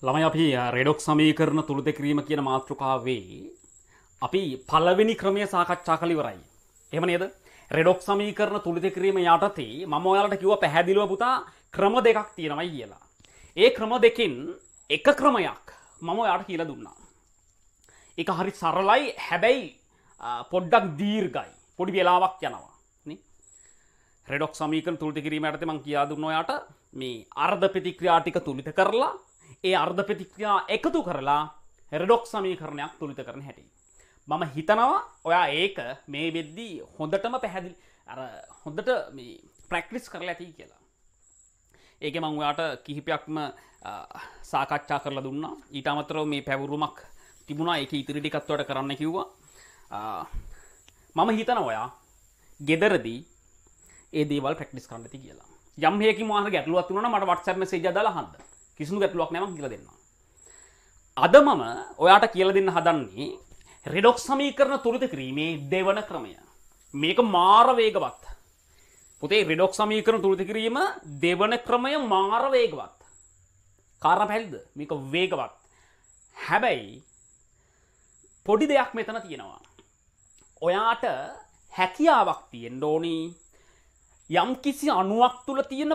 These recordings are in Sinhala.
ළමයි අපි රෙඩොක්ස් සමීකරණ තුලිත කිරීම කියන මාතෘකාවේ අපි පළවෙනි ක්‍රමය සාකච්ඡා කළ ඉවරයි. එහෙම නේද? රෙඩොක්ස් සමීකරණ තුලිත කිරීම යටතේ මම ඔයාලට කිව්වා පැහැදිලිව පුතා ක්‍රම දෙකක් තියෙනවායි කියලා. ඒ ක්‍රම දෙකෙන් එක ක්‍රමයක් මම ඔයාලට කියලා දුන්නා. ඒක හරි සරලයි හැබැයි පොඩ්ඩක් දීර්ඝයි. පොඩි වෙලාවක් යනවා. නේ? රෙඩොක්ස් සමීකරණ තුලිත කිරීම යටතේ මම කියා දුන්නා ඔයාලට මේ අර්ධ ප්‍රතික්‍රියා ටික තුලිත කරලා ඒ අර්ධ ප්‍රතික්‍රියා එකතු කරලා රෙඩොක්ස් සමීකරණයක් තුලිත කරන හැටි. මම හිතනවා ඔයා ඒක මේ වෙද්දී හොඳටම පැහැදිලි හොඳට මේ ප්‍රැක්ටිස් කරලා ඇති කියලා. ඒකේ මම ඔයාට කිහිපයක්ම සාකච්ඡා කරලා දුන්නා. ඊට අමතරව මේ පැවරුමක් තිබුණා. ඒක ඉතිරි ටිකත් ඔයාලට කරන්න කිව්වා. මම හිතනවා ඔයා ගෙදරදී ඒ දේවල් ප්‍රැක්ටිස් කරන්න ඇති කියලා. යම් හේකින් මොනවා හරි ගැටලුවක් තිබුණා නම් මට WhatsApp message එකක් දාලා අහන්න. කිසිදු ගැටලුවක් නැහැ මම කියලා දෙන්නම්. අද මම ඔයාට කියලා දෙන්න හදන්නේ රෙඩොක්ස් සමීකරණ තුලිත කිරීමේ දෙවන ක්‍රමය. මේක මාර වේගවත්. පුතේ රෙඩොක්ස් සමීකරණ තුලිත කිරීම දෙවන ක්‍රමය මාර වේගවත්. කාරණා පැහැදිලිද? මේක වේගවත්. හැබැයි පොඩි දෙයක් මෙතන තියෙනවා. ඔයාට හැකියාවක් තියෙන්න ඕනි යම් කිසි අණුවක් තුල තියෙන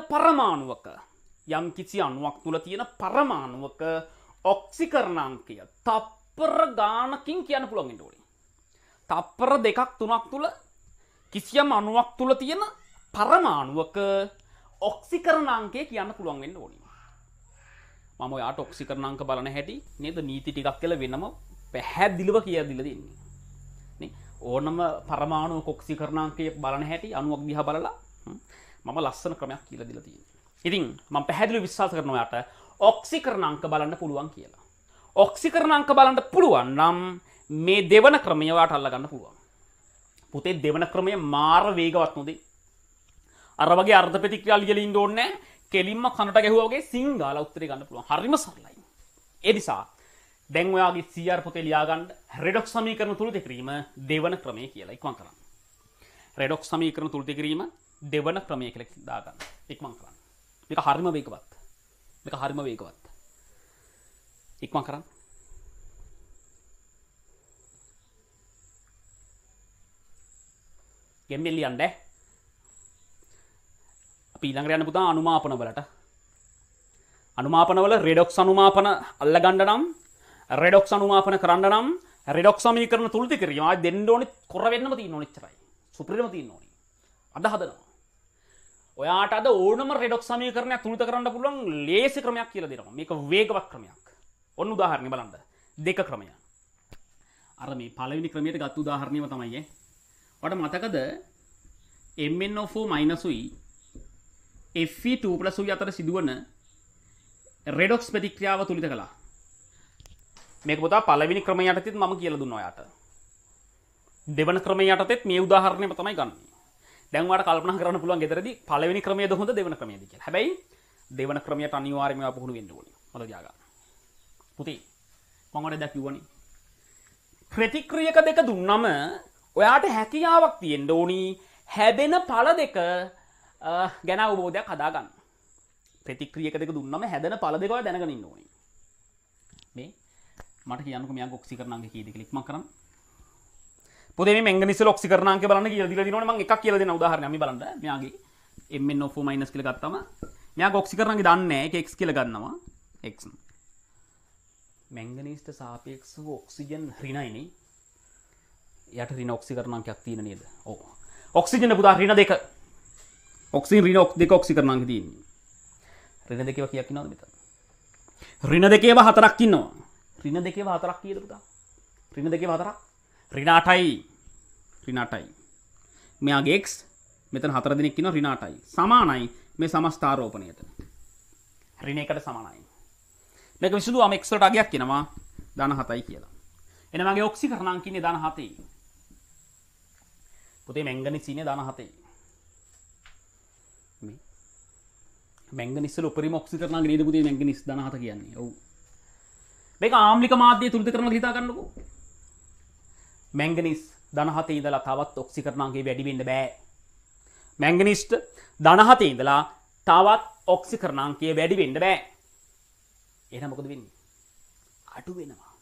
පරමාණුවක ඔක්සිකරණාංකය තප්පර ගානකින් කියන්න පුළුවන් වෙන්න ඕනේ. තප්පර 2ක් 3ක් තුල කිසියම් අණුවක් තුල තියෙන පරමාණුවක ඔක්සිකරණාංකය කියන්න පුළුවන් වෙන්න ඕනේ. මම ඔයාට ඔක්සිකරණාංක බලන හැටි නේද නීති ටිකක් කියලා වෙනම පැහැදිලිව කියලා දීලා දෙන්නේ. නේ ඕනම පරමාණුවක ඔක්සිකරණාංකය බලන හැටි අණුවක් දිහා බලලා මම ලස්සන ක්‍රමයක් කියලා දීලා තියෙනවා. ඉතින් මම පැහැදිලිව විශ්වාස කරනවා ඔයාට ඔක්සිකරණාංක බලන්න පුළුවන් කියලා. ඔක්සිකරණාංක බලන්න පුළුවන් නම් මේ දෙවන ක්‍රමය ඔයාට අල්ල ගන්න පුළුවන්. පුතේ දෙවන ක්‍රමය මාර වේගවත් නොදේ. අර වගේ අර්ධ ප්‍රතික්‍රියා ලියලා ඉන්න ඕනේ නැහැ. කෙලින්ම කනට ගැහුවා වගේ සිංගාලා උත්තරේ ගන්න පුළුවන්. හරිම සරලයි. ඒ නිසා දැන් ඔයාගේ CR පොතේ ලියා ගන්න රෙඩොක්ස් සමීකරණ තුලිත කිරීම දෙවන ක්‍රමය කියලා ඉක්මන් කරන්න. රෙඩොක්ස් සමීකරණ තුලිත කිරීම දෙවන ක්‍රමය කියලා දාගන්න. ඉක්මන් කරන්න. මේක හරිම වේගවත්. ඉක්මන් කරන්න. ගෙම්බෙල් ලියන්න. අපි ඊළඟට යන්න පුතා අනුමාපන වලට. අනුමාපන වල රෙඩොක්ස් අනුමාපන අල්ල ගන්න නම් රෙඩොක්ස් අනුමාපන කරන්න නම් රෙඩොක්ස් සමීකරණ තුලිත කිරීම ආයි දෙන්න ඕනේ කොර වෙන්නම තියෙන්න ඕනේ එච්චරයි. සුපිරිම තියෙන්න ඕනේ. අද හදනවා. ඔයාට අද ඕනම රෙඩොක්ස් සමීකරණයක් තුලිත කරන්න පුළුවන් ලේසි ක්‍රමයක් කියලා දෙනවා. මේක වේගවත් ක්‍රමයක්. ඔන්න උදාහරණයක් බලන්න. දෙක ක්‍රමය. අර මේ පළවෙනි ක්‍රමයට ගත්ත උදාහරණයම තමයි ඔයාට මතකද MnO4 උයි Fe2 උයි අතර සිදුවන රෙඩොක්ස් ප්‍රතික්‍රියාව තුලිත කළා. මේක පුතා පළවෙනි ක්‍රමය යටතේත් මම කියලා දුන්නා ඔයාට. දෙවන ක්‍රමය යටතේත් මේ උදාහරණයම තමයි ගන්න. දැන් ඔයාලට කල්පනා කරන්න පුළුවන් ගෙදරදී පළවෙනි ක්‍රමයේද හොඳ දෙවන ක්‍රමයේද කියලා. හැබැයි දෙවන ක්‍රමයට අනිවාර්යයෙන්ම ඔයා පුහුණු වෙන්න ඕනේ. මතක තියාගන්න. පුතේ මම ඔයාලට දැන් කිව්වනේ. ප්‍රතික්‍රියක දෙක දුන්නම ඔයාට හැකියාවක් තියෙන්න ඕනි හැදෙන ඵල දෙක ගැන අවබෝධයක් හදාගන්න. ප්‍රතික්‍රියක දෙක දුන්නම හැදෙන ඵල දෙක ඔයා දැනගෙන ඉන්න ඕනේ. මේ මට කියන්නකෝ මෙයාගේ ඔක්සිකරණාංක කීයද කියලා ඉක්මන් කරන්න. පුතේ මේ මැංගනීස් වල ඔක්සිකරණාංකය බලන්න කියලා දීලා දිනවනේ මම එකක් කියලා දෙන උදාහරණයක් අපි බලන්න. මෙයාගේ MnO4- කියලා ගත්තම මෙයාගේ ඔක්සිකරණාංකය දන්නේ නැහැ. ඒක x කියලා ගන්නවා. x. මැංගනීස්ට සාපේක්ෂව ඔක්සිජන් ඍණයිනේ. යට ඍණ ඔක්සිකරණාංකයක් තියෙන නේද? ඔව්. ඔක්සිජන් පුතා ඍණ 2. ඔක්සිජන් ඍණ 2 ඔක්සිකරණාංක තියෙන්නේ. ඍණ 2 කීයක් ඉන්නවද මෙතන? ඍණ 2 4ක් ඉන්නවා. ඍණ 2 4ක් කීයද පුතා? ඍණ 2 4ක්. ඍණ 8යි. ඍණ 8යි. මෙයාගේ x මෙතන 4 දෙනෙක් ඉන්නවා ඍණ 8යි. සමානයි මේ සමස්ථාරෝපණයට. ඍණ 1ට සමානයි. මේක විසඳුවාම x වලට අගයක් එනවා ධන 7යි කියලා. එන මගේ ඔක්සිකරණාංක ඉන්නේ ධන 7යි. පුතේ මැංගනීස් ඉන්නේ ධන 7යි. මේ මැංගනීස් වල උපරිම ඔක්සිකරණාංක නේද පුතේ මැංගනීස් ධන 7 කියන්නේ. ඔව්. මේක ආම්ලික මාධ්‍ය තුලිත කරනවා හිතා ගන්නකෝ. මැංගනීස් ධන 7 ඉඳලා තවත් ඔක්සිකරණාංකය වැඩි වෙන්න බෑ. මැංගනීස්ට ධන 7 ඉඳලා තවත් ඔක්සිකරණාංකය වැඩි වෙන්න බෑ. එහෙනම් මොකද වෙන්නේ? අඩු වෙනවා.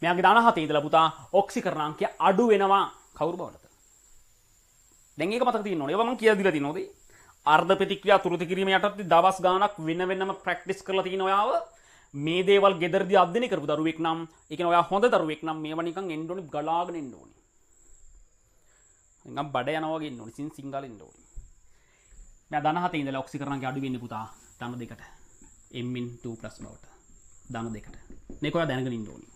මෙයාගේ දාන 7 ඉඳලා පුතා ඔක්සිකරණාංකය අඩු වෙනවා. කවුරු බවලද? දැන් ඒක මතක තියෙන්න ඕනේ. ඒවා මම කියලා දීලා තියෙනවද? අර්ධ ප්‍රතික්‍රියා තුරුති කිරීම යටතේ දවස් ගාණක් වෙනම ප්‍රැක්ටිස් කරලා තියෙන ඔයාව මේ දේවල් ගෙදරදී අධ්‍යයනය කරපු දරුවෙක් නම් ඒ කියන්නේ ඔයා හොඳ දරුවෙක් නම් මේවා නිකන් එන්න ඕනේ ගලාගෙන එන්න ඕනේ. නිකන් බඩ යනවා වගේ එන්න ඕනේ. සිංගල් එන්න ඕනේ. මම ධන 7 ඉඳලා ඔක්සිකරණාංකය අඩු වෙන්නේ පුතා ධන 2ට. m/2 බවට. ධන 2ට. මේක ඔයා දැනගෙන ඉන්න ඕනේ.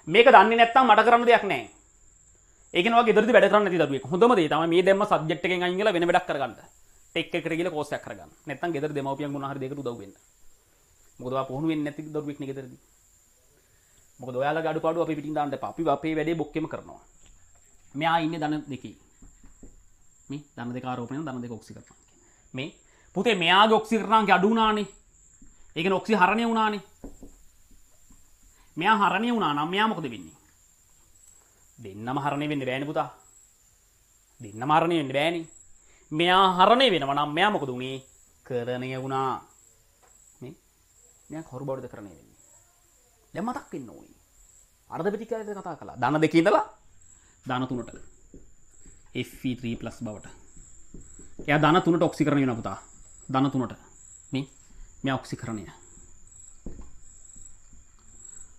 මේක දන්නේ නැත්නම් මට කරන්න දෙයක් නැහැ. ඒක නේ ඔයා ගෙදරදී වැඩ කරන්න නැති දරුවෙක්. හොඳම දේ තමයි මේ දැම්ම සබ්ජෙක්ට් එකෙන් අයින් වෙලා වෙන වැඩක් කරගන්න. ටෙක් එකට ගිහලා කෝස් එකක් කරගන්න. නැත්නම් ගෙදර දෙමව්පියන් මොනවා හරි දෙයකට උදව් වෙන්න. මොකද ඔයා පුහුණු වෙන්නේ නැති දරුවෙක් නේ ගෙදරදී. මොකද ඔයාලගේ අඩුපාඩු අපි පිටින් දාන්න එපා. අපි අපේ වැඩේ බොක්කෙම කරනවා. මෙයා ඉන්නේ ධන 2. මේ ධන 2 ආරෝපණය ධන 2 ඔක්සිකරණාංකය. මේ පුතේ මෙයාගේ ඔක්සිකරණාංකය අඩු වුණානේ. ඒ කියන්නේ ඔක්සි හරණය වුණානේ. මෙයා හරණය වුණා නම් මෙයා මොකද වෙන්නේ? දෙන්නම හරණය වෙන්න බෑනේ පුතා. දෙන්නම හරණය වෙන්න බෑනේ. මෙයා හරණය වෙනවා නම් මෙයා මොකද උනේ? කරණය වුණා. මේ මෙයා කවුරු බවද කරණය වෙන්නේ? දැන් මතක් වෙන්න ඕනේ. අර්ධ ප්‍රතික්‍රියාවේදී කතා කළා. ධන 2 ඉඳලා ධන 3ට. Fe3+ බවට. එයා ධන 3ට ඔක්සිකරණය වෙනවා පුතා. ධන 3ට. මේ මෙයා ඔක්සිකරණය.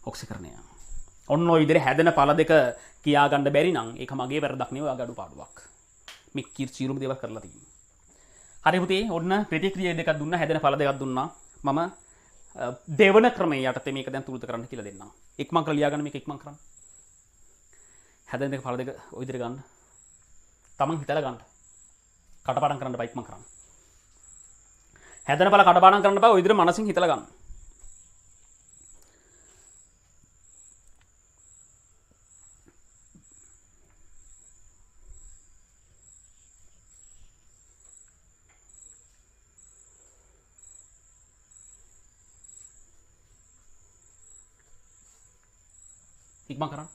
ඔක්සිකරණය. ඔන්න ඔය විදිහට හැදෙන පළ දෙක කියා ගන්න බැරි නම් ඒක මගේ වැරදක් නෙවෙයි ඔයාගේ අඩුපාඩුවක්. මේ කීර්තිරුම දේවල් කරලා තියෙන්නේ. හරි පුතේ ඔන්න ප්‍රතික්‍රියා දෙකක් දුන්නා හැදෙන පළ දෙකක් දුන්නා. මම දෙවන ක්‍රමයේ යටතේ මේක දැන් තුරුත කරන්න කියලා දෙන්නම්. ඉක්මන් කරලා ලියා ගන්න මේක ඉක්මන් කරන්න. හැදෙන දෙක පළ දෙක ඔය විදිහට ගන්න. තමන් හිතලා ගන්න. කටපාඩම් කරන්න බෑ ඉක්මන් කරන්න. හැදෙන පළ කටපාඩම් කරන්න බෑ ඔය විදිහට මනසින් හිතලා ගන්න. ඉක්මන් කරන්න.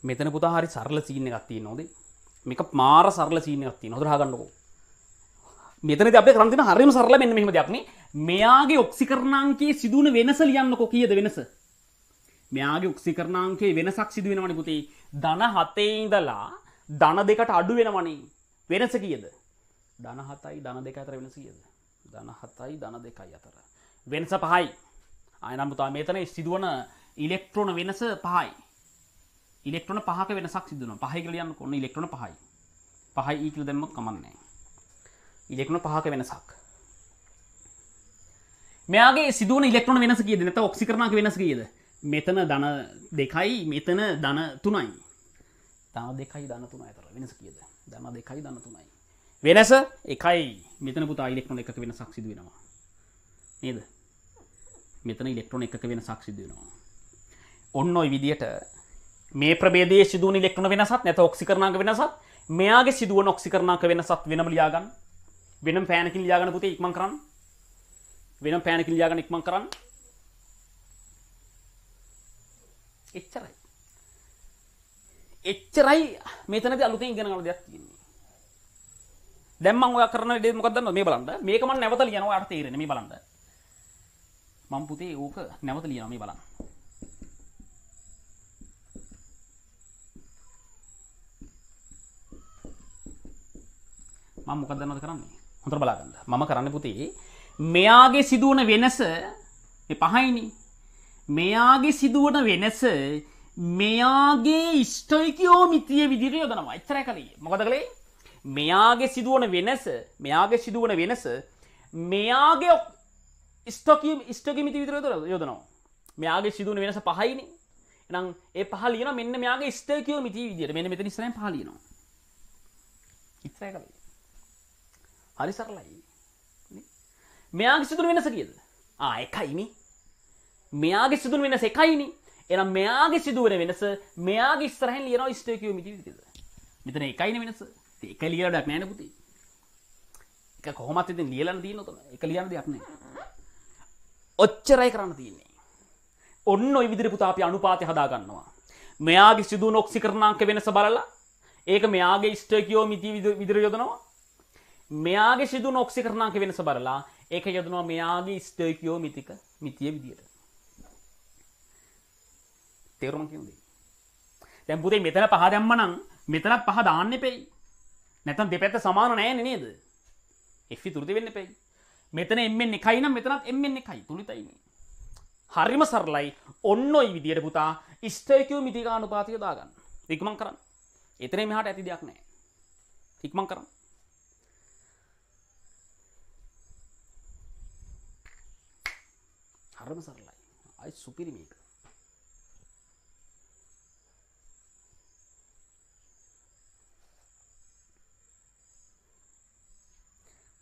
මෙතන පුතා හරි සරල සීන් එකක් තියෙනවද? මේක මාර සරල සීන් එකක් තියෙනවා. හොඳට අහගන්නකෝ. මෙතනදී අපිට කරන්න තියෙන හරියම සරල මෙන්න මෙහෙම දෙයක් නේ. මෙයාගේ ඔක්සිකරණාංකයේ සිදුවන වෙනස ලියන්නකෝ කීයද වෙනස? මෙයාගේ ඔක්සිකරණාංකයේ වෙනසක් සිදු වෙනවනේ පුතේ. ධන 7 ඉඳලා ධන 2ට අඩු වෙනවනේ. වෙනස කීයද? ධන 7යි ධන 2 අතර වෙනස කීයද? ධන 7යි ධන 2යි අතර. වෙනස 5යි. ආයෙනම් පුතා මෙතන සිදුවන ඉලෙක්ට්‍රෝන වෙනස 5යි. ඉලෙක්ට්‍රෝන 5ක වෙනසක් සිදු වෙනවා. 5යි කියලා ලියන්නකො. ඔන්න ඉලෙක්ට්‍රෝන 5යි. 5යි E කියලා දැම්මොත් කමක් නැහැ. ඉලෙක්ට්‍රෝන 5ක වෙනසක්. මෙයාගේ සිදුවන ඉලෙක්ට්‍රෝන වෙනස කීයද? නැත්නම් ඔක්සිකරණාංක වෙනස කීයද? මෙතන ධන 2යි මෙතන ධන 3යි. ධන 2යි ධන 3යි අතර වෙනස කීයද? ධන 2යි ධන 3යි. වෙනස 1යි. මෙතන පුතා ඉලෙක්ට්‍රෝන එකක වෙනසක් සිදු වෙනවා. නේද? මෙතන ඉලෙක්ට්‍රෝන එකක වෙනසක් සිදු වෙනවා. ඔන්න ඔය විදියට මේ ප්‍රභේදයේ සිදුවන ඉලෙක්ට්‍රෝන වෙනසත් නැත්නම් ඔක්සිකරණාංක වෙනසත් මෙයාගේ සිදුවන ඔක්සිකරණාංක වෙනසත් වෙනම ලියා ගන්න. වෙනම පෑනකින් ලියා ගන්න පුතේ ඉක්මන් කරන්න. වෙනම පෑනකින් ලියා ගන්න ඉක්මන් කරන්න. එච්චරයි. එච්චරයි මෙතනදී අලුතෙන් ඉගෙන ගන්න දෙයක් තියෙන්නේ. දැන් මම ඔයා කරන දේ මොකක්ද දන්නවද? මේ බලන්න. මේක මම නැවත ලියනවා ඔයාලට තේරෙන්නේ. මේ බලන්න. මම පුතේ ඕක නැවත ලියනවා මේ බලන්න. මම මොකක්ද දන්නවද කරන්නේ? හොඳට බලාගන්න. මම කරන්නේ පුතේ මෙයාගේ සිදුවන වෙනස මේ 5යිනේ. මෙයාගේ සිදුවන වෙනස මෙයාගේ ස්ටොයිකියෝමිතිය විදිහට යොදනවා. එච්චරයි කලේ. මොකද කලේ? මෙයාගේ සිදුවන වෙනස මෙයාගේ ස්ටොයිකියෝමිතිය විදිහට යොදනවා. මෙයාගේ සිදුවන වෙනස 5යිනේ. එහෙනම් ඒ 5 ලියනවා මෙන්න මෙයාගේ ස්ටොයිකියෝමිතිය විදිහට. මෙන්න මෙතන ඉස්සරහින් 5 ලියනවා. එච්චරයි කලේ. හරි සරලයි. මෙයාගේ සිදුවන වෙනස කීයද? 1යිනේ. මෙයාගේ සිදුවන වෙනස 1යිනේ. එහෙනම් මෙයාගේ සිදුවන වෙනස මෙයාගේ ඉස්සරහින් ලියනවා ස්ටොයිකියෝමිතිය විදිහට. මෙතන 1යිනේ වෙනස. ඒක ලියලා දෙයක් නැහැ නේ පුතේ. ඒක කොහොමද ඉතින් ලියලා තියෙන්නේ උතන. ඒක ලියන්න දෙයක් නැහැ. ඔච්චරයි කරන්න තියෙන්නේ. ඔන්න ඔය විදිහට පුතා අපි අනුපාතය හදා ගන්නවා. මෙයාගේ සිදුවන ඔක්සිකරණාංක වෙනස බලලා ඒක මෙයාගේ ස්ටොයිකියෝමිතිය විදිහට යොදනවා. මෙයාගේ සිදුවන ඔක්සිකරණාංක වෙනස බලලා ඒක යොදනවා මෙයාගේ ස්ටොයිකියෝමිතික මිතිය විදිහට. තේරුම කියන්නේ. දැන් පුතේ මෙතන පහ දැම්ම නම් මෙතනත් පහ දාන්න එපෙයි. නැත්නම් දෙපැත්ත සමාන නැහැ නේද? f තුරුද වෙන්න එපෙයි. මෙතන mn එකයි නම් මෙතනත් mn එකයි තුලිතයි මේ. හරිම සරලයි. ඔන්න ඔය විදියට පුතා ස්ටොයිකියෝමිතික අනුපාතය දාගන්න. ඉක්මන් කරන්න. එතන මෙහාට ඇති දෙයක් නැහැ. ඉක්මන් කරන්න. හරිම සරලයි. අයි සුපිරි මේක.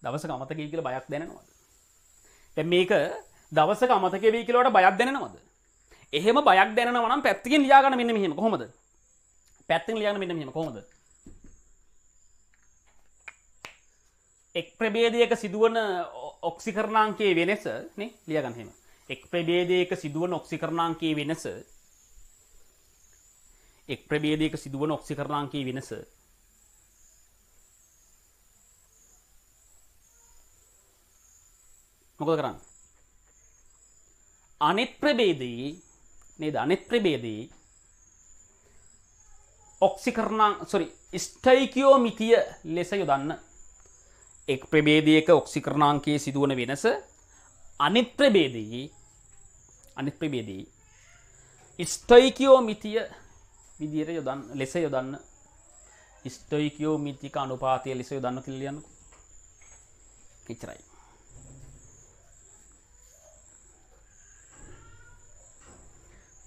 දවසක අමතක වෙයි කියලා බයක් දැනෙනවද? දැන් මේක දවසක අමතක වෙයි කියලාට බයක් දැනෙනවද? එහෙම බයක් දැනෙනවා නම් පැත්තකින් ලියා ගන්න මෙන්න මෙහෙම. කොහොමද? පැත්තකින් ලියා ගන්න මෙන්න මෙහෙම. කොහොමද? එක් ප්‍රභේදයක සිදුවන ඔක්සිකරණාංකයේ වෙනස නේ ලියා ගන්න එහෙම. එක් ප්‍රභේදයක සිදුවන ඔක්සිකරණාංකයේ වෙනස එක් ප්‍රභේදයක සිදුවන ඔක්සිකරණාංකයේ වෙනස මොකද කරන්නේ? අනිත් ප්‍රභේදයේ නේද? අනිත් ප්‍රභේදයේ ස්ටොයිකියෝමිතිය ලෙස යොදන්න. එක් ප්‍රභේදයක ඔක්සිකරණාංකයේ සිදුවන වෙනස අනිත් ප්‍රභේදයේ ස්ටොයිකියෝමිතිය විදියට යොදන්න ලෙස යොදන්න. ස්ටොයිකියෝමිතික අනුපාතය ලෙස යොදන්න කියලා ලියන්නකො. එච්චරයි.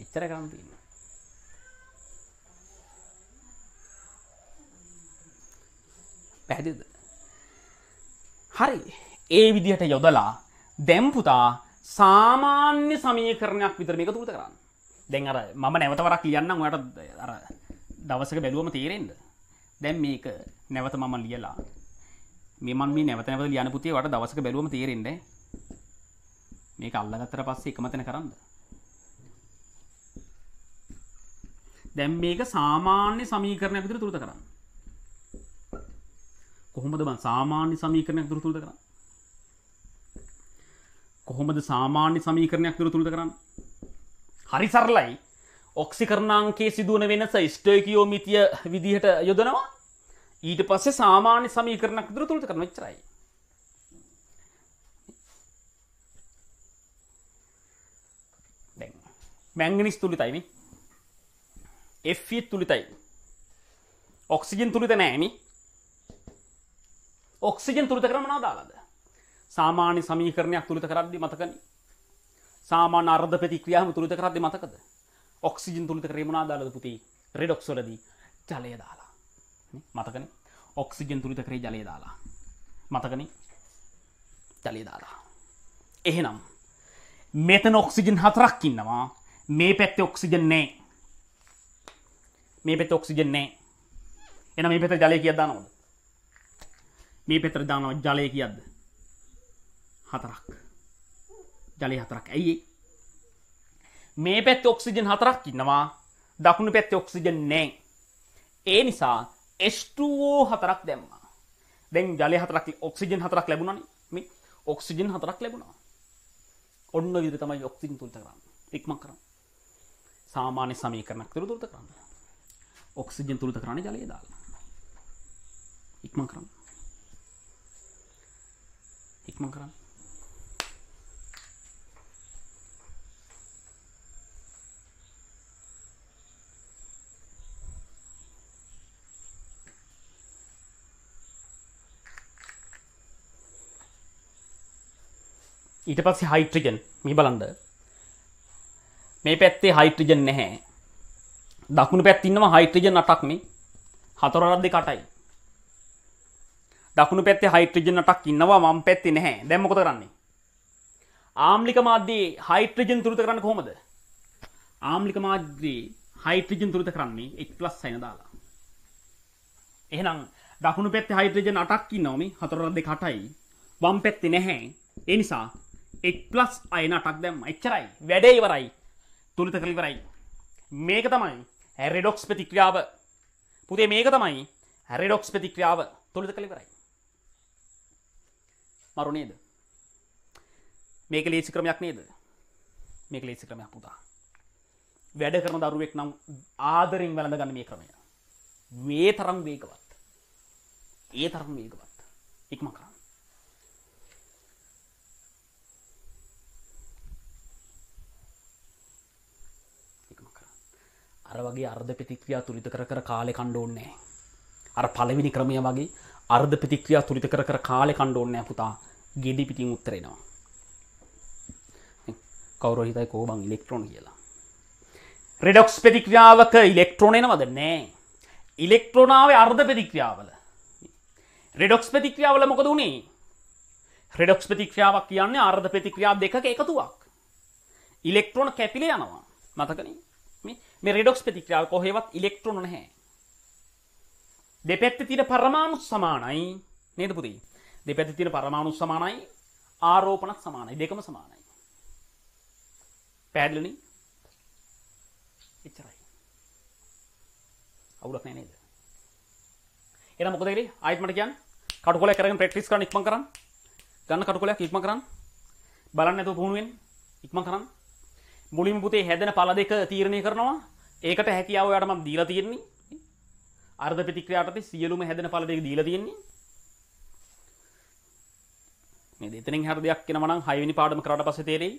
එච්චර කරන් තියෙනවා. පැහැදිලිද? හරි. ඒ විදිහට යොදලා දැන් පුතා සාමාන්‍ය සමීකරණයක් විතර මේක තුරුත කරන්න. දැන් අර මම නැවත වරක් ලියන්නම් ඔයාලට අර දවසක බැලුවම තේරෙන්න. දැන් මේක නැවත මම ලියලා මම මේ නැවත ලියන පුතේ ඔයාලට දවසක බැලුවම තේරෙන්නේ. මේක අල්ලගත්තට පස්සේ එකම තැන කරන්න. දැන් මේක සාමාන්‍ය සමීකරණයක් විතර තුරුත කරන්න. කොහොමද බං සාමාන්‍ය සමීකරණයක් විතර තුරුත කරන්නේ? කොහොමද සාමාන්‍ය සමීකරණයක් විතර තුරුත කරන්නේ? හරි සරලයි. ඔක්සිකරණාංකයේ සිදුවන වෙනස ස්ටොයිකියෝමිතිය විදිහට යොදනවා. ඊට පස්සේ සාමාන්‍ය සමීකරණයක් විතර තුරුත කරනවා. එච්චරයි. දැන් මැංගනීස් තුලිතයි නේ. Fe තුලිතයි. ඔක්සිජන් තුලිත නැහැ නේ. ඔක්සිජන් තුලිත කරම මොනවද දාලාද? සාමාන්‍ය සමීකරණයක් තුලිත කරද්දි මතකනේ. සාමාන්‍ය අර්ධ ප්‍රතික්‍රියාවම තුලිත කරද්දි මතකද? ඔක්සිජන් තුලිත කරේ මොනවද දාලාද පුතේ? රෙඩොක්ස් වලදී ජලය දාලා. නේ මතකනේ. ඔක්සිජන් තුලිත කරේ ජලය දාලා. මතකනේ. ජලය දාලා. එහෙනම් මෙතන ඔක්සිජන් 4ක් ඉන්නවා. මේ පැත්තේ ඔක්සිජන් නැහැ. මේ පැත්තේ ඔක්සිජන් නැහැ. එහෙනම් මේ පැත්තේ ජලය කීයක් දානවද? මේ පැත්තට දානවා ජලය කීයක්ද? 4ක්. ජලය 4ක්. ඇයි ඒ? මේ පැත්තේ ඔක්සිජන් 4ක් ඉන්නවා. දකුණු පැත්තේ ඔක්සිජන් නැහැ. ඒ නිසා H2O 4ක් දැම්මා. දැන් ජලය 4ක් ඔක්සිජන් 4ක් ලැබුණානේ. මේ ඔක්සිජන් 4ක් ලැබුණා. ඔන්න ඔය විදිහට තමයි ඔක්සිජන් තුලිත කරන්නේ. ඉක්මන් කරන්න. සාමාන්‍ය සමීකරණයක් තුලිත කරන්න. ඔක්සිජන් තුලිත කරන්නේ ජලය දාලා. ඉක්මන් කරන්න. ඉක්මන් කරන්න. ඊට පස්සේ හයිඩ්‍රජන් මේ බලන්න. මේ පැත්තේ හයිඩ්‍රජන් නැහැ. දකුණු පැත්තේ ඉන්නවා හයිඩ්‍රජන් 8ක් මේ. 4 වරක් 2 8යි. දකුණු පැත්තේ හයිඩ්‍රජන් 8ක් ඉන්නවා වම් පැත්තේ නැහැ. දැන් මොකද කරන්නේ? ආම්ලික මාධ්‍යයේ හයිඩ්‍රජන් තුරුත කරන්නේ කොහොමද? ආම්ලික මාධ්‍යයේ හයිඩ්‍රජන් තුරුත කරන්නේ H+ සයින දාලා. එහෙනම් දකුණු පැත්තේ හයිඩ්‍රජන් 8ක් ඉන්නවා මේ 4 වරක් 2 8යි. වම් පැත්තේ නැහැ. ඒ නිසා H+ අයන 8ක් දැම්මා. එච්චරයි. වැඩේ ඉවරයි. තුලිත කළ ඉවරයි. මේක තමයි රෙඩොක්ස් ප්‍රතික්‍රියාව. පුතේ මේක තමයි රෙඩොක්ස් ප්‍රතික්‍රියාව තුලිත කළ ඉවරයි. මරු නේද? මේක ලේසි ක්‍රමයක් නේද? මේක ලේසි ක්‍රමයක් පුතා. වැඩ කරන දරුවෙක් නම් ආදරෙන් වැළඳ ගන්න මේ ක්‍රමය. මේ තරම් වේගවත්. ඒ තරම් වේගවත්. ඉක්ම කරන්න. අර වගේ අර්ධ ප්‍රතික්‍රියා තුලිත කර කර කාලේ කන්න ඕනේ නැහැ. අර පළවෙනි ක්‍රමය වගේ අර්ධ ප්‍රතික්‍රියා තුලිත කර කර කාලේ කන්න ඕනේ නැහැ පුතා. ගෙඩි පිටින් උත්තර එනවා. කවුරු හිතයි කොහොමන් ඉලෙක්ට්‍රෝන කියලා. රෙඩොක්ස් ප්‍රතික්‍රියාවක ඉලෙක්ට්‍රෝන එනවද? නැහැ. ඉලෙක්ට්‍රෝන ආවේ අර්ධ ප්‍රතික්‍රියාවල. රෙඩොක්ස් ප්‍රතික්‍රියාවල මොකද උනේ? රෙඩොක්ස් ප්‍රතික්‍රියාවක් කියන්නේ අර්ධ ප්‍රතික්‍රියා දෙකක එකතුවක්. ඉලෙක්ට්‍රෝන කැපිලා යනවා. මතකනේ? මේ රෙඩොක්ස් ප්‍රතික්‍රියාව කොහෙවත් ඉලෙක්ට්‍රෝන නැහැ. දෙපැත්තේ තියෙන පරමාණු සමානයි නේද පුතේ? දෙපැත්තේ තියෙන පරමාණු සමානයි ආරෝපණත් සමානයි. දෙකම සමානයි. පැහැදිලිනේ? එච්චරයි. අවුලක් නැහැ නේද? එහෙනම් මොකද කරේ? ආයෙත් මට කියන්න. කටුකොලයක් අරගෙන ප්‍රැක්ටිස් කරන්න ඉක්මන් කරන්න. ගන්න කටුකොලයක් ඉක්මන් කරන්න. බලන්න නැතුව පුහුණු වෙන්න. ඉක්මන් කරන්න. මුලින්ම පුතේ හැදෙන පළ දෙක තීරණය කරනවා. ඒකට හැකියාව ඔයාලට මම දීලා තියෙන්නේ. අර්ධ ප්‍රතික්‍රියාවට සියලුම හැදෙන පළ දෙක දීලා තියෙන්නේ. මේ දෙතනින් හරිය දෙයක් වෙනවා නම් 6 වෙනි පාඩම කරාට පස්සේ තේරෙයි.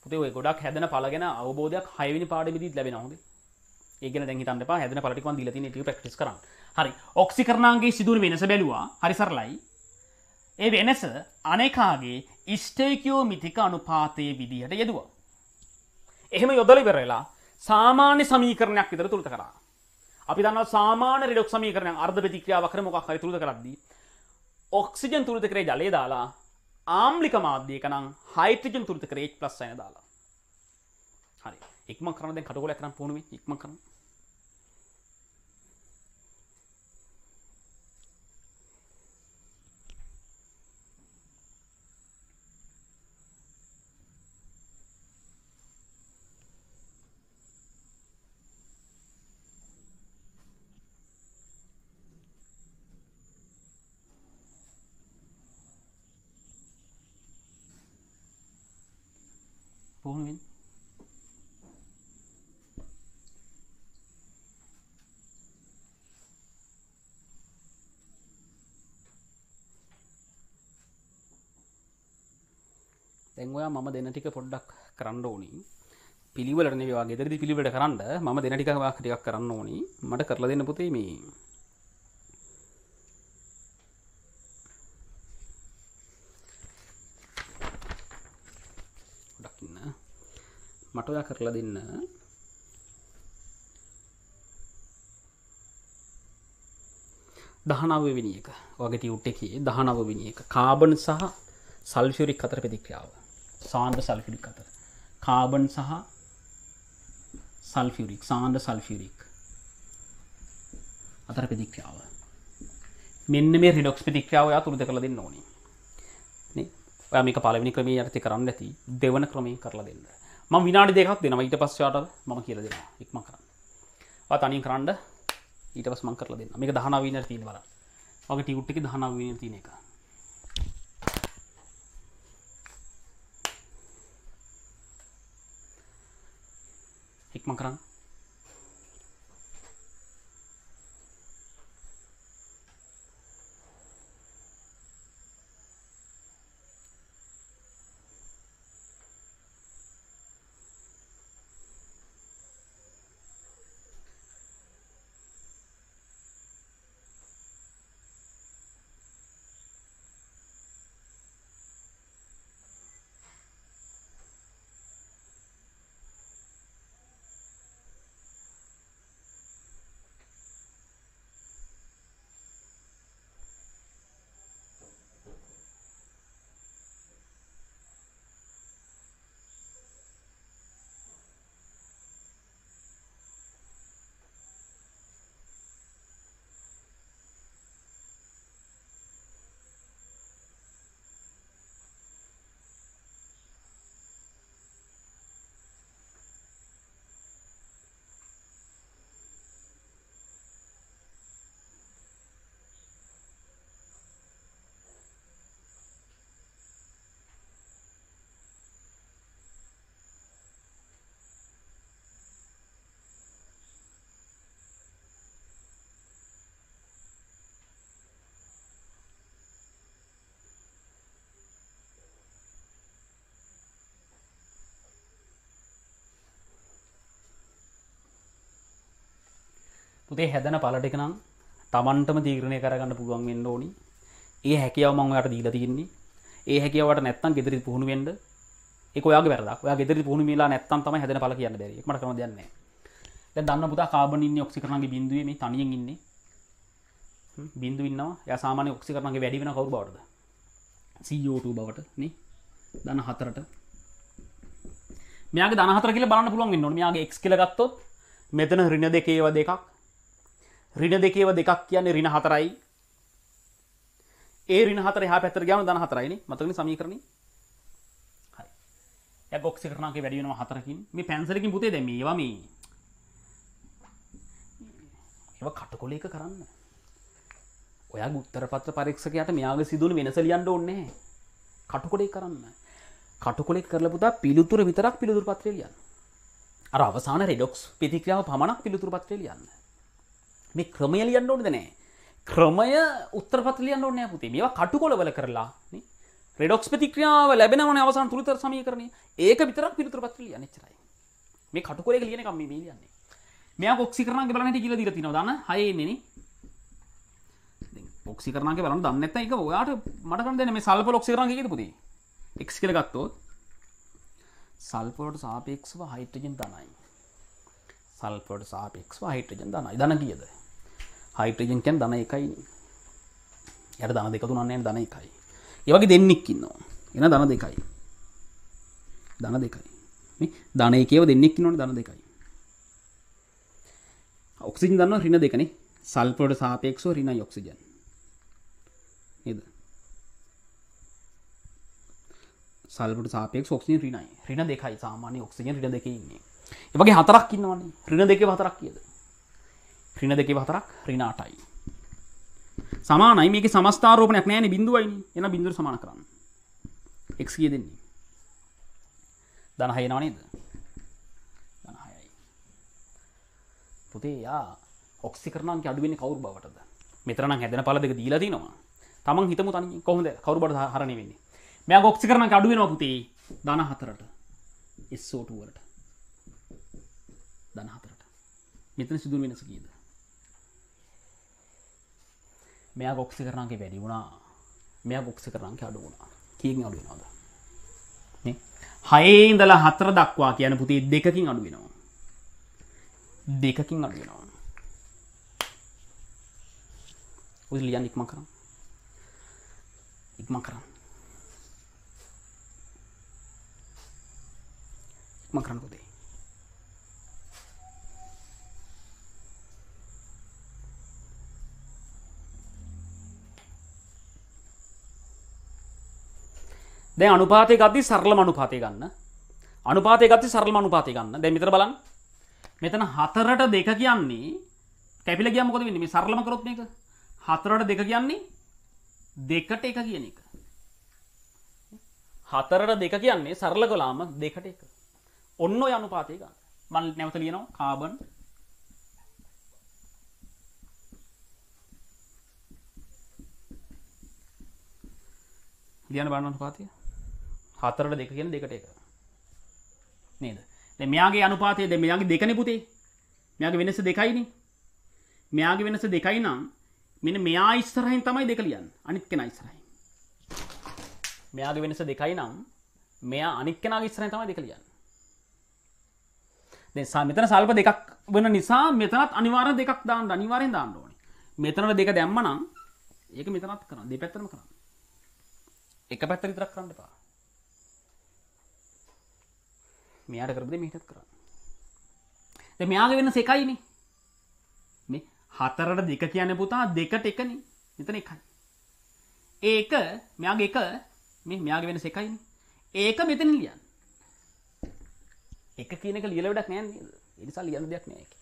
පුතේ ඔය ගොඩක් හැදෙන පළ ගැන අවබෝධයක් 6 වෙනි පාඩමේදීත් ලැබෙනවා හොඳේ. ඒක ගැන දැන් හිතන්න එපා. හැදෙන පළ ටික මම දීලා තියෙන ටික ප්‍රැක්ටිස් කරන්න. හරි. ඔක්සිකරණාංගයේ සිදුවන වෙනස බැලුවා. හරි සරලයි. ඒ වෙනස අනේකාගේ ස්ටේකියෝමිතික අනුපාතයේ විදිහට යෙදුවා. එහෙම යොදලා ඉවර වෙලා සාමාන්‍ය සමීකරණයක් විතර තුලිත කරා. අපි දන්නවා සාමාන්‍ය රෙඩොක්ස් සමීකරණයක් අර්ධ ප්‍රතික්‍රියාවක් කරන මොකක් හරි තුලිත කරද්දී ඔක්සිජන් තුලිත කරේ ජලය දාලා ආම්ලික මාධ්‍යයක නම් හයිඩ්‍රජන් තුලිත කරේ H+ අයන දාලා. හරි. ඉක්මන් කරන දැන් කටුකොලයක් කරන් පුහුණු වෙන්න ඉක්මන් කරන්න. පුහුණු වෙන්න. දැන් ඔයා මම දෙන ටික පොඩ්ඩක් කරන්න ඕනි. පිළිවෙලට නෙවෙයි ඔයා ගෙදරදී පිළිවෙලට කරන්න මම දෙන ටික ඔයා ටිකක් කරන්න ඕනි. මට කරලා දෙන්න පුතේ මේ පොඩ්ඩක් ඉන්න. මට ඔයා කරලා දෙන්න 19 වෙනි එක. ඔයගේ ටියුට් එකේ 19 වෙනි එක. කාබන් සහ සල්ෆියුරික් අතර ප්‍රතික්‍රියාව. සාන්ද්‍ර සල්ෆියුරික් අතර. කාබන් සහ සල්ෆියුරික් සාන්ද්‍ර සල්ෆියුරික් අතර ප්‍රතික්‍රියාව. මෙන්න මේ රිඩොක්ස් ප්‍රතික්‍රියාව ඔයා තුරුද කරලා දෙන්න ඕනේ. නේ? ඔයා මේක පළවෙනි ක්‍රමයේ යටතේ කරන්න නැති දෙවන ක්‍රමයෙන් කරලා දෙන්න. මම විනාඩි දෙකක් දෙනවා. ඊට පස්සේ ඔයාට මම කියලා දෙනවා. ඉක්මන් කරන්න. ඔයා තනියෙන් කරන්න. ඊට පස්සේ මම කරලා දෙන්නම්. මේක 19 වෙනියට තියෙන බලන්න. ඔයගේ ටියුට් එකේ 19 වෙනියට තියෙන එක. ඉක්මන් කරන්න. පුතේ හැදෙන පළ ටික නම් Tamanටම තීරණය කරගන්න පුළුවන් වෙන්න ඕනි. ඒ හැකියාව මම ඔයාලට දීලා තියෙන්නේ. ඒ හැකියාවට නැත්තම් ගෙදරදි පුහුණු වෙන්න. ඒක ඔයාගේ වැරදක්. ඔයා ගෙදරදි පුහුණු වෙලා නැත්තම් තමයි හැදෙන පළ කියන්න බැරි. ඒක මට කරන්න දෙයක් නැහැ. දැන් දන්න පුතා කාබන් ඉන්නේ ඔක්සිකරණගේ බිඳුවේ මේ තනියෙන් ඉන්නේ. බිඳුව ඉන්නවා. එයා සාමාන්‍ය ඔක්සිකරණගේ වැඩි වෙන කවුරු බවටද? CO2 බවට නේ. ධන 4ට. මෙයාගේ ධන 4 කියලා බලන්න පුළුවන් වෙන්න ඕනේ. මෙයාගේ x කියලා ගත්තොත් මෙතන ඍණ 2 2ක්. ඍණ 2 2ක් කියන්නේ ඍණ 4යි. ඒ ඍණ 4 එහා පැත්තට ගියාම ධන 4යි නේ. මතකනේ සමීකරණේ. හරි. එයා ඔක්සිකරණගේ වැඩි වෙනවා 4කින්. මේ පැන්සලකින් පුතේ දැන් මේවා ඒවා කටකොලයක කරන්න. ඔයාගේ උත්තර පත්‍ර පරීක්ෂකයාට මෙයාගේ සිදුවන වෙනස ලියන්න ඕනේ නැහැ. කටකොලේ කරන්න. කටකොලේ කරලා පුතා පිළිතුර විතරක් පිළිතුරු පත්‍රය ලියන්න. අර අවසාන රෙඩොක්ස් ප්‍රතික්‍රියාව පමණක් පිළිතුරු පත්‍රය ලියන්න. මේ ක්‍රමය ලියන්න ඕනේද නැහැ. ක්‍රමය උත්තර පත්‍රය ලියන්න ඕනේ නැහැ පුතේ. මේවා කටකොලවල කරලා නේ. රෙඩොක්ස් ප්‍රතික්‍රියාව ලැබෙනවනේ අවසාන තුලිතර සමීකරණය. ඒක විතරක් පිළිතුරු පත්‍රය ලියන්න එච්චරයි. මේ කටකොලේක ලියන එක මේ ලියන්නේ. මෙයා ඔක්සිකරණගේ බලන්න හිටි කියලා දීලා තිනවා. දාන්න 6 එන්නේ නේ. ඔක්සිකරණගේ බලන්න දන්නේ නැත්නම් ඒක ඔයාට මට කරන්න දෙන්න මේ සල්ෆර් ඔක්සිකරණ කීයද පුතේ? x කියලා ගත්තොත් සල්ෆර් වලට සාපේක්ෂව හයිඩ්‍රජන් ධනයි. සල්ෆර් වලට සාපේක්ෂව හයිඩ්‍රජන් ධනයි. ධන කීයද? හයිඩ්‍රජන් කියන්නේ ධන 1යි නේ. යට ධන 2 3 නැහැ ධන 1යි. ඒ වගේ දෙන්නෙක් ඉන්නවා. එන ධන 2යි. ධන 2යි. මේ ධන 1ව දෙන්නෙක් ඉන්නවනේ ධන 2යි. ඔක්සිජන් දන්නවා ඍණ 2 නේ. සල්ෆර් වලට සාපේක්ෂව ඍණයි ඔක්සිජන්. නේද? සල්ෆරට සාපේක්ෂව ඔක්සිජන් ඍණයි. ඍණ 2යි සාමාන්‍ය ඔක්සිජන් ඍණ 2 ඉන්නේ. ඒ වගේ 4ක් ඉන්නවනේ. ඍණ 2 4ක් කීයද? ඍණ 2 4ක් ඍණ 8යි. සමානයි. මේකේ සමස්තාරෝපණයක් නැහැනේ බිඳුවයිනේ. එහෙනම් බිඳුවට සමාන කරන්න. x කීය දෙන්නේ? ධන 6 එනවා නේද? ධන 6යි. පුතේ යා ඔක්සිකරණාංක අඩු වෙන්නේ කවුරු බවටද? මෙතන නම් හැදෙන පළ දෙක දීලා තිනවා. තමන් හිතමු තනියෙන් කොහොමද කවුරු බවට හරණය වෙන්නේ? මෙයාගේ ඔක්සිකරණාංක අඩු වෙනවා පුතේ ධන 4ට. SO2 වලට. ධන 4ට. මෙතන සිදුවන වෙනස කීයද? මෙයාගේ ඔක්සිකරණාංකේ වැඩි වුණා. මෙයාගේ ඔක්සිකරණාංකේ අඩු වුණා. කීයකින් අඩු වෙනවද? නේ? 6 ඉඳලා 4 දක්වා කියන්නේ පුතේ 2කින් අඩු වෙනවා. 2කින් අඩු වෙනවා. ඔය ලියන්න ඉක්මන් කරන්න. ඉක්මන් කරන්න. ඉක්මන් කරන්න පුතේ. දැන් අනුපාතය ගත්තී සරලම අනුපාතය ගන්න. අනුපාතය ගත්තී සරලම අනුපාතය ගන්න. දැන් මෙතන බලන්න. මෙතන 4ට 2 කියන්නේ කැපිලා ගියාම මොකද වෙන්නේ? මේ සරලම කරොත් මේක 4ට 2 කියන්නේ 2ට 1 කියන එක. 4ට 2 කියන්නේ සරල කළාම 2ට 1. ඔන්න ඔය අනුපාතය ගන්න. මම නැවත ලියනවා කාබන් ලියන්න බලන්න අනුපාතය. 4ට 2 කියන්නේ 2ට 1. නේද? දැන් මෙයාගේ අනුපාතය දැන් මෙයාගේ 2නේ පුතේ. මෙයාගේ වෙනස 2යිනේ. මෙයාගේ වෙනස 2යි නම් මෙන්න මෙයා ඉස්සරහින් තමයි 2 ලියන්නේ. අනිත් කෙනා ඉස්සරහින්. මෙයාගේ වෙනස 2යි නම් මෙයා අනිත් කෙනාගේ ඉස්සරහින් තමයි 2 ලියන්නේ. දැන් මෙතන සල්ප 2ක් වෙන නිසා මෙතනත් අනිවාර්යෙන් 2ක් දාන්න අනිවාර්යෙන් දාන්න ඕනේ. මෙතනට 2 දැම්ම නම් ඒක මෙතනත් කරන්න. දෙපැත්තටම කරන්න. එක පැත්ත විතරක් කරන්න එපා. මෙයාට කරපදේ මෙහෙටත් කරන්න. දැන් මෙයාගේ වෙනස 1යිනේ. මේ 4ට 2 කියන්නේ පුතා 2ට 1නේ. මෙතන 1යි. ඒක මෙයාගේ 1 මේ මෙයාගේ වෙනස 1යිනේ. ඒක මෙතන ලියන්න. 1 කියන එක ලියලා වැඩක් නැහැ නේද? ඒ නිසා ලියන්න දෙයක් නැහැ ඒකේ.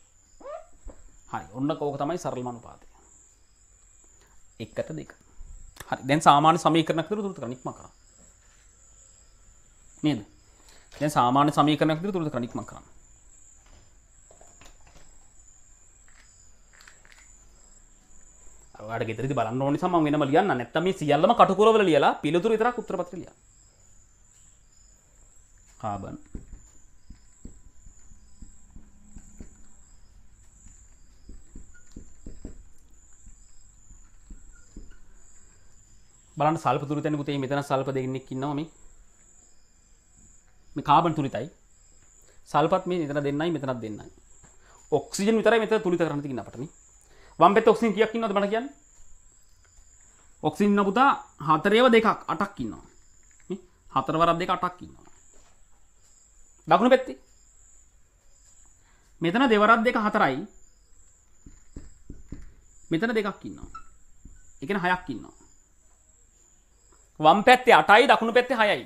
හරි. ඔන්න කෝක තමයි සරලම අනුපාතය. 1ට 2. හරි. දැන් සාමාන්‍ය සමීකරණයක් විතර උත්තර කරන්න ඉක්මන් කරන්න. නේද? දැන් සාමාන්‍ය සමීකරණයක් විතර උත්තර කරන්න ඉක්මන් කරන්න. ඔයාලට ගෙදරදී බලන්න ඕන නිසා මම වෙනම ලියන්න. නැත්තම් මේ සියල්ලම කටුකුරවල ලියලා පිළිතුරු විතරක් උත්තර පත්‍රය ලියන්න. කාබන් බලන්න සල්ප තුලිතනේ පුතේ මෙතන සල්ප දෙකක් ඉන්නවා මේ කාබන් තුලිතයි. සල්පත් මේ මෙතන දෙන්නයි මෙතනත් දෙන්නයි. ඔක්සිජන් විතරයි මෙතන තුලිත කරන්න තියෙන අපට නේ. වම් පැත්තේ ඔක්සිජන් කීයක් ඉන්නවද බලන්න කියන්න. ඔක්සිජන් ඉන්න පුතා 4 2ක් 8ක් ඉන්නවා. නේ 4 වරක් 2 8ක් ඉන්නවා. දකුණු පැත්තේ මෙතන දෙවරක් 2 4යි. මෙතන 2ක් ඉන්නවා. ඒ කියන්නේ 6ක් ඉන්නවා. වම් පැත්තේ 8යි දකුණු පැත්තේ 6යි.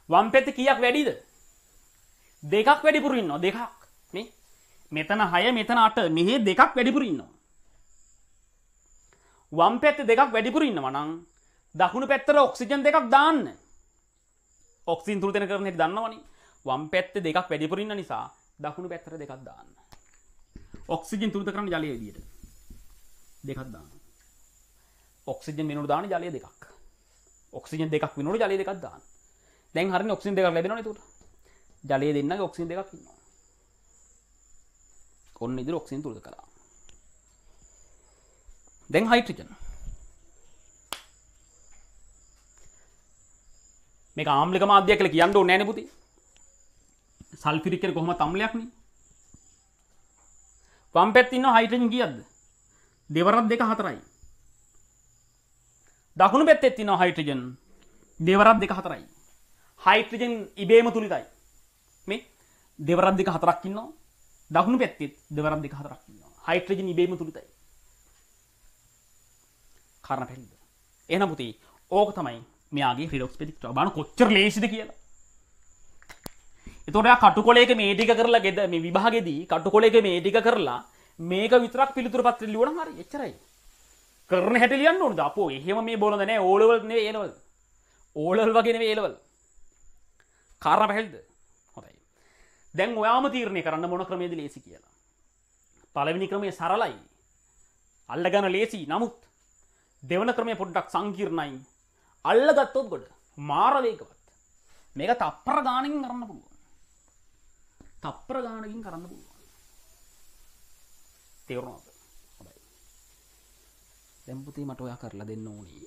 වම් පැත්තේ කීයක් වැඩිද? දෙකක් වැඩිපුර ඉන්නවා. දෙකක්. නේ? මෙතන 6 මෙතන 8 මෙහි දෙකක් වැඩිපුර ඉන්නවා. වම් පැත්තේ දෙකක් වැඩිපුර ඉන්නවා නම් දකුණු පැත්තට ඔක්සිජන් දෙකක් දාන්න. ඔක්සිජන් තුලිතන කරන හැටි දන්නවනේ. වම් පැත්තේ දෙකක් වැඩිපුර ඉන්න නිසා දකුණු පැත්තට දෙකක් දාන්න. ඔක්සිජන් තුලිත කරන ජලයේ විදියට දෙකක් දාන්න. ඔක්සිජන් වෙනුවට දාන ජලය දෙකක්. ඔක්සිජන් දෙකක් වෙනුවට ජලය දෙකක් දාන්න. දැන් හරිනේ ඔක්සිජන් දෙකක් ලැබෙනවනේ එතකොට. ජලයේ දෙන්නගේ ඔක්සිජන් දෙකක් ඉන්නවා. ඔන්න ඉදිරිය ඔක්සිජන් තුලිත කළා. දැන් හයිඩ්‍රජන්. මේක ආම්ලික මාධ්‍යයක් කියලා කියන්න ඕනේ නෑනේ පුතේ. සල්ෆියුරික් කියන කොහොමද අම්ලයක් නේ. වම් පැත්තේ ඉන්න හයිඩ්‍රජන් කීයක්ද? දෙවරක් 2 4යි. දකුණු පැත්තේ තියෙන හයිඩ්‍රජන් දෙවරක් 2 4යි. හයිඩ්‍රජන් ඉබේම තුලිතයි. මේ දෙවරක් 2 4ක් ඉන්නවා. දකුණු පැත්තේ දෙවරක් 2 4ක් ඉන්නවා. හයිඩ්‍රජන් ඉබේම තුලිතයි. කාරණා පැහැදිලිද? එහෙනම් පුතේ ඕක තමයි මෙයාගේ රිඩොක්ස් ප්‍රතික්‍රියාව. බලන්න කොච්චර ලේසිද කියලා. එතකොට කටුකොලයක මේ ටික කරලා මේ විභාගෙදී කටුකොලයක මේ ටික කරලා මේක විතරක් පිළිතුරු පත්‍රෙ ලියවනම් හරි එච්චරයි. කරන හැටි ලියන්න ඕනද? අපෝ එහෙම මේ බොලඳ නෑ. O level නෙවෙයි A level. O level වගේ නෙවෙයි A level. කාරණා පැහැදිලිද? හොඳයි. දැන් ඔයාම තීරණය කරන්න මොන ක්‍රමයේද ලේසි කියලා. පළවෙනි ක්‍රමය සරලයි. අල්ලගන්න ලේසි. නමුත් දෙවන ක්‍රමය පොඩ්ඩක් සංකීර්ණයි. අල්ලගත්තොත් ගොඩ. මාර වේගවත්. මේක තප්පර ගානකින් කරන්න පුළුවන්. තප්පර ගානකින් කරන්න පුළුවන්. තේරුණාද? හොඳයි. දැන් පුතේ මට ඔයා කරලා දෙන්න ඕනේ.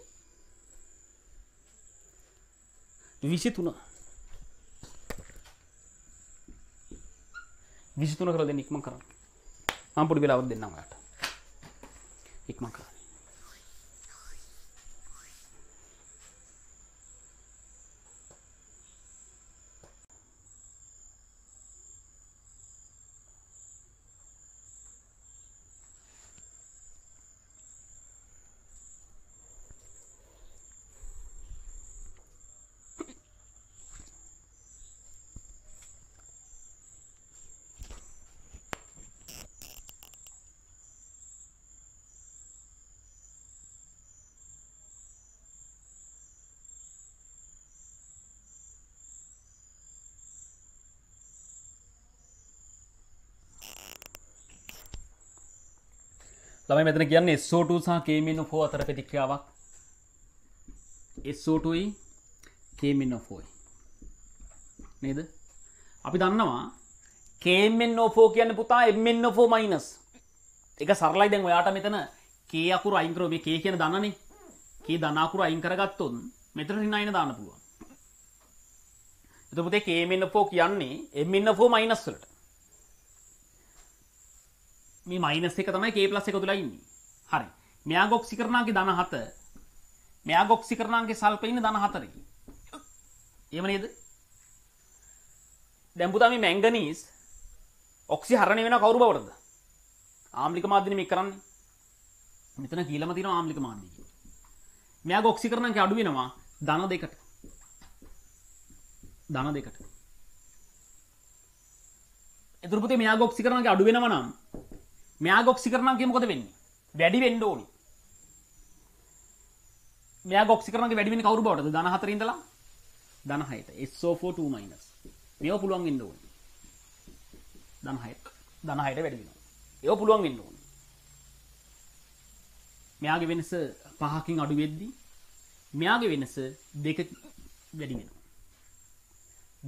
23 කරලා දෙන්න ඉක්මන් කරන්න. මම පොඩි වෙලාවක් දෙන්නම් ඔයාලට. ඉක්මන් කරන්න. ළමයි මෙතන කියන්නේ SO2 සහ KMnO4 අතර ප්‍රතික්‍රියාවක්. SO2යි KMnO4යි. නේද? අපි දන්නවා KMnO4 කියන්නේ පුතා MnO4-. ඒක සරලයි. දැන් ඔයාට මෙතන K අකුර අයින් කරෝ මේ K කියන ධනනේ. K ධන අකුර අයින් කරගත්තොත් මෙතන ඍණ දාන්න පුළුවන්. එතකොට පුතේ KMnO4 කියන්නේ MnO4- වලට. මේ මයිනස් එක තමයි K ප්ලස් එක තුලා ඉන්නේ. හරි. මෙයාගේ ඔක්සිකරණාංකේ ධන 7. මෙයාගේ ඔක්සිකරණාංකේ සල්ප ඉන්නේ ධන 4. එහෙම නේද? දැන් පුතා මේ මැංගනීස් ඔක්සි හරණය වෙන කවුරු බවටද? ආම්ලික මාධ්‍යනේ මේක කරන්නේ. මෙතන කීලම තියෙනවා ආම්ලික මාධ්‍ය කියන්නේ. මෙයාගේ ඔක්සිකරණාංකේ අඩු වෙනවා ධන 2ට. ධන 2ට. එතකොට පුතේ මෙයාගේ ඔක්සිකරණාංකේ අඩු වෙනවා නම් මෙයාගේ ඔක්සිකරණාංකය මොකද වෙන්නේ? වැඩි වෙන්න ඕනි. මෙයාගේ ඔක්සිකරණාංකය වැඩි වෙන්නේ කවුරු බවටද? ධන 4 ඉඳලා ධන 6ට. SO4 2-. මේව පුළුවන් වෙන්න ඕනි. ධන 6ට. ධන 6ට වැඩි වෙනවා. ඒව පුළුවන් වෙන්න ඕනි. මෙයාගේ වෙනස 5කින් අඩු වෙද්දී මෙයාගේ වෙනස 2කින් වැඩි වෙනවා.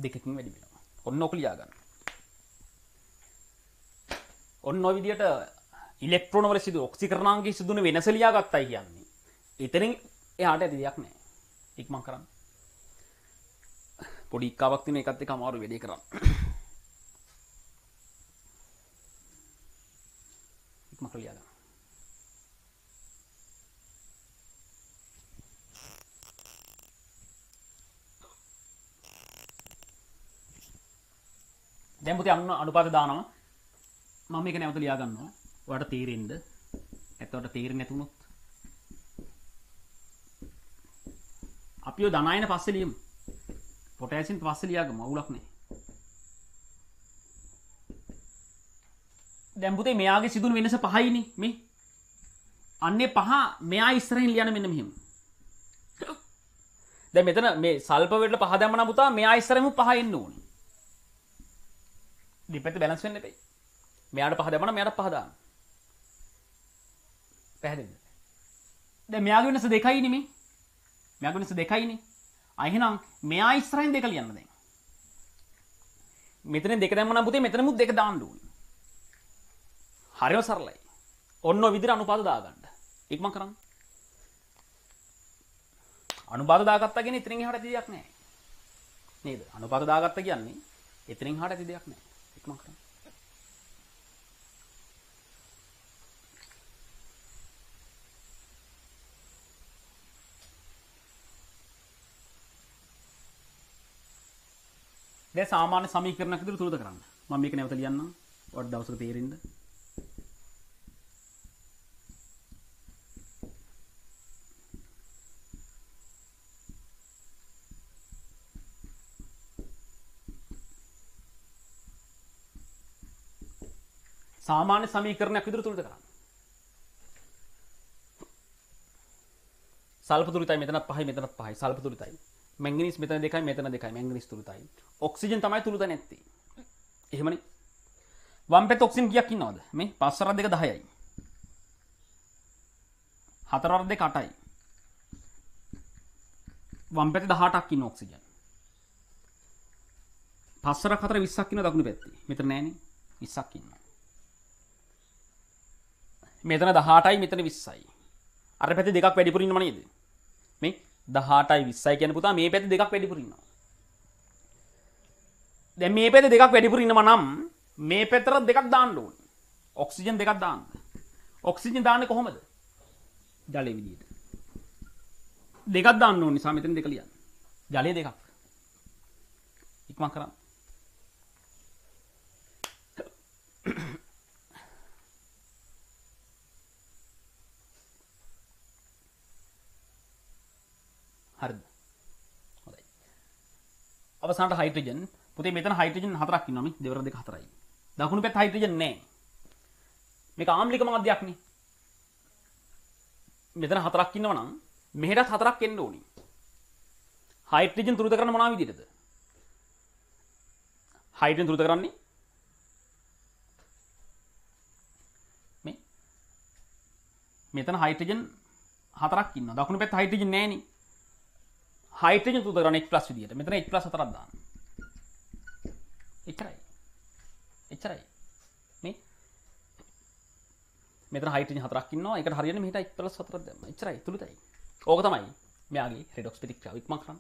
2කින් වැඩි වෙනවා. ඔන්න ඔක ලියා ගන්න. ඔන්න ඔය විදිහට ඉලෙක්ට්‍රෝන වල සිදු ඔක්සිකරණාංගයේ සිදුන වෙනස ලියාගත්තයි කියන්නේ. එතනින් එහාට ඇති දෙයක් නැහැ. ඉක්මන් කරන්න. පොඩි ඉක්කාවක් තියෙන එකත් එක්ක අමාරු වැඩේ කරන්න. ඉක්මන් කරලා යන්න. දැන් පුතේ අනුපාත දානවා. මම මේක නැවත ලියා ගන්නවා. ඔයාලට තේරෙන්න. එතකොට තේරෙන්නේ නැතුනොත් අපි ඔය ධනයන පස්සේ ලියමු. පොටෑසියම් පස්සේ ලියාගමු. අවුලක් නැහැ. දැන් පුතේ මෙයාගේ සිදුණු වෙනස 5යිනේ මේ. අන්නේ 5 මෙයා ඉස්සරහින් ලියන්න මෙන්න මෙහෙම. දැන් මෙතන මේ සල්ප වලට 5 දැම්මම පුතා මෙයා ඉස්සරහින් 5 එන්න ඕනේ. දෙපැත්ත බැලන්ස් වෙන්න එපයි. මෙයාට 5 දැම්මම මෙයාට 5 දාන්න. පැහැදිලිද? දැන් මෙයාගේ වෙනස 2යිනේ මේ. මෙයාගේ වෙනස 2යිනේ. එහෙනම් මෙයා ඉස්සරහින් 2 ලියන්න දැන්. මෙතන 2 දැම්මම පුතේ මෙතනමුත් 2 දාන්න ඕනේ. හරිම සරලයි. ඔන්න ඔය විදිහට අනුපාත දාගන්න. ඉක්මන් කරන්න. අනුපාත දාගත්තා කියන්නේ එතනින් එහාට ඇති දෙයක් නෑ. නේද? අනුපාත දාගත්තා කියන්නේ එතනින් එහාට ඇති දෙයක් නෑ. ඉක්මන් කරන්න. දැන් සාමාන්‍ය සමීකරණයක් විදිහට තුරුද කරන්න. මම මේක නැවත ලියන්නම්. ඔයාලට දවසක තේරෙන්න. සාමාන්‍ය සමීකරණයක් විදිහට තුරුද කරන්න. සල්ප තුරුතයි මෙතනත් 5යි මෙතනත් 5යි. සල්ප තුරුතයි. මැංගනීස් මෙතන 2යි මෙතන 2යි. මැංගනීස් තුරුතයි. ඔක්සිජන් තමයි තුරුත නැත්තේ. එහෙමනේ. වම් පැත්තේ ඔක්සිජන් කීයක් ඉන්නවද? මේ 5 වරක් 2 10යි. 4 වරක් 2 8යි. වම් පැත්තේ 18ක් ඉන්න ඔක්සිජන්. 5 වරක් 4 20ක් ඉන්න දකුණු පැත්තේ. මෙතන නෑනේ. 20ක් ඉන්නවා. මෙතන 18යි මෙතන 20යි. අර පැත්තේ දෙකක් වැඩිපුර ඉන්නව නේද? මේ 18යි 20යි කියන පුතා මේ පැත්තේ දෙකක් වැඩිපුර ඉන්නවා. දැන් මේ පැත්තේ දෙකක් වැඩිපුර ඉන්නවා නම් මේ පැත්තට දෙකක් දාන්න ඕනේ. ඔක්සිජන් දෙකක් දාන්න. ඔක්සිජන් දාන්නේ කොහොමද? ජලයේ විදියට. දෙකක් දාන්න ඕනේ නිසා මෙතන දෙක ලියන්න. ජලයේ දෙකක්. ඉක්මන් කරන්න. හරිද? හොඳයි. අවසානට හයිඩ්‍රජන්. පුතේ මෙතන හයිඩ්‍රජන් 4ක් ඉන්නවා මේ. දෙවර දෙක 4යි. දකුණු පැත්ත හයිඩ්‍රජන් නැහැ. මේක ආම්ලික මාධ්‍යයක් නේ. මෙතන 4ක් ඉන්නවා නම් මෙහෙටත් 4ක් එන්න ඕනි. හයිඩ්‍රජන් තුරුත කරන්න මොනවා විදිහටද? හයිඩ්‍රජන් තුරුත කරන්නේ මේ. මෙතන හයිඩ්‍රජන් 4ක් ඉන්නවා. දකුණු පැත්ත හයිඩ්‍රජන් නැහැ නේ. හයිඩ්‍රජන් තුරුත කරන්නේ H+ විදියට. මෙතන H+ 4ක් දාන්න. එච්චරයි. එච්චරයි. මේ මෙතන හයිඩ්‍රජන් 4ක් ඉන්නවා. ඒකට හරියන්නේ මෙහෙට H+ 4ක් දැම්මා. එච්චරයි. තුරුතයි. ඕක තමයි මෙයාගේ රෙඩොක්ස් ප්‍රතික්‍රියාව. ඉක්මන් කරන්න.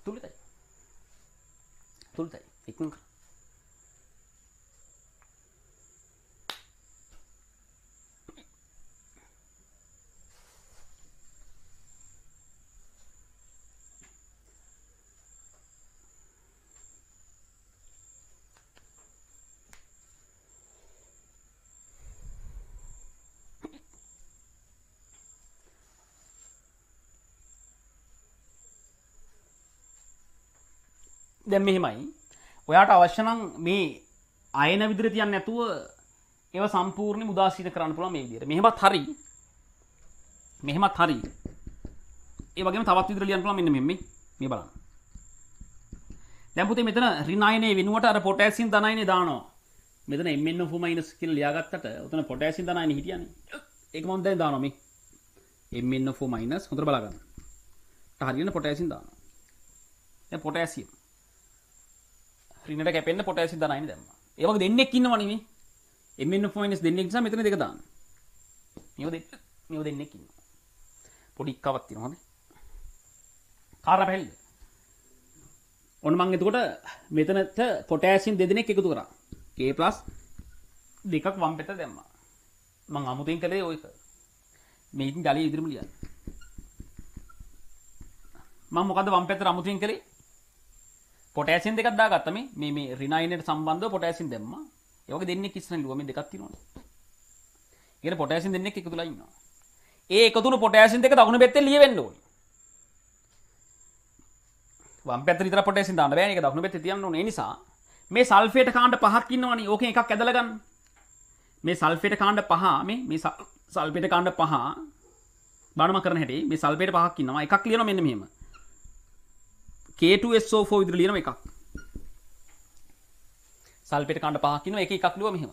තුරුතයි. තුරුතයි. ඉක්මන් කරන්න. දැන් මෙහෙමයි. ඔයාට අවශ්‍ය නම් මේ අයන විදිහට තියන්න නැතුව ඒව සම්පූර්ණයෙන්ම උදාසීන කරන්න පුළුවන් මේ විදිහට. මෙහෙමත් හරි. මෙහෙමත් හරි. ඒ වගේම තවත් විදිහට ලියන්න පුළුවන් මෙන්න මේ බලන්න. දැන් පුතේ මෙතන ඍණායනයේ වෙනුවට අර පොටෑසියම් ධනායනේ දානවා. මෙතන MnO4- කියලා ලියාගත්තට උතන පොටෑසියම් ධනායනේ හිටියනේ. ඒක මම දැන් දානවා මේ. MnO4- හොඳට බලා ගන්න. හරියන පොටෑසියම් දානවා. දැන් පොටෑසියම් රිනට කැපෙන්න පොටෑසියම් ධනායනේ දැම්මා. ඒ වගේ දෙන්නෙක් ඉන්නවනේ මේ. MnO4 දෙන්නෙක් නිසා මෙතන දෙක දාන්න. මේව දෙන්නෙක් ඉන්නවා. පොඩි එකවක් තියෙනවා හොඳේ. කාර්ය පැහැදිලිද? ඔන්න මම එතකොට මෙතනට පොටෑසියම් දෙදෙනෙක් එකතු කරා. K+ දෙකක් වම් පැත්ත දැම්මා. මම අමුතෙන් කළේ ඔයක. මේ ඉතින් ජලයේ ඉදිරියම ලියන්න. මම මොකද්ද වම් පැත්තට අමුතෙන් කළේ? පොටෑසියම් දෙකක් දාගත්තා මේ රිනයිනේට සම්බන්ධව පොටෑසියම් දැම්මා. ඒ වගේ දෙන්නෙක් ඉස්සරහින් ලියුවා මේ දෙකක් තියෙනවනේ. ඊට පොටෑසියම් දෙන්නෙක් එකතුලා ඉන්නවා. ඒ එකතුණු පොටෑසියම් දෙක දකුණු පැත්තේ ලියවෙන්න ඕනේ. වම් පැත්තට විතර පොටෑසියම් දාන්න බෑනේ. ඒක දකුණු පැත්තේ තියන්න ඕනේ. ඒ නිසා මේ සල්ෆේට් කාණ්ඩ පහක් ඉන්නවනේ. ඕකෙන් එකක් ඇදලා ගන්න. මේ සල්ෆේට් කාණ්ඩ පහ මේ සල්ෆේට් කාණ්ඩ පහ බානම කරන හැටි මේ සල්ෆේට් පහක් ඉන්නවා. එකක් ලියනවා මෙන්න මෙහෙම. K2SO4 විතර ලියනවා එකක්. සල්ෆේට් කාණ්ඩ පහක් ඉන්නවා. ඒකේ එකක් ලියුවා මෙහෙම.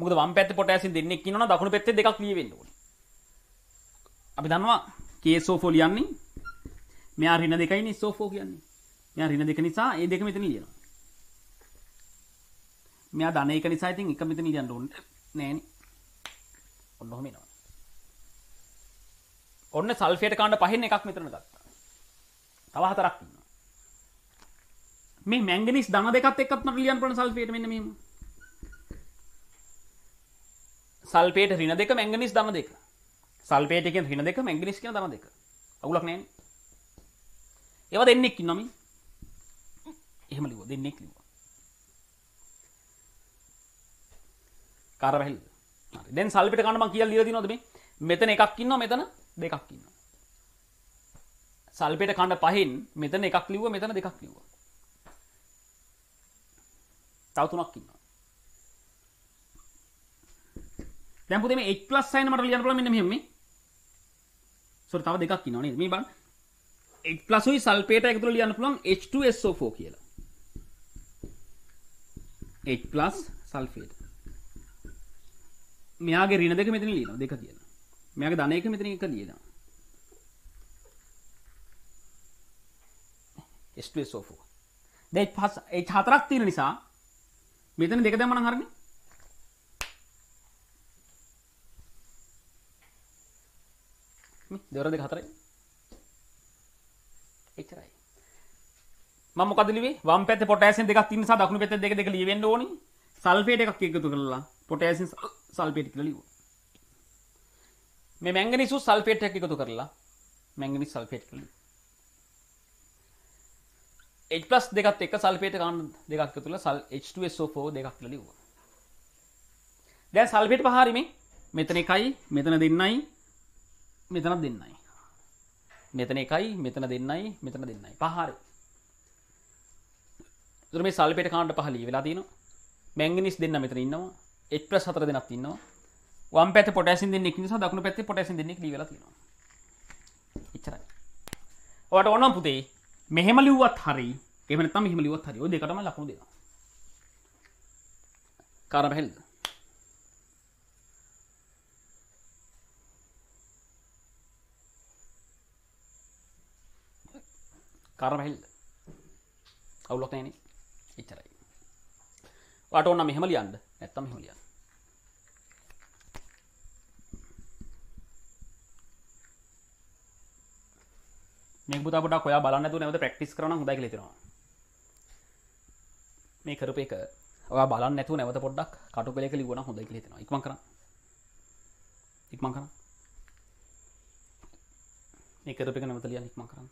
මොකද වම් පැත්තේ පොටෑසියම් දෙන්නෙක් ඉන්නවනම් දකුණු පැත්තේ දෙකක් ලියවෙන්න ඕනේ. අපි දන්නවා KSO4 ලියන්නේ මෙයා ඍණ දෙකයිනේ SO4 කියන්නේ. මෙයා ඍණ දෙක නිසා ඒ දෙක මෙතන ලියනවා. මෙයා ධන එක නිසා ඉතින් එක මෙතන ලියන්න ඕනේ නෑනේ. ඔන්න ඔහම එනවා. ඔන්න සල්ෆේට් කාණ්ඩ පහෙන් එකක් මෙතන ගත්තා. තව හතරක් ඉන්නවා. මේ මැංගනීස් ධන දෙකත් එක්කත් මට ලියන්න පුළුවන් සල්ෆේට් මෙන්න මෙහෙම. සල්ෆේට් ඍණ දෙක මැංගනීස් ධන දෙක. සල්ෆේට් එකෙන් ඍණ දෙක මැංගනීස් කියන ධන දෙක. අගුලක් නෑනේ. ඒවා දෙන්නෙක් ඉන්නවා මේ. එහෙම ලිව්වා දෙන්නෙක් ලිව්වා. කාර්ය පැහැදිලිද? හරි. දැන් සල්ෆේට් කාණ්ඩ මම කියලා ලියලා දිනවද මේ? මෙතන එකක් ඉන්නවා මෙතන දෙකක් ඉන්නවා. සල්ෆේට් කාණ්ඩ පහෙන් මෙතන එකක් ලිව්වා මෙතන දෙකක් ලිව්වා. තව තුනක් ඉන්නවා. දැන් පුතේ මේ H+ සයින් මට ලියන්න පුළුවන් මෙන්න මෙහෙම මේ. සෝරි තව දෙකක් ඉන්නවා නේද? මේ බලන්න. H+ උයි සල්ෆේට් එකතු කරලා ලියන්න පුළුවන් H2SO4 කියලා. H+ sulphate. මෙයාගේ ඍණ දෙක මෙතන ලියනවා දෙක කියලා. මෙයාගේ ධන එක මෙතන එක ලියනවා. H2SO4. දැන් H4ක් තියෙන නිසා මෙතන දෙක දැම්මම නම් හරිනේ. මේ දෙවර දෙක හතරයි. එච්චරයි. මම මොකද ලිව්වේ? වම් පැත්තේ පොටෑසියම් දෙකක් තියෙන නිසා දකුණු පැත්තේ දෙක දෙක ලියවෙන්න ඕනේ. සල්ෆේට් එකක් එකතු කරලා පොටෑසියම් සල්ෆේට් කියලා ලිව්වා. මේ මැංගනීස් සල්ෆේට් එකක් එකතු කරලා මැංගනීස් සල්ෆේට් කියලා ලිව්වා. H+ දෙකත් එක්ක සල්ෆේට් කාණ්ඩ දෙකක් එකතු කරලා H2SO4 දෙකක් කියලා ලිව්වා. දැන් සල්ෆේට් පහ හරි මේ. මෙතන එකයි මෙතන දෙන්නයි මෙතන දෙන්නයි. මෙතන එකයි මෙතන දෙන්නයි මෙතන දෙන්නයි. පහ හරි. ඒතර මේ සල්ෆේට් කාණ්ඩ පහ ලියවිලා තියෙනවා. මැංගනීස් දෙන්න මෙතන ඉන්නවා. H+ හතර දෙනක් ඉන්නවා. වම් පැත්තේ පොටෑසියම් දෙන්නෙක් නිසා දකුණු පැත්තේ පොටෑසියම් දෙන්නෙක් ලියවිලා තියෙනවා. එච්චරයි. ඔයාලට ඕනනම් පුතේ මෙහෙම ලිව්වත් හරි. එහෙම නැත්නම් මෙහෙම ලිව්වත් හරි. ඔය දෙකටම ලකුණු දෙනවා. කාර්ය පැහැදිලිද? කාර්ය පැහැදිලිද? අවුලක් නැහැ නේ. එච්චරයි. ඔයාලට ඕන නම් මෙහෙම ලියන්න. නැත්නම් මෙහෙම ලියන්න. මේක පුතා පොඩක් ඔයා බලන්න නැතුව නැවත ප්‍රැක්ටිස් කරනවා නම් හොඳයි කියලා හිතෙනවා. මේ කරපු එක ඔයා බලන්න නැතුව නැවත පොඩ්ඩක් කටුකලයක ලිව්වනම් හොඳයි කියලා හිතෙනවා. ඉක්මන් කරන්න. ඉක්මන් කරන්න. මේ කරපු එක නැවත ලියන්න ඉක්මන් කරන්න.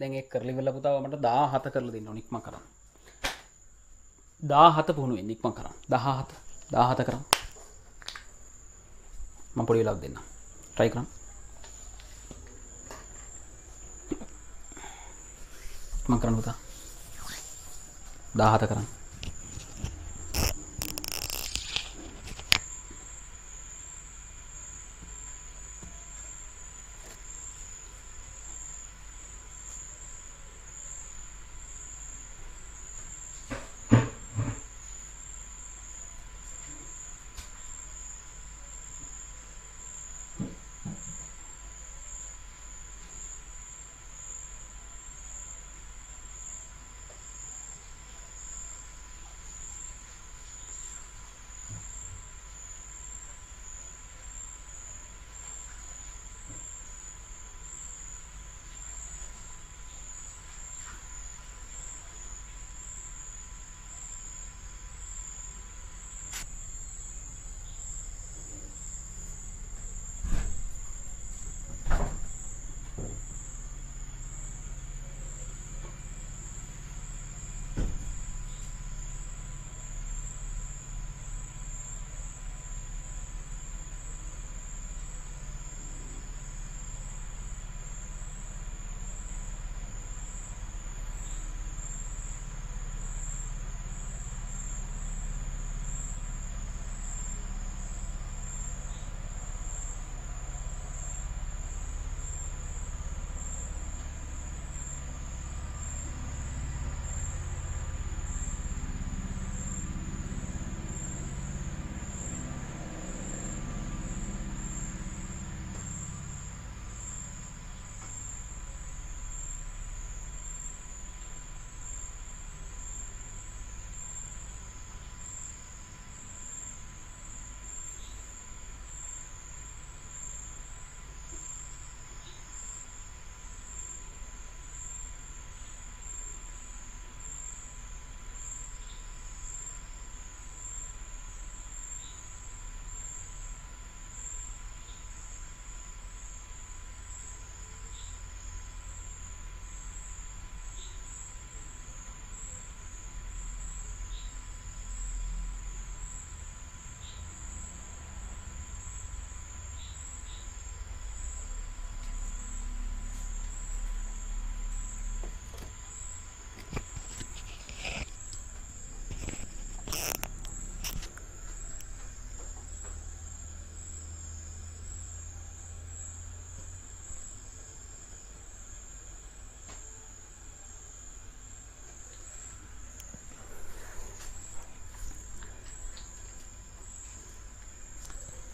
දැන් ඒක කරලා ඉවරලා පුතා මට 17 කරලා දෙන්න ඕන ඉක්ම කරන්න. 17 පුහුණු වෙන්න ඉක්ම කරන්න. 17 කරන්න. මම පොඩි වෙලාවක් දෙන්න. try කරන්න. ඉක්ම කරන්න පුතා. 17 කරන්න.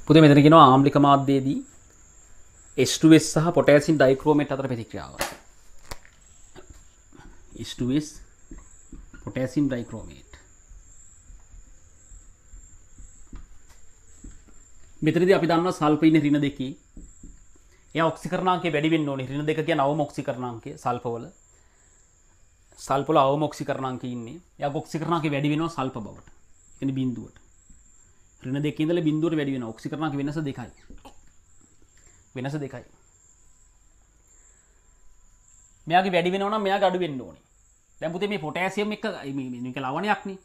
පුතේ මෙතන කියනවා ආම්ලික මාධ්‍යයේදී H2S සහ පොටෑසියම් ඩයික්‍රෝමේට් අතර ප්‍රතික්‍රියාව. H2S potassium dichromate. මෙතනදී අපි දන්නවා සල්ෆර් ඉන්නේ ඍණ දෙකේ. එයා ඔක්සිකරණාංකය වැඩි වෙන්න ඕනේ. ඍණ දෙක කියන අවම ඔක්සිකරණාංකය සල්ෆර් වල. සල්ෆර් වල අවම ඔක්සිකරණාංකය ඉන්නේ. එයා ඔක්සිකරණාංකය වැඩි වෙනවා සල්ෆර් බවට. කියන්නේ බිඳුවට. ඍණ දෙකේ ඉඳලා බිඳුවට වැඩි වෙනවා. ඔක්සිකරණාංක වෙනස දෙකයි. වෙනස දෙකයි. මෙයාගේ වැඩි වෙනවා නම් මෙයාගේ අඩු වෙන්න ඕනේ. දැන් පුතේ මේ පොටෑසියම් එක මේක ලවණයක් නේ.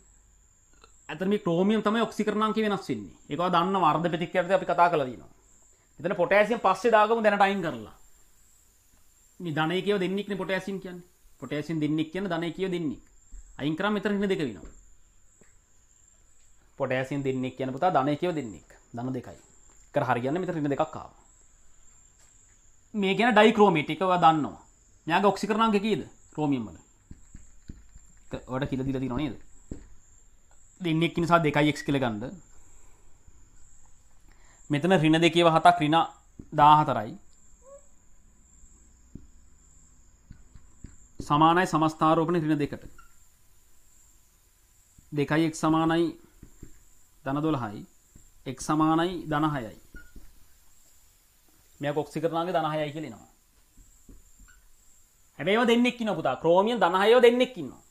අතන මේ ක්‍රෝමියම් තමයි ඔක්සිකරණාංකය වෙනස් වෙන්නේ. ඒකව දන්නවා අර්ධ ප්‍රතික්‍රියාවේදී අපි කතා කරලා දිනවා. එතන පොටෑසියම් පස්සේ දාගමු දැනට අයින් කරලා. මේ ධන එකේව දෙන්නෙක් නේ පොටෑසියම් කියන්නේ. පොටෑසියම් දෙන්නෙක් කියන ධන එකේව දෙන්නෙක්. අයින් කරාම මෙතන ඍණ දෙක වෙනවා. පොටෑසියම් දෙන්නෙක් කියන පුතා ධන එකේව දෙන්නෙක්. ධන දෙකයි. කර හරියන්නේ මෙතන ඍණ දෙකක් ආවා. මේ කියන ඩයික්‍රෝමේට් එක ඔයා දන්නවා. මෙයාගේ ඔක්සිකරණාංක කීයද? ක්‍රෝමියම් වල. ඔයාලට කියලා දීලා තියෙනව නේද? දෙන්නෙක් නිසා 2x කියලා ගන්න. මෙතන ඍණ දෙකේව 7ක් ඍණ 14යි. සමානයි සමස්ථාරෝපණ ඍණ දෙකට. 2x සමානයි ධන 12යි. x සමානයි ධන 6යි. මෙයා ඔක්සිකරණාංගේ ධන 6යි කියලා එනවා. හැබැයි ඒවා දෙන්නෙක් ඉන්නවා පුතා. ක්‍රෝමියම් ධන 6 ඒවා දෙන්නෙක් ඉන්නවා.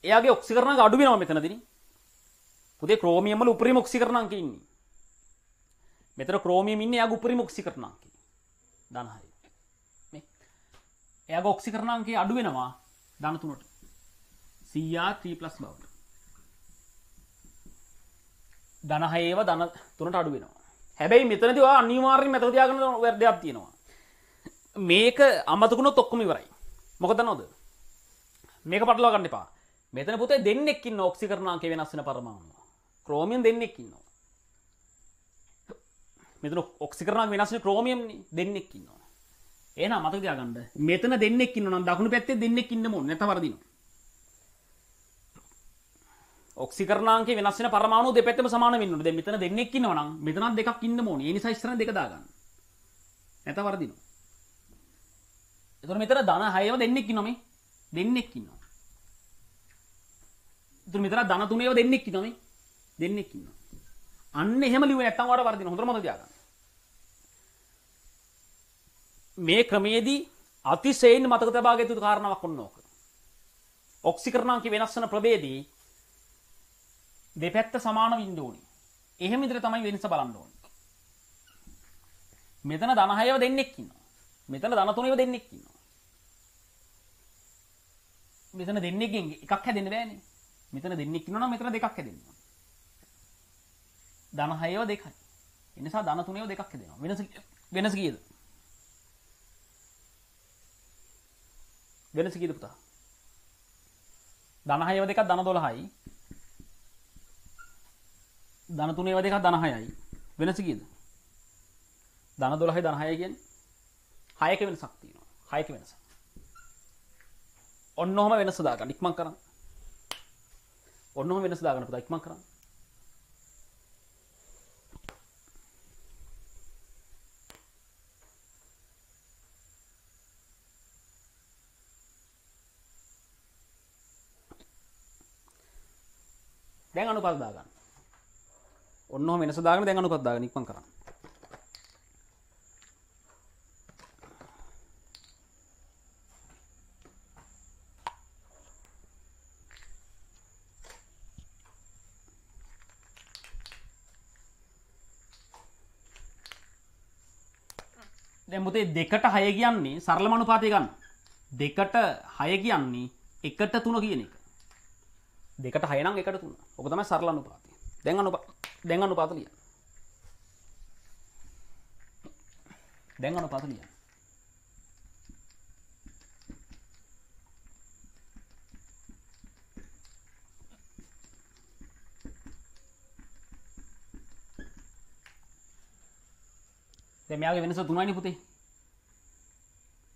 එයාගේ ඔක්සිකරණාංග අඩු වෙනවා මෙතනදී. පුතේ ක්‍රෝමියම් වල උපරිම ඔක්සිකරණාංකය ඉන්නේ. මෙතන ක්‍රෝමියම් ඉන්නේ එයාගේ උපරිම ඔක්සිකරණාංකය. ධන 6. මේ එයාගේ ඔක්සිකරණාංකය අඩු වෙනවා ධන 3ට. Cr3+ බවට. ධන 6 ඒවා ධන 3ට අඩු වෙනවා. හැබැයි මෙතනදී ඔයා අනිවාර්යයෙන්ම මතක තියාගන්න ඕන දෙයක් තියෙනවා. මේක අමතකුණොත් ඔක්කොම ඉවරයි. මොකද දන්නවද? මේක පටලවා ගන්න එපා. මෙතන පුතේ දෙන්නෙක් ඉන්න ඔක්සිකරණාංකය වෙනස් වෙන පරමාණු. ක්‍රෝමියම් දෙන්නෙක් ඉන්නවා. මෙතන ඔක්සිකරණාංක වෙනස් වෙන ක්‍රෝමියම් දෙන්නෙක් ඉන්නවා. එහෙනම් මතක තියාගන්න. මෙතන දෙන්නෙක් ඉන්නවා නම් දකුණු පැත්තේ දෙන්නෙක් ඉන්න ඕනේ. නැත්නම් වරදිනවා. ඔක්සිකරණාංකය වෙනස් වෙන පරමාණු දෙපැත්තම සමාන වෙන්න ඕනේ. දැන් මෙතන දෙන්නෙක් ඉන්නවා නම් මෙතනත් දෙකක් ඉන්න ඕනේ. ඒ නිසා ඉස්සරහ දෙක දාගන්න. නැත්නම් වරදිනවා. එතකොට මෙතන ධන 6ව දෙන්නෙක් ඉන්නවා මේ. දෙන්නෙක් ඉන්නවා. එතකොට මෙතන ධන 3ව දෙන්නෙක් ඉන්නවා මේ. දෙන්නෙක් ඉන්නවා. අන්න එහෙම ලිව්වේ නැත්නම් ඔයාලට වරදිනවා. හොඳට මතක තියාගන්න. මේ ක්‍රමයේදී අතිශයින් මතක තබා ගත යුතු කාරණාවක් ඔන්න ඕක. ඔක්සිකරණාංක වෙනස් වෙන ප්‍රභේදී දෙපැත්ත සමාන වෙන්න ඕනේ. එහෙම විදිහට තමයි වෙනස බලන්න ඕනේ. මෙතන ධන 6ව දෙන්නෙක් ඉන්නවා. මෙතන ධන 3ව දෙන්නෙක් ඉන්නවා. මෙතන දෙන්නෙක්ගෙන් එකක් හැදෙන්න බෑනේ. මෙතන දෙන්නෙක් ඉන්නවා නම් මෙතන දෙකක් හැදෙන්න ඕනේ. ධන 6ව දෙකයි. ඒ නිසා ධන 3ව දෙකක් හැදෙනවා. වෙනස කීයද? වෙනස කීයද පුතා? ධන 6ව දෙකක් ධන 12යි. ධන 3ව දෙකක් ධන 6යි. වෙනස කීයද? ධන 12යි ධන 6යි කියන්නේ 6ක වෙනසක් තියෙනවා. 6ක වෙනසක්. ඔන්න ඔහම වෙනස දාගන්න. ඉක්මන් කරන්න. ඔන්න ඔහම වෙනස දාගන්න පුතා. ඉක්මන් කරන්න. දැන් අනුපාත දාගන්න. ඔන්න ඔහම වෙනස දාගෙන දැන් අනුපාත දාගන්න. ඉක්මන් කරන්න. දැන් මුතේ 2ට 6 කියන්නේ සරලම අනුපාතය ගන්න. 2ට 6 කියන්නේ 1ට 3 කියන එක. 2ට 6 නම් 1ට 3. ඔක තමයි සරල අනුපාතය. දැන් අනුපාත ලියන්න. දැන් අනුපාත ලියන්න. දැන් මෙයාගේ වෙනස 3යිනේ පුතේ.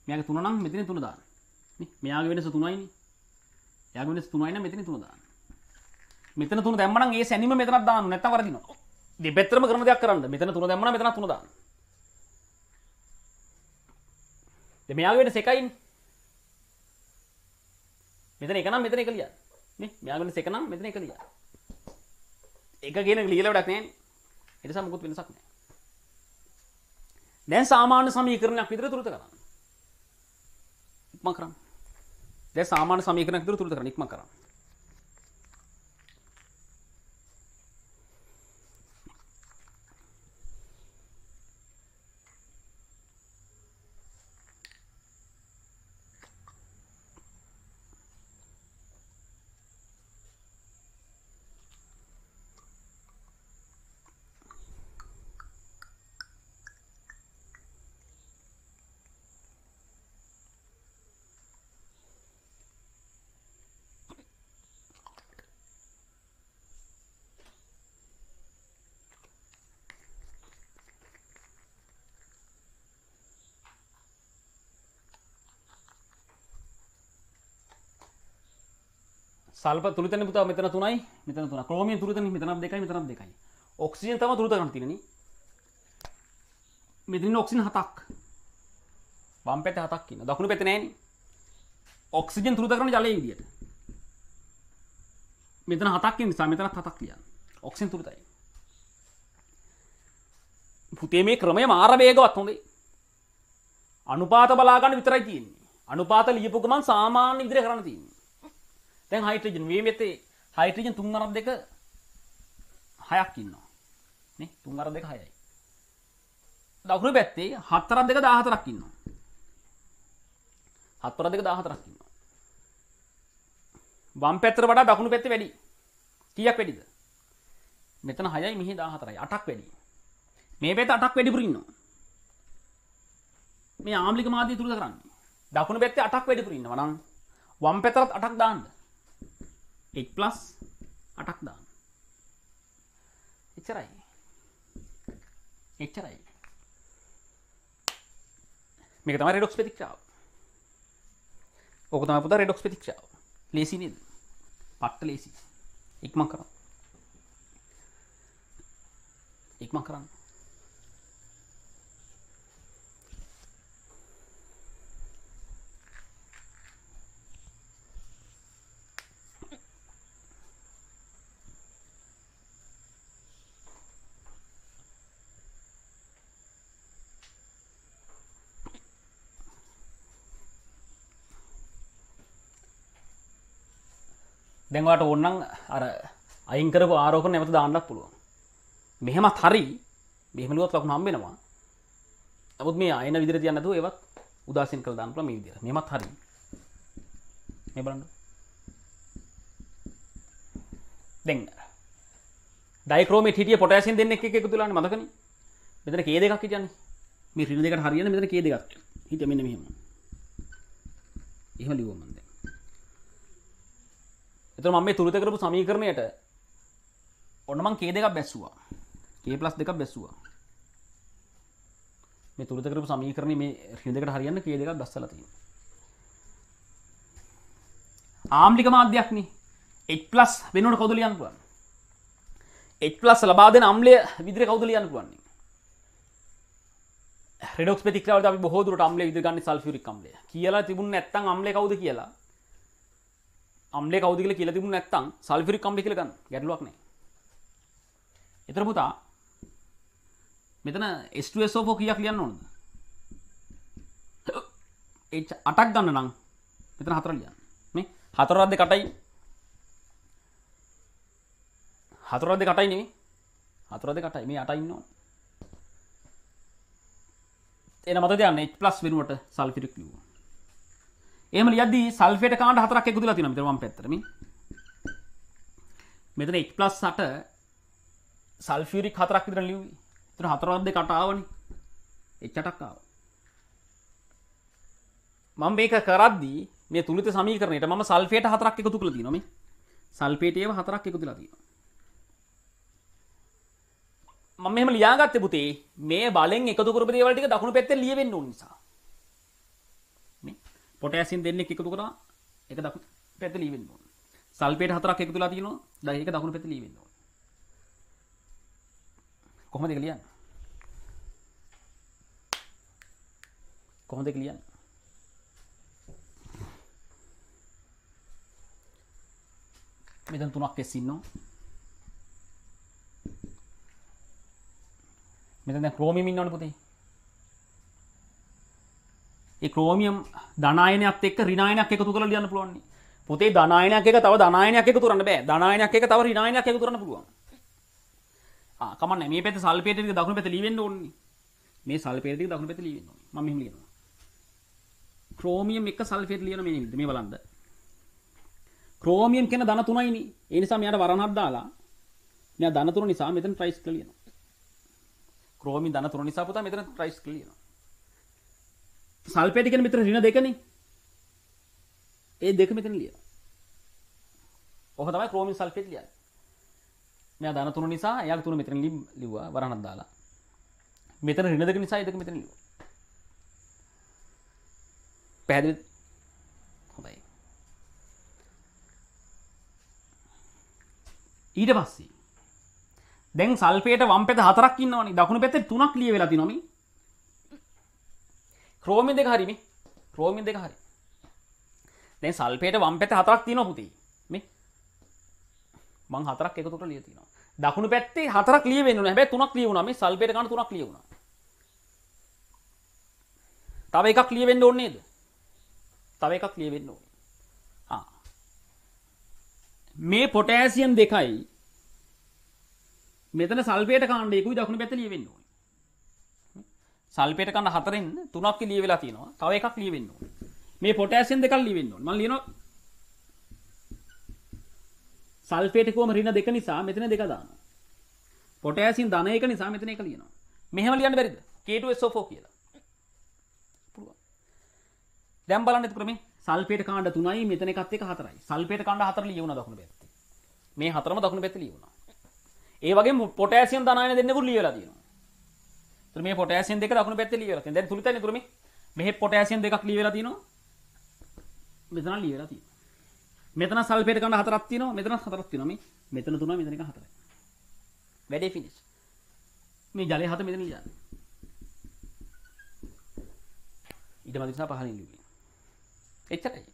මෙයාගේ 3 නම් මෙතන 3 දාන්න. නේ? මෙයාගේ වෙනස 3යිනේ. එයාගේ වෙනස 3යි නම් මෙතන 3 දාන්න. මෙතන 3 දැම්මනම් ඒ සැනින්ම මෙතනක් දාන්න. නැත්තම් වරදිනවා. දෙපැත්තටම කරන දෙයක් කරන්න. මෙතන 3 දැම්මනම් මෙතනක් 3 දාන්න. දැන් මෙයාගේ වෙනස 1යිනේ. මෙතන 1 නම් මෙතන 1 ලියන්න. නේ? මෙයාගේ වෙනස 1 නම් මෙතන 1 ලියන්න. 1 කියන එක ලියලා වැඩක් නැහැ නේ. ඒ නිසා මොකුත් වෙනසක් නැහැ. දැන් සාමාන්‍ය සමීකරණයක් විතර තුරුත කරන්න. ඉක්මන් කරන්න. දැන් සාමාන්‍ය සමීකරණයක් විතර තුරුත කරන්න. ඉක්මන් කරන්න. සල්ෆර් තුලිතන පුතා මෙතන 3යි මෙතන 3. ක්‍රෝමියම් තුලිතන මෙතනක් 2යි මෙතනක් 2යි. ඔක්සිජන් තමයි තුලිත ගන්න තියෙන්නේ. මෙතන ඔක්සිජන් 7ක්. වම් පැත්තේ 7ක් ඉන්නවා. දකුණු පැත්තේ නැහැනේ. ඔක්සිජන් තුලිත කරන ජලයේ විදියට. මෙතන 7ක් ඉන්න නිසා මෙතනත් 7ක් ලියන්න. ඔක්සිජන් තුලිතයි. පුතේ මේ ක්‍රමය මාර වේගවත් හොඳේ. අනුපාත බලා ගන්න විතරයි තියෙන්නේ. අනුපාත ලියපු ගමන් සාමාන්‍ය විදිහට කරන්න තියෙන්නේ. දැන් හයිඩ්‍රජන් මේ මෙතේ හයිඩ්‍රජන් 3 අරක් 2 6ක් ඉන්නවා නේ 3 අරක් 2 6යි. දකුණු පැත්තේ 4 අරක් 2 14ක් ඉන්නවා. හත්වර දෙක 14ක් ඉන්නවා. වම් පැත්තට වඩා දකුණු පැත්තේ වැඩි. කීයක් වැඩිද? මෙතන 6යි මෙහි 14යි 8ක් වැඩි. මේ පැත්ත 8ක් වැඩිපුර ඉන්නවා. මේ ආම්ලික මාධ්‍ය තුලද කරන්නේ. දකුණු පැත්තේ 8ක් වැඩිපුර ඉන්නවා නම් වම් පැත්තට 8ක් දාන්න. 8 8ක් දාන්න. එච්චරයි. එච්චරයි. මේක තමයි රෙඩොක්ස් ප්‍රතික්‍රියාව. ඕක තමයි පුතා රෙඩොක්ස් ප්‍රතික්‍රියාව. ලේසි නේද? පට්ට ලේසි. ඉක්මන් කරන්න. ඉක්මන් කරන්න. දැන් ඔයාලට ඕනනම් අර අයින් කරපු ආරෝපණ නැවත දාන්නත් පුළුවන්. මෙහෙමත් හරි. මෙහෙම ලියුවත් ලකුණු හම්බ වෙනවා. නමුත් මේ අයන විදිහට තියන්න නැතුව ඒවත් උදාසීන කරලා දාන්න පුළුවන් මේ විදිහට. මෙහෙමත් හරි. මේ බලන්න. දැන් ඩයික්‍රෝමේට් හිටියේ පොටෑසියම් දෙන්නෙක් එක්ක එකතු වෙලානේ මතකනේ. මෙතන K දෙකක් හිටියනේ. මේ ඍණ දෙකට හරියන්නේ මෙතන K දෙකක්. හිටිය මෙන්න මෙහෙම. එහෙම ලියුවා මම දැන්. එතකොට මම මේ තුරුත කරපු සමීකරණයට ඔන්න මම k දෙකක් බැස්සුවා. k + දෙකක් බැස්සුවා. මේ තුරුත කරපු සමීකරණේ මේ ඍණ දෙකට හරියන්න k දෙකක් බැස්සලා තියෙනවා. ආම්ලික මාධ්‍යයක් නේ. H+ වෙනකොට කවුද ලියන්න පුළුවන්? H+ ලබා දෙන අම්ලය විදිහට කවුද ලියන්න පුළුවන්? රෙඩොක්ස් ප්‍රතික්‍රියාවලදී අපි බොහෝ දුරට අම්ලය විදිහට ගන්න සල්ෆියුරික් අම්ලය. කියලා තිබුණ නැත්නම් අම්ලය කවුද කියලා අම්ලේ කවුද කියලා තිබුණ නැත්නම් සල්ෆියුරික් අම්ලය කියලා ගන්න. ගැටලුවක් නැහැ. ඊතර පුතා මෙතන H2SO4 කීයක් ලියන්න ඕනද? H 8ක් ගන්න නම් මෙතන 4 ලියන්න. මේ 4 2 8යි 4 2 8යි නෙමෙයි 4 2 8යි මේ 8යි ඉන්නවා. එන මතක තියාගන්න H+ වෙනුවට සල්ෆියුරික් ලියුවා. එහෙම ලියද්දී සල්ෆේට කාණ්ඩ 4ක් එකතු වෙලා තියෙනවා මෙතන වම් පැත්තට මේ. මෙතන H+8 සල්ෆියුරික් 4ක් විතර ලියුවේ. එතන 4 2 8 ආවනේ. H8ක් ආවා. මම මේක කරද්දී මේ තුලිත සමීකරණයට මම සල්ෆේට 4ක් එකතු කරලා තියෙනවා මේ. සල්ෆේට ඒව 4ක් එකතු වෙලා තියෙනවා. මම මෙහෙම ලියාගත්තේ පුතේ මේ බලෙන් එකතු කරපු දේවල් ටික දකුණු පැත්තේ ලියවෙන්න ඕන නිසා. පොටෑසියම් දෙන්නෙක් එකතු කරා ඒක දකුණු පැත්තේ ලියවෙන්න ඕන. සල්ෆේට් 4ක් එකතු වෙලා තියෙනවා. දැන් ඒක දකුණු පැත්තේ ලියවෙන්න ඕන. කොහොමද ඒක ලියන්නේ? කොහොමද ඒක ලියන්නේ? මෙතන 3ක් S ඉන්නවා. මෙතන දැන් ක්‍රෝමියම් ඉන්නවනේ පුතේ. ඒ ක්‍රෝමියම් ධනායනයත් එක්ක ඍණායනයක් එකතු කරලා ලියන්න පුළුවන් නේ. පුතේ ධනායනයක් එක තව ධනායනයක් එකතු කරන්න බෑ. ධනායනයක් එක තව ඍණායනයක් එකතු කරන්න පුළුවන්. කමන්නේ මේ පැත්තේ සල්ෆේට් ටික දකුණු පැත්තේ ලියවෙන්න ඕනේ. මේ සල්ෆේට් ටික දකුණු පැත්තේ ලියවෙන්න ඕනේ. මම මෙහෙම ලියනවා. ක්‍රෝමියම් එක සල්ෆේට් ලියන මේ විදිහට මේ බලන්න. ක්‍රෝමියම් කියන ධන 3යි නේ. ඒ නිසා මෙයාට වරණක් දාලා මෙයා ධන 3 නිසා මෙතන ට්‍රයිස් කියලා ලියනවා. ක්‍රෝමියම් ධන 3 නිසා පුතා මෙතන ට්‍රයිස් කියලා ලියනවා. සල්ෆේට් කියන්නේ මෙතන ඍණ දෙකනේ. ඒ දෙක මෙතන ලියනවා. ඔක තමයි ක්‍රෝමියම් සල්ෆේට් ලියන්නේ. මෙයා ධන 3 නිසා එයාගේ 3 මෙතන ලිව්වා වරණක් දාලා. මෙතන ඍණ දෙක නිසා ඒ දෙක මෙතන ලිව්වා. පැහැදිලිද? හොඳයි. ඊට පස්සේ දැන් සල්ෆේට වම් පැත්ත 4ක් ඉන්නවනේ. දකුණු පැත්තේ 3ක් ලිය වෙලා තියෙනවා මේ. ක්‍රෝමියම් දෙක හරි මේ. ක්‍රෝමියම් දෙක හරි. දැන් සල්ෆේට වම් පැත්තේ 4ක් තියෙනවා පුතේ. මේ මං 4ක් එකතු කරලා ලියලා තියෙනවා. දකුණු පැත්තේ 4ක් ලිය වෙන්න ඕනේ. හැබැයි 3ක් ලිය වුණා. මේ සල්ෆේට ගන්න 3ක් ලිය වුණා. තව එකක් ලිය වෙන්න ඕනේ නේද? තව එකක් ලිය වෙන්න ඕනේ. මේ පොටෑසියම් දෙකයි මෙතන සල්ෆේට කාණ්ඩයකුයි දකුණු පැත්තේ ලිය වෙන්න ඕනේ. සල්ෆේට කාණ්ඩ 4න් 3ක් ලිය වෙලා තියෙනවා. තව එකක් ලිය වෙන්න ඕනේ. මේ පොටෑසියම් දෙකක් ලියවෙන්න ඕනේ. මම ලියනවා සල්ෆේට් එකවම ඍණ දෙක නිසා මෙතන දෙක දානවා. පොටෑසියම් ධන එක නිසා මෙතන එක ලියනවා. මෙහෙම ලියන්න බැරිද? K2SO4 කියලා. පුළුවන්. දැන් බලන්න එතකොට මේ සල්ෆේට් කාණ්ඩ 3යි මෙතන එකත් එක 4යි. සල්ෆේට් කාණ්ඩ 4 ලියුණා දකුණු පැත්තේ. මේ හතරම දකුණු පැත්තේ ලියුණා. ඒ වගේම පොටෑසියම් ධනායන දෙන්නෙකුත් ලියලා තියෙනවා. ඒතර මේ පොටෑසියම් දෙක දකුණු පැත්තේ ලියලා තියෙනවා. දැන් තුලිතන්නේ තුර මෙහෙ පොටෑසියම් දෙකක් ලියලා තියෙනවා. මෙතන ලියලා තියෙනවා. මෙතන සල්ෆේට් කාණ්ඩ 4ක් තියෙනවා. මෙතන 4ක් තියෙනවා. මෙතන 3යි මෙතන එක 4යි. වැඩේ ෆිනිෂ්. මේ ජලය 7 මෙතන ලියන්නේ. ඊට මදිසා පහලින් ලියුවේ. එච්චරයි.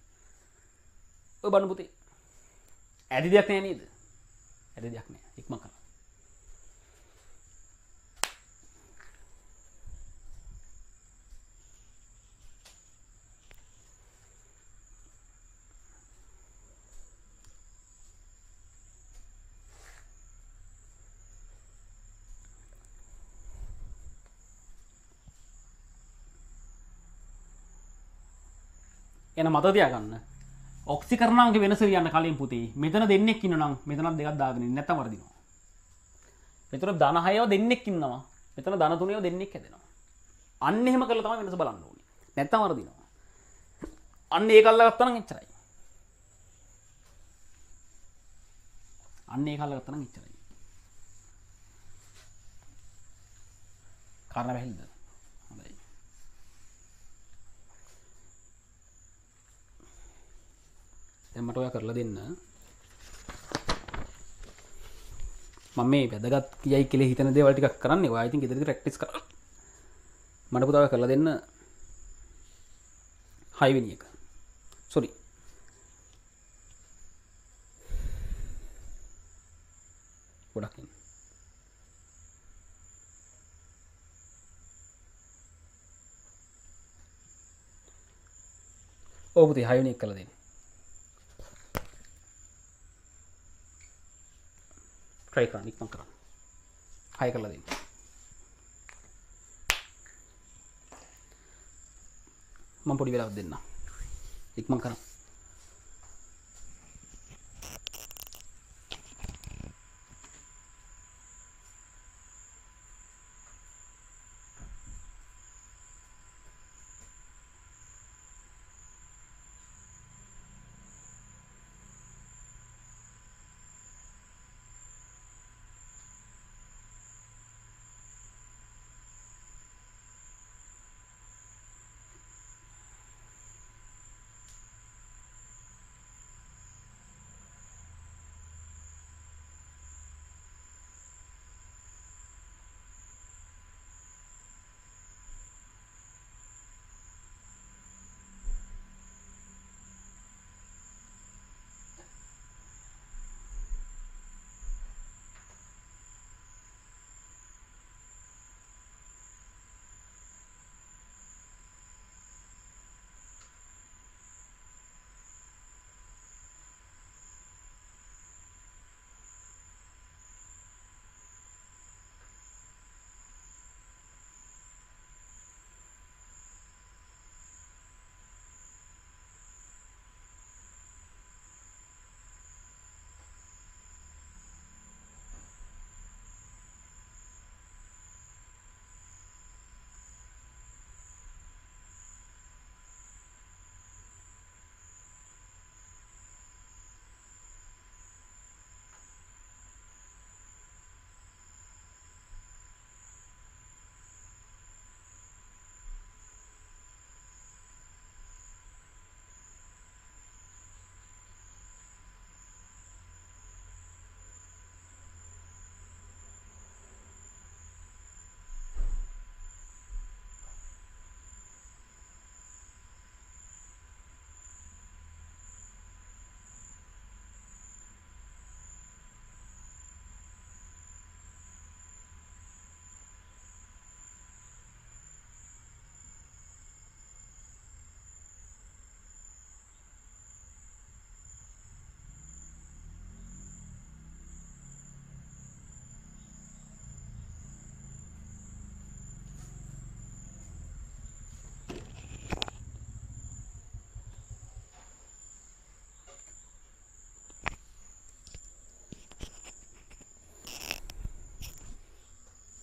ඔය බණු පුතේ. ඇදි දෙයක් නෑ නේද? ඇදි දෙයක් නෑ. ඉක්මන් කරන්න. එන මත තියාගන්න. ඔක්සිකරණාංග වෙනස ලියන්න කලින් පුතේ. මෙතන දෙන්නෙක් ඉන්නනම් මෙතනත් දෙකක් දාගෙන ඉන්න නැත්තම් වර්ධිනවා. මෙතන ධන 6ව දෙන්නෙක් ඉන්නවා. මෙතන ධන 3ව දෙන්නෙක් හැදෙනවා. අන්න එහෙම කරලා තමයි වෙනස බලන්න ඕනේ. නැත්තම් වර්ධිනවා. අන්න ඒක අල්ලගත්තා නම් එච්චරයි. අන්න ඒක අල්ලගත්තා නම් එච්චරයි. කාරණා වැහිල්ද? හොඳයි. දැන් මට ඔයා කරලා දෙන්න. මම මේ වැදගත් කියයි කියලා හිතන දේවල් ටිකක් කරන්නේ. ඔයා ඉතින් ගෙදරදී ප්‍රැක්ටිස් කරලා. මට පුතා කරලා දෙන්න 6 වෙනි එක. සෝරි. ගොඩක් ඉන්න. ඔව් පුතේ 6 වෙනි එක කරලා දෙන්න. try කරන්න ඉක්මන් කරන්න. 6 කරලා දෙන්න. මම පොඩි වෙලාවක් දෙන්න. ඉක්මන් කරන්න.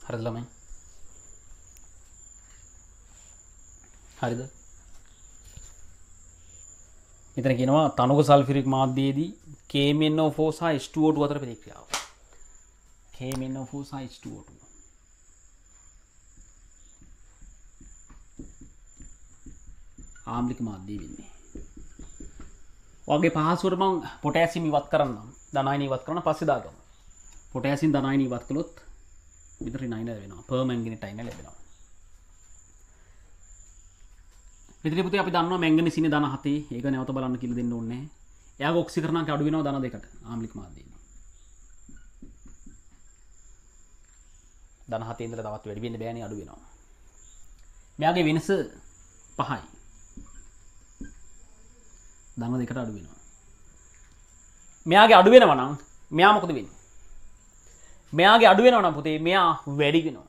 හරිද ළමයි? හරිද? මෙතන කියනවා තනක සල්ෆියුරික් මාධ්‍යයේදී KMnO4 සහ H2O2 අතර ප්‍රතික්‍රියාව. KMnO4 සහ H2O2. ආම්ලික මාධ්‍යය වෙන්නේ. වගේ පහසුවට මම පොටෑසියම් ඉවත් කරන්නම්. ධනායන ඉවත් කරන පස්සේ දාගමු. පොටෑසියම් ධනායන ඉවත් කළොත් විතර රිනයින ලැබෙනවා. පර්මැංගනීටයින ලැබෙනවා. මෙතන පුතේ අපි දන්නවා මැංගනීස් ඉන්නේ ධන 7. ඒක නැවත බලන්න කියලා දෙන්න ඕනේ නැහැ. එයාගේ ඔක්සිකරණාංකය අඩු වෙනවා ධන 2කට ආම්ලික මාධ්‍යයෙන්. ධන 7 ඉඳලා තවත් වැඩි වෙන්න බෑනේ අඩු වෙනවා. මෙයාගේ වෙනස 5යි. ධන 2කට අඩු වෙනවා. මෙයාගේ අඩු වෙනවා නම් මෙයා මොකද වෙන්නේ? මෙයාගේ අඩු වෙනවා නම් පුතේ මෙයා වැඩි වෙනවා.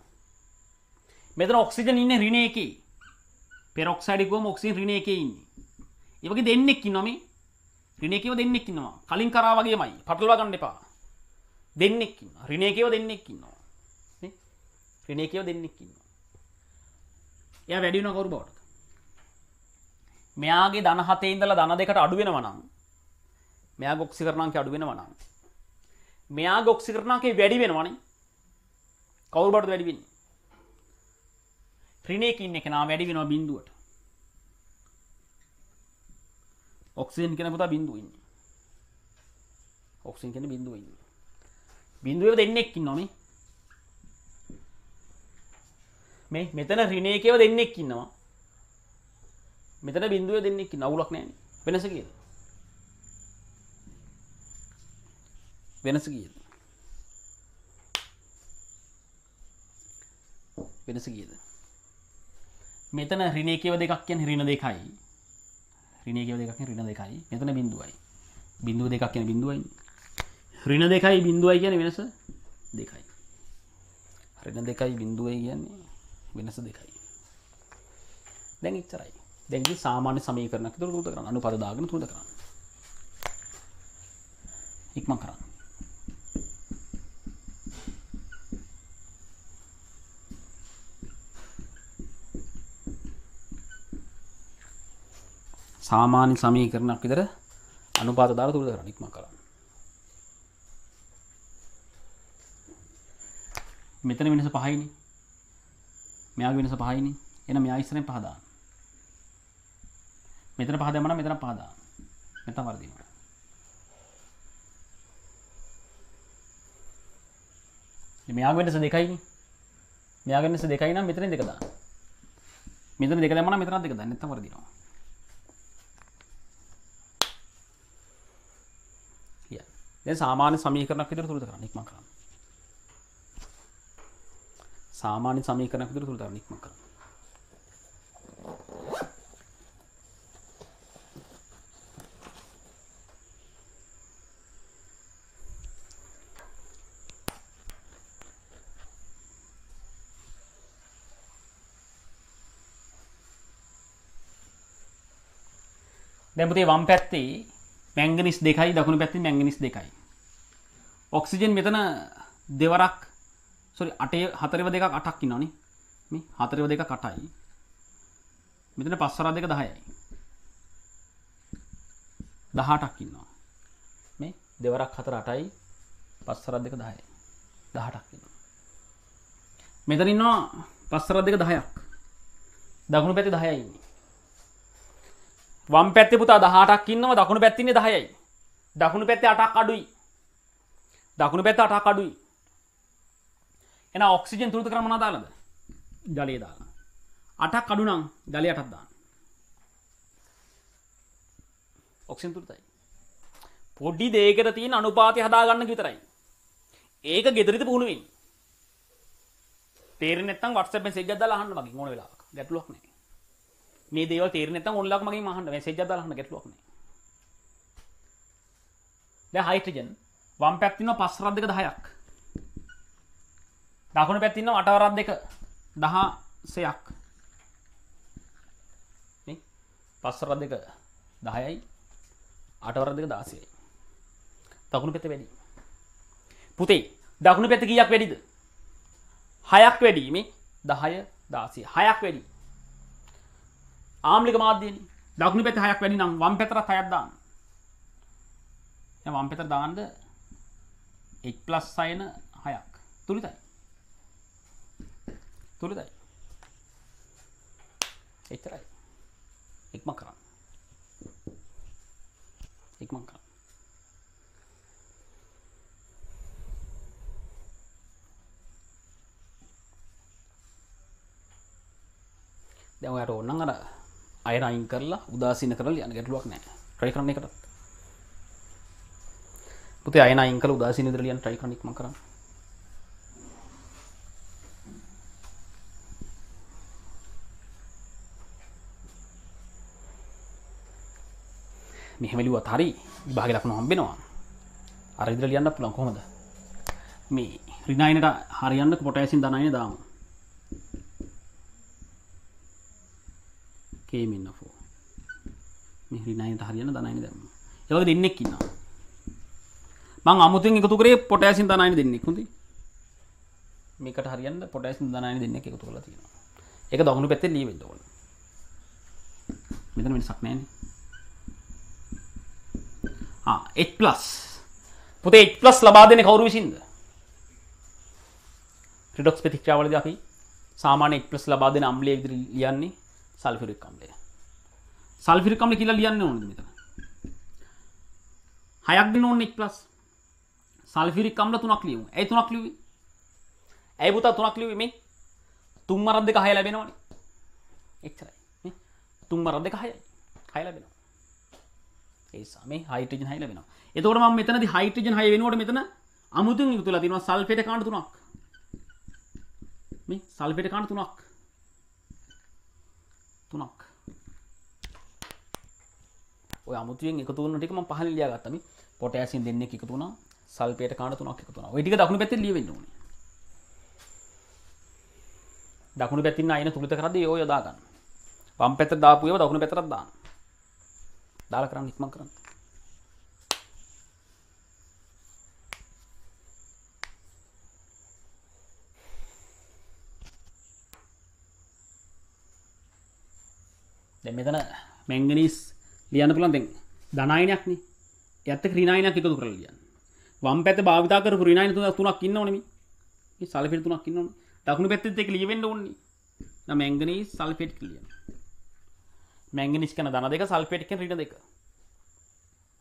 මෙතන ඔක්සිජන් ඉන්නේ ඍණ 1. පෙරොක්සයිඩ් ගොම ඔක්සිජන් ඍණ 1 ඉන්නේ. ඒ වගේ දෙන්නෙක් ඉන්නවා මේ. ඍණ 1ව දෙන්නෙක් ඉන්නවා. කලින් කරා වගේමයි. පටලවා ගන්න එපා. දෙන්නෙක් ඉන්නවා. ඍණ 1ව දෙන්නෙක් ඉන්නවා. නේ? ඍණ 1ව දෙන්නෙක් ඉන්නවා. එයා වැඩි වෙනවා කවුරු බවටද? මෙයාගේ ධන 7 ඉඳලා ධන 2කට අඩු වෙනවා නම් මෙයාගේ ඔක්සිකරණාංකය අඩු වෙනවා නම් මෙයාගේ ඔක්සිකරණාංකය වැඩි වෙනවනේ. කවුරු බවටද වැඩි වෙන්නේ? ඍණ 1 ඉන්න කෙනා වැඩි වෙනවා බිඳුවට. ඔක්සිජන් කියන පුතා බිඳුව ඉන්නේ. ඔක්සිජන් කියන්නේ බිඳුව ඉන්නේ. බිඳුවේ දෙන්නෙක් ඉන්නවා මේ මෙතන ඍණ 1ව දෙන්නෙක් ඉන්නවා. මෙතන බිඳුවේ දෙන්නෙක් ඉන්න අවුලක් නැහැ නේ. වෙනස කීයද? වෙනස කීයද? වෙනස කීයද? මෙතන ඍණ 1ව දෙකක් කියන්නේ ඍණ 2යි. ඍණ 1ව දෙකක් කියන්නේ ඍණ 2යි. මෙතන බිඳුවයි. බිඳුව දෙකක් කියන්නේ බිඳුවයි. ඍණ 2යි බිඳුවයි කියන්නේ වෙනස 2යි. ඍණ 2යි බිඳුවයි කියන්නේ වෙනස 2යි. දැන් ඉච්චරයි. දැන් ඉතින් සාමාන්‍ය සමීකරණයක් විතර තුල කරන්න. අනුපද දාගෙන තුල කරන්න. ඉක්මන් කරන්න. සාමාන්‍ය සමීකරණයක් විතර අනුපාත දාලා තුල කරන්න. ඉක්මන් කරන්න. මෙතන වෙනස 5යිනේ. මෙයාගේ වෙනස 5යිනේ. එහෙනම් මෙයා ඉස්සරෙන් 5 දාන්න. මෙතන 5 දැම්මම මෙතන 5 දාන්න. මෙතන වර්ධිනවා. මෙයාගේ වෙනස 2යිනේ. මෙයාගේ වෙනස 2යි නම් මෙතන 2 දාන්න. මෙතන 2 දැම්මම මෙතන 2 දාන්න. නැත්නම් වර්ධිනවා. දැන් සාමාන්‍ය සමීකරණයක් විදිහට තුල කරන්න. ඉක්මන් කරන්න. සාමාන්‍ය සමීකරණයක් විදිහට තුල කරන්න. ඉක්මන් කරන්න. දැන් පුතේ වම් පැත්තේ මැංගනීස් 2යි දකුණු පැත්තේ මැංගනීස් 2යි. ඔක්සිජන් මෙතන දෙවරක් sorry 8 4ව 2ක් 8ක් ඉන්නවනේ. මේ 4ව 2ක් 8යි. මෙතන 5 වරක් 2 10යි. 18ක් ඉන්නවා. මේ දෙවරක් 4 8යි 5 වරක් 2 10යි. 18ක් ඉන්නවා. මෙතන ඉන්නවා 5 වරක් 2 10ක්. දකුණු පැත්තේ 10යි ඉන්නේ. වම් පැත්තේ පුතා 18ක් ඉන්නවා දකුණු පැත්තේ ඉන්නේ 10යි. දකුණු පැත්තේ 8ක් අඩුයි. දකුණු පැත්තේ 8ක් අඩුයි. එහෙනම් ඔක්සිජන් තුරුත කරා මොනවද දාලාද? ජලය දාලා. 8ක් අඩු නම් ජලය 8ක් දාන්න. ඔක්සිජන් තුරුතයි. පොඩි දෙයකට තියෙන අනුපාතය හදාගන්න විතරයි. ඒක ගෙදරින්ද පුහුණු වෙන්නේ. තේරෙන්නේ නැත්නම් WhatsApp message එකක් දාලා අහන්න මගෙන් ඕන වෙලාවක. ගැටලුවක් නැහැ. මේ දේවල් තේරෙන්නේ නැත්නම් ඔන්ලයින් මගෙන් අහන්න message එකක් දාලා අහන්න ගැටලුවක් නැහැ. දැන් හයිඩ්‍රජන් වම් පැත්තේ ඉන්නවා 5 වරක් 2 10ක්. දකුණු පැත්තේ ඉන්නවා 8 වරක් 2 16ක්. නේ 5 වරක් 2 10යි 8 වරක් 2 16යි. දකුණු පැත්තේ වැඩි. පුතේ දකුණු පැත්තේ කීයක් වැඩිද? 6ක් වැඩි මේ 10 16 6ක් වැඩි. ආම්ලික මාධ්‍යනේ. දකුණු පැත්තේ 6ක් වැඩි නම් වම් පැත්තට 6ක් දාන්න. දැන් වම් පැත්තට දාන්න h+ sin 6ක්. තුලිතයි. තුලිතයි. එච්චරයි. ඉක්මන් කරන්න. ඉක්මන් කරන්න. දැන් ඔයාලට ඕන නම් අර අයන අයින් කරලා උදාසීන කරලා ලියන්න ගැටලුවක් නැහැ. try කරන්න එකටත්. පුතේ අයන අයින් කරලා උදාසීන විදිහට ලියන්න try කරන්න ඉක්මන් කරන්න. මෙහෙම ලියුවත් හරි විභාගේ ලකුණු හම්බෙනවා. අර විදිහට ලියන්න පුළුවන් කොහොමද? මේ ඍණ අයනට හරියන්න පොටෑසියම් ධන අයන දාමු. K-4 මේ ඍණ අයනට හරියන්න ධන අයන දැම්මා. ඒ වගේ දෙන්නෙක් ඉන්නවා. මම අමුතුවෙන් එකතු කරේ පොටෑසියම් ධන අයන දෙන්නෙක් හොඳයි. මේකට හරියන්න පොටෑසියම් ධන අයන දෙන්නෙක් එකතු කරලා තියෙනවා. ඒක දකුණු පැත්තේ ලී වෙන්න ඕන. මෙතන වෙනසක් නැහැ නේ. H+ පුතේ H+ ලබා දෙන්නේ කවුරු විසින්ද? රිඩොක්ස් ප්‍රතික්‍රියාවලදී අපි සාමාන්‍ය H+ ලබා දෙන අම්ලයේ විදිහට ලියන්නේ සල්ෆියුරික් අම්ලය. සල්ෆියුරික් අම්ලය කියලා ලියන්න ඕනද මෙතන? 6ක් දෙන්න ඕනේ H+. සල්ෆියුරික් අම්ල 3ක් ලියමු. ඇයි 3ක් ලියුවේ? ඇයි පුතා 3ක් ලියුවේ මේ? 3 මරක් 2 6 ලැබෙනවනේ. එච්චරයි. මේ 3 මරක් 2 6යි. 6 ලැබෙනවා. ඒ සමේ හයිඩ්‍රජන් 6 ලැබෙනවා. එතකොට මම මෙතනදී හයිඩ්‍රජන් 6 වෙනකොට මෙතන අමුතුවෙන් එකතු වෙලා තියෙනවා සල්ෆේට් කාණ්ඩ 3ක්. මේ සල්ෆේට් කාණ්ඩ 3ක්. 3ක්. ඔය අමුතුවෙන් එකතු වුණ ටික මම පහලින් ලියාගත්තා මේ පොටෑසියම් දෙන්නෙක් එකතු වුණා සල්ෆේට් කාණ්ඩ 3ක් එකතු වුණා. ওই ටික දකුණු පැත්තේ ලියවෙන්න ඕනේ. දකුණු පැත්තේ ඉන්න අයන තුලිත කරද්දී ඔය යොදා ගන්න. වම් පැත්තට දාපු ඒවා දකුණු පැත්තට දාන්න. දාලා කරන්න ඉක්මන් කරන්න. දැන් මෙතන මැංගනීස් ලියන්න පුළුවන් දැන් ධන අයනයක් නේ. එයත් එක්ක ඍණ අයනයක් එකතු කරලා ලියන්න. වම් පැත්තේ භාවිතා කරපු ඍණ අයන තුනක් ඉන්නවනේ මේ. මේ සල්ෆේට් තුනක් ඉන්නවනේ. දකුණු පැත්තෙත් ඒක ලියවෙන්න ඕනේ. දැන් මැංගනීස් සල්ෆේට් කියලා ලියන්න. මැංගනීස් කියන ධන දෙක සල්ෆේට් කියන ඍණ දෙක.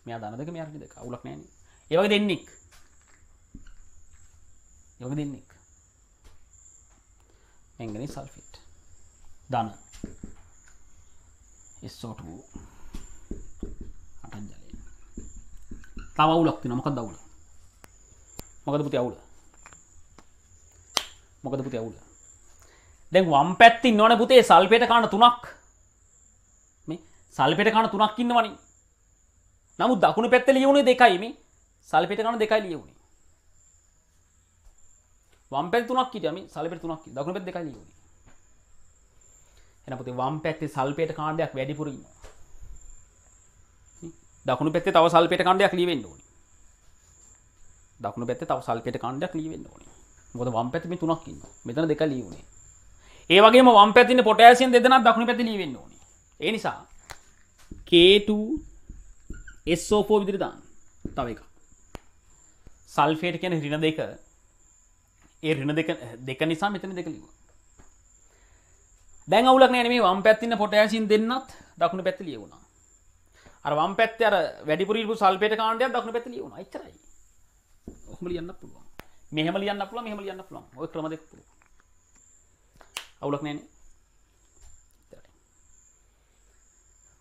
මෙයා ධන දෙක මෙයා ඍණ දෙක. අවුලක් නැහැ නේ. ඒ වගේ දෙන්නෙක්. ඒ වගේ දෙන්නෙක්. මැංගනීස් සල්ෆේට්. ධන. SO2 අටක් ජලයෙන්. තව අවුලක් තියෙනවා. මොකක්ද අවුල? මොකද පුතේ අවුල? මොකද පුතේ අවුල? දැන් වම් පැත්තේ ඉන්නවනේ පුතේ සල්ෆේට් කාණ 3ක්. මේ සල්ෆේට් කාණ 3ක් ඉන්නවනේ. නමුත් දකුණු පැත්තේ ලියුනේ 2යි මේ. සල්ෆේට් කාණ 2යි ලියුනේ. වම් පැත්තේ 3ක් හිටියා මේ සල්ෆේට් 3ක්. දකුණු පැත්තේ 2යි ලියුනේ. එහෙනම් පුතේ වම් පැත්තේ සල්ෆේට් කාණ්ඩයක් වැඩිපුර ඉන්නවා. දකුණු පැත්තේ තව සල්ෆේට් කාණ්ඩයක් ලියවෙන්න ඕනේ. දකුණු පැත්තේ තව සල්ෆේට් කාණ්ඩයක් ලියවෙන්න ඕනේ. මොකද වම් පැත්තේ මේ 3ක් ඉන්නවා. මෙතන 2 ලියුනේ. ඒ වගේම වම් පැත්තේ ඉන්න පොටෑසියම් දෙදෙනාක් දකුණු පැත්තේ ලියවෙන්න ඕනේ. ඒ නිසා K2SO4 විදිහට දාන්න. තව එකක්. සල්ෆේට් කියන්නේ ඍණ දෙක. ඒ ඍණ දෙක නිසා මෙතන 2 ලියුවා. දැන් අවුලක් නැහැ නේ මේ වම් පැත්තේ ඉන්න පොටෑසියම් දෙන්නත් දකුණු පැත්තේ ලියවුණා. අර වම් පැත්තේ අර වැඩිපුර ඉල්පු සල්ෆේට් කාණ්ඩයක් දකුණු පැත්තේ ලියවුණා. එච්චරයි. ඔහොම ලියන්න පුළුවන්. මෙහෙම ලියන්න පුළුවන් මෙහෙම ලියන්න පුළුවන්. ওই ක්‍රම දෙක පුළුවන්. අවුලක් නැහැ නේ. ඉතින්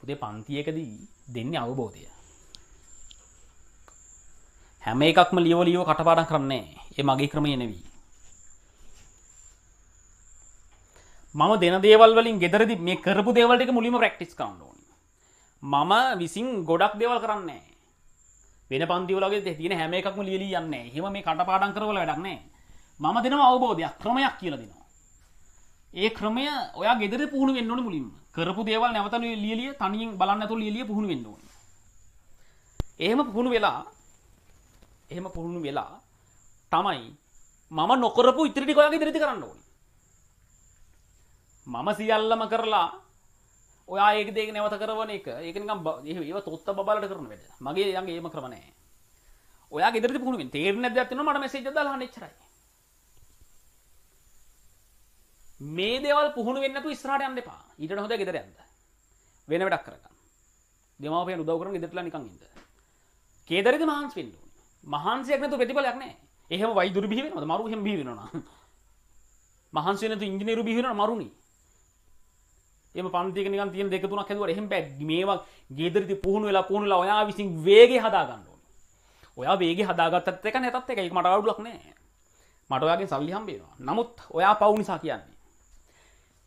පුතේ පන්තියකදී දෙන්නේ අවබෝධය. හැම එකක්ම ලියව කටපාඩම් කරන්නේ නැහැ. ඒ මගේ ක්‍රමය නෙවෙයි. මම දෙන දේවල් වලින් ගෙදරදී මේ කරපු දේවල් ටික මුලින්ම ප්‍රැක්ටිස් කරන්න ඕනේ. මම විසින් ගොඩක් දේවල් කරන්නේ නැහැ. වෙන පන්ති වල වගේ තියෙන හැම එකක්ම ලියලී යන්නේ නැහැ. එහෙම මේ කටපාඩම් කරවල වැඩක් නැහැ. මම දෙනවා අවබෝධයක් ක්‍රමයක් කියලා දෙනවා. ඒ ක්‍රමය ඔයා ගෙදරදී පුහුණු වෙන්න ඕනේ මුලින්ම. කරපු දේවල් නැවත ලියලිය තනියෙන් බලන්න නැතුව ලියලිය පුහුණු වෙන්න ඕනේ. එහෙම පුහුණු වෙලා තමයි මම නොකරපු ඉතිරි ටික ඔයාගේ ඉදිරියට කරන්න ඕනේ. මම සියල්ලම කරලා ඔයා ඒක දෙක නැවත කරවන එක ඒක නිකන් ඒව තොත්ත බබලට කරන වැඩ. මගේ යංගේ ඒම ක්‍රම නැහැ. ඔයාගේ ඉදිරියට පුහුණු වෙන්න. තේරෙන්නේ නැද්ද තියෙනවා මට මෙසේජ් එකක් දාලා අහන්න එච්චරයි. මේ දේවල් පුහුණු වෙන්නේ නැතුව ඉස්සරහට යන්න එපා. ඊට හොඳ ගෙදර යන්න. වෙන වැඩක් කරගන්න. දෙමාපියන් උදව් කරන ගෙදරටලා නිකන් ඉන්න. කේදරේද මහන්සි වෙන්න ඕනේ. මහන්සියක් නැතුව ප්‍රතිඵලයක් නැහැ. එහෙම වෛදුරු බිහි වෙනවද? මරු එහෙම බිහි වෙනවා නා. මහන්සි වෙන තු ඉංජිනේරු බිහි වෙනවා මරුනේ. එහෙම පන්තියක නිකන් තියෙන දෙක තුනක් හැදුවා එහෙම බෑ. මේවා ගෙදරදී පුහුණු වෙලා ඔයා විසින් වේගය හදා ගන්න ඕනේ. ඔයා වේගය හදාගත්තත් එක නැතත් එක. ඒක මට අවුලක් නැහැ. මට ඔයාගෙන් සල්ලි හම්බ වෙනවා. නමුත් ඔයා පව් නිසා කියන්නේ.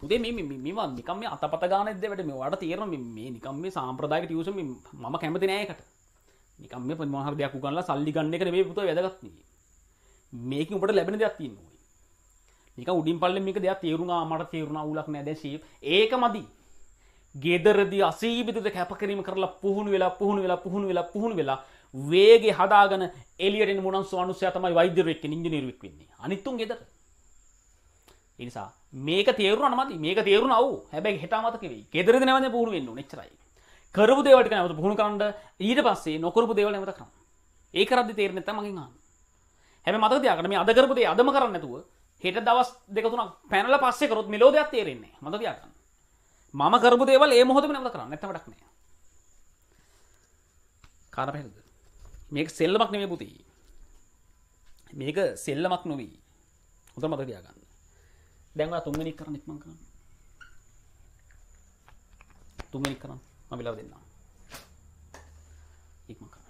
පුතේ මේවා නිකන් මේ අතපත ගානෙද්ද වැඩ මේ වඩ තේරෙනවා මේ නිකන් මේ සාම්ප්‍රදායික ටියුෂන් මම කැමති නෑ ඒකට. නිකන් මේ මොන හරි දෙයක් උගන්ලා සල්ලි ගන්න එක නෙවෙයි පුතේ වැදගත් නේ. මේකෙන් ඔබට ලැබෙන දෙයක් තියෙනවා. නිකන් උඩින් පල්ලෙන් මේක දෙයක් තේරුණා මට තේරුණා උලක් නෑ දැන් ෂේප් ඒක මදි. ගෙදරදී අසීමිත කැපකිරීම කරලා පුහුණු වෙලා වේගය හදාගෙන එළියට එන මොනන්සෝ අනුසය තමයි වෛද්‍යවරයෙක් වෙන්නේ ඉංජිනේරුවෙක් වෙන්නේ. අනිත් උන් ගෙදර. ඒ නිසා මේක තේරුණා මදි. මේක තේරුණා ඔව්. හැබැයි හෙට අමතක වෙයි. ගෙදරදී නැවත පුහුණු වෙන්න ඕනේ එච්චරයි. කරපු දේවල් ටික නැවත පුහුණු කරන්න ඊට පස්සේ නොකරපු දේවල් නැවත කරන්න. ඒක කරද්දි තේරෙන්නේ නැත්නම් මගෙන් අහන්න. හැබැයි මතක තියාගන්න මේ අද කරපු දේ අදම කරන්නේ නැතුව හෙට දවස් දෙක තුනක් පැනලා පස්සේ කරොත් මෙලෝ දෙයක් තේරෙන්නේ නැහැ. මතක තියාගන්න. මම කරපු දේවල් ඒ මොහොතේම නැවත කරන්න. නැත්නම් වැඩක් නැහැ. කාට පැහැදිලිද? මේක සෙල්ලමක් නෙමෙයි පුතේ. මේක සෙල්ලමක් නෙවෙයි. හොඳට මතක තියාගන්න. දැන් ඔයා තුන්වෙනි එක කරන්න ඉක්මන් කරන්න. තුන්වෙනි එක කරන්න. මම වෙලාව දෙන්නම්. ඉක්මන් කරන්න.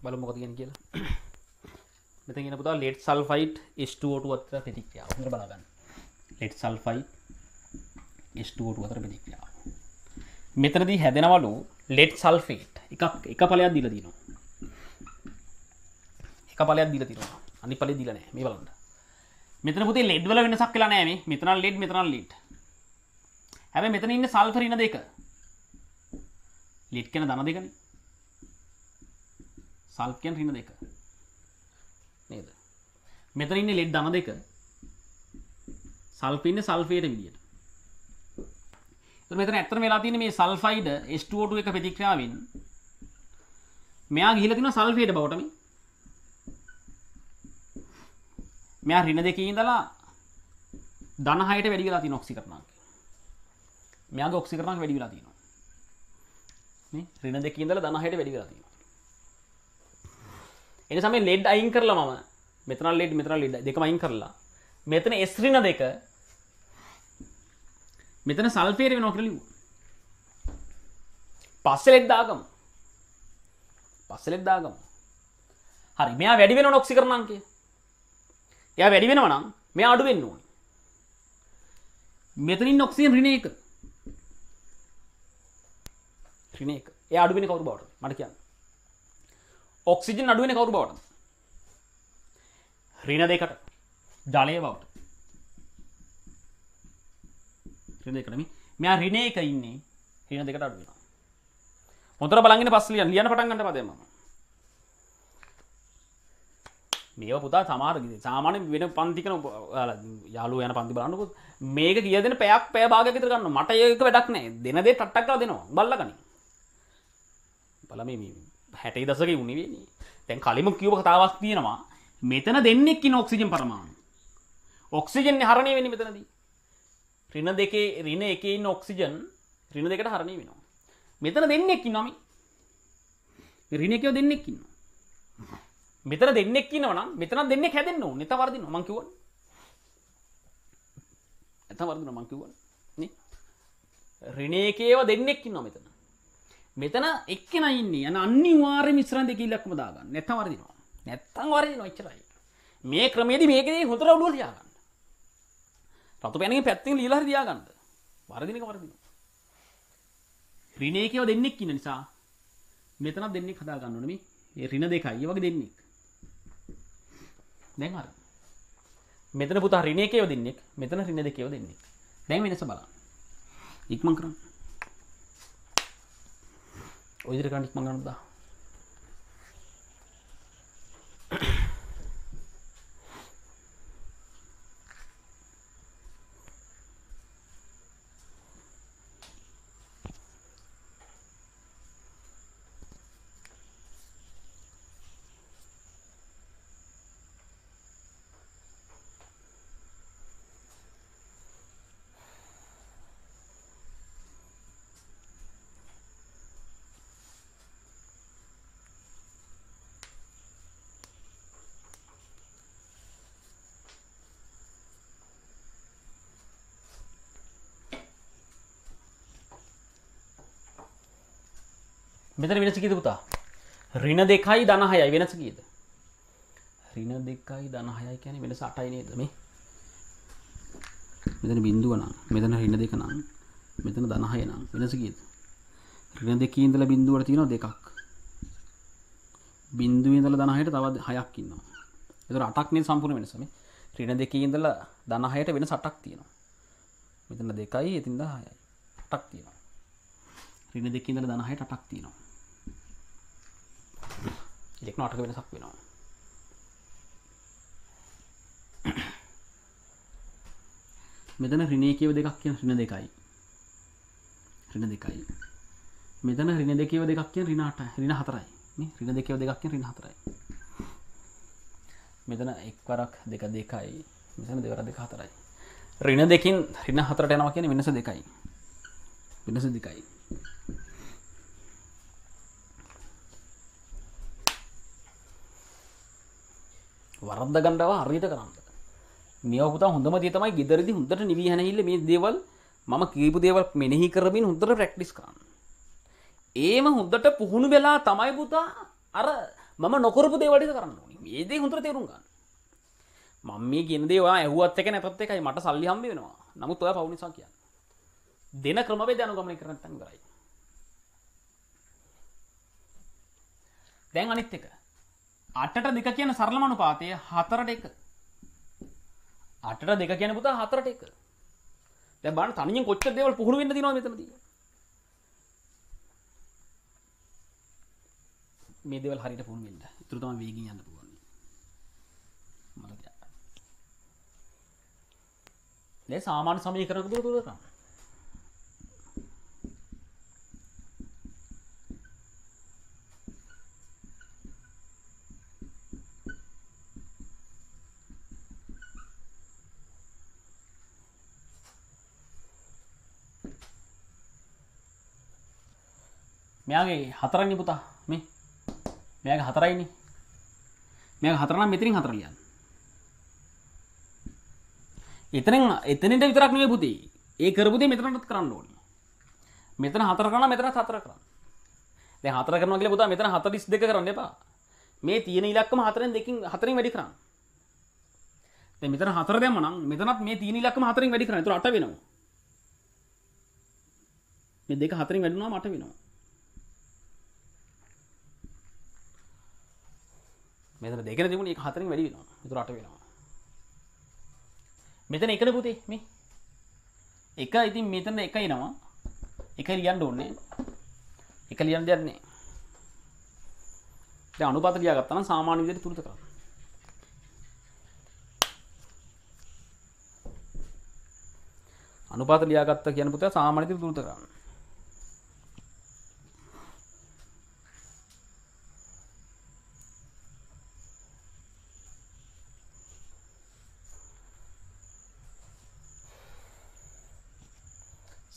බලමු මොකද කියන්නේ කියලා. මෙතන කියන පුතා lead sulfide H2O2 අතර ප්‍රතික්‍රියාව. හොඳට බලගන්න. lead sulfide H2O2 අතර ප්‍රතික්‍රියාව. මෙතනදී හැදෙනවලු lead sulfate එක ඵලයක් දීලා තියෙනවා. එක ඵලයක් දීලා තියෙනවා. අනිත් ඵලෙ දීලා නැහැ. මේ බලන්න. මෙතන පුතේ lead වල වෙනසක් වෙලා නැහැ මේ. මෙතන lead මෙතන lead. හැබැයි මෙතන ඉන්නේ සල්ෆර් ඉන දෙක. lead කියන ධන දෙකනේ. සල්ෆ් කියන ඍණ දෙක. නේද? මෙතන ඉන්නේ lead ධන දෙක. සල්ෆර් ඉන්නේ සල්ෆේට විදියට. මෙතන ඇත්තටම වෙලා තියෙන්නේ මේ සල්ෆයිඩ් H2O2 එක ප්‍රතික්‍රියාවෙන් මෙයා ගිහිලා තියෙනවා සල්ෆේට් බවට මේ. මෙයා ඍණ දෙකේ ඉඳලා ධන 6ට වැඩි වෙලා තියෙන ඔක්සිකරණාංකය. මෙයාගේ ඔක්සිකරණාංක වැඩි වෙලා තියෙනවා. මේ ඍණ දෙකේ ඉඳලා ධන 6ට වැඩි වෙලා තියෙනවා. ඒ නිසා මේ ලෙඩ් අයින් කරලා මම මෙතන ලෙඩ් දෙකම අයින් කරලා මෙතන S ඍණ දෙක මෙතන සල්ෆේට් වෙනවා කියලා ලිව්වා. පස්සේ ලෙඩ් දාගමු. හරි මෙයා වැඩි වෙනවනේ ඔක්සිකරණාංකය. එයා වැඩි වෙනවා නම් මෙයා අඩු වෙන්න ඕනේ. මෙතන ඉන්න ඔක්සිජන් ඍණ 1. එයා අඩු වෙන්නේ කවුරු බවටද? මට කියන්න. ඔක්සිජන් අඩු වෙන්නේ කවුරු බවටද? ඍණ 2ට. ජලය බවට. ඍණ 2ට මෙයා ඍණ 1 ඉන්නේ ඍණ 2ට අඩු වෙනවා. හොඳට බලන් ඉන්න පස්සේ ලියන්න පටන් ගන්න පදේ මම. මේව පුතා සාමාන්‍ය වෙන පන්ති කරන යාළුවෝ යන පන්ති බලන්නකො මේක කිය දෙන පැය භාගයක් විතර ගන්නවා. මට ඒක වැඩක් නැහැ. දෙන දේ ටට්ටක් කරලා දෙනවා. බල්ලා ගනි. බල මේ 60 දශකයේ උනේ වෙන්නේ. දැන් කලින්ම කියව කතාවක් තියෙනවා. මෙතන දෙන්නෙක් ඉන්න ඔක්සිජන් පරමාණු. ඔක්සිජන් හරණය වෙන්නේ මෙතනදී. ඍණ 1 ඉන්න ඔක්සිජන් ඍණ 2ට හරණය වෙනවා. මෙතන දෙන්නෙක් ඉන්නවා මේ. ඍණ 1 දෙන්නෙක් ඉන්නවා. මෙතන දෙන්නෙක් ඉන්නවනම් මෙතන දෙන්නෙක් හැදෙන්න ඕනේ. නැත්නම් වර්ධිනවා මං කිව්වනේ. නේ? ඍණ 1 දෙන්නෙක් ඉන්නවා මෙතන. මෙතන එක්කෙනා ඉන්නේ. අනිවාර්යයෙන්ම ඉස්සරහින් දෙක ඉලක්කම දාගන්න. නැත්නම් වර්ධිනවා. එච්චරයි. මේ ක්‍රමයේදී මේකේ හොඳට ඔළුව තියාගන්න. රතු පැනගේ පැත්තෙන් ලියලා හරි තියාගන්න. වර්ධිනක වර්ධිනවා. ඍණ 1 දෙන්නෙක් ඉන්න නිසා මෙතන දෙන්නෙක් හදා ගන්න ඕනේ මේ. ඒ ඍණ 2යි. ඒ වගේ දෙන්නෙක්. දැන් හරි. මෙතන පුතා ඍණ 1 දෙන්නෙක්, මෙතන ඍණ 2 දෙන්නෙක්. දැන් වෙනස බලන්න. ඉක්මන් කරන්න. ඔය විදිහට කරන්න ඉක්මන් ගන්න දා. මෙතන වෙනස කීයද පුතා? ඍණ 2යි ධන 6යි වෙනස කීයද? ඍණ 2යි ධන 6යි කියන්නේ වෙනස 8යි නේද මේ? මෙතන බිඳුව නම්, මෙතන ඍණ 2 නම්, මෙතන ධන 6 නම් වෙනස කීයද? ඍණ 2 ඉඳලා බිඳුවට තියෙනවා 2ක්. බිඳුවේ ඉඳලා ධන 6ට තව 6ක් ඉන්නවා. ඒතර 8ක් නේ සම්පූර්ණ වෙනස මේ. ඍණ 2 ඉඳලා ධන 6ට වෙනස 8ක් තියෙනවා. මෙතන 2යි, එතින්ද 6යි. 8ක් තියෙනවා. ඍණ 2 ඉඳලා ධන 6ට 8ක් තියෙනවා. ඉලෙක්ට්‍රෝන 8ක වෙනසක් වෙනවා. මෙතන ඍණ 1 2ක් කියන ඍණ 2යි. මෙතන ඍණ 2 2ක් කියන ඍණ 8යි. ඍණ 4යි. නේ ඍණ 2 2ක් කියන ඍණ 4යි. මෙතන එක් වරක් 2 2යි. මෙතන දෙවරක් 2 4යි. ඍණ 2කින් ඍණ 4ට යනවා කියන්නේ වෙනස 2යි. වරද්ද ගන්නව හරියට කරන්න. මේව පුතා හොඳම දේ තමයි ගෙදරදී හොඳට නිවි හැනහිල්ල මේ දේවල් මම කියපු දේවල් මෙනෙහි කරමින් හොඳට ප්‍රැක්ටිස් කරන්න. ඒම හොඳට පුහුණු වෙලා තමයි පුතා අර මම නොකරපු දේවල් ටික කරන්න ඕනේ. මේ දේ හොඳට තේරුම් ගන්න. මම මේ කියන දේ ඔයා ඇහුවත් එක නැතත් එකයි මට සල්ලි හම්බ වෙනවා. නමුත් ඔයා පවු නිසා කියන්නේ. දෙන ක්‍රමවේදය අනුගමනය කරන්න නැත්නම් ඉවරයි. දැන් අනිත් එක 8ට 2 කියන සරලම අනුපාතය 4ට 1. 8ට 2 කියන පුතා 4ට 1. දැන් බලන්න තනියෙන් කොච්චර දේවල් පුහුණු වෙන්න දිනවද මෙතනදී. මේ දේවල් හරියට පුහුණු වෙන්න. ඊටු තමයි වේගින් යන්න පුළුවන්. මට කියන්න. දැන් සාමාන්‍ය සමීකරණක දුර කරා. මෙයාගේ 4නේ පුතා මේ මෙයාගේ 4යිනේ මෙයාගේ 4 නම් මෙතනින් 4 ලියන්න. එතනින්ට විතරක් නෙවෙයි පුතේ. ඒ කරපු දේ මෙතනටත් කරන්න ඕනේ. මෙතන 4 කරනවා මෙතනත් 4 කරන්න. දැන් 4 කරනවා කියලා පුතා මෙතන 42 කරන්න එපා. මේ තියෙන ඉලක්කම 4න් වැඩි කරන්න. දැන් මෙතන 4 දැම්ම නම් මෙතනත් මේ තියෙන ඉලක්කම 4න් වැඩි කරන්න. ඒතර 8 වෙනවා. මේ දෙක 4න් වැඩි වුණාම 8 වෙනවා. මෙතන දෙකනේ තිබුණේ ඒක 4න් වැඩි වෙනවා. ඒතර 8 වෙනවා. මෙතන එකනේ පුතේ මේ. එක ඉතින් මෙතන එක එනවා. එක ලියන්න ඕනේ. එක ලියන්න දෙයක් නැහැ. දැන් අනුපාත ලියාගත්තා නම් සාමාන්‍ය විදිහට තුරුත කරන්න. අනුපාත ලියාගත්තා කියන පුතේ සාමාන්‍ය විදිහට තුරුත කරන්න.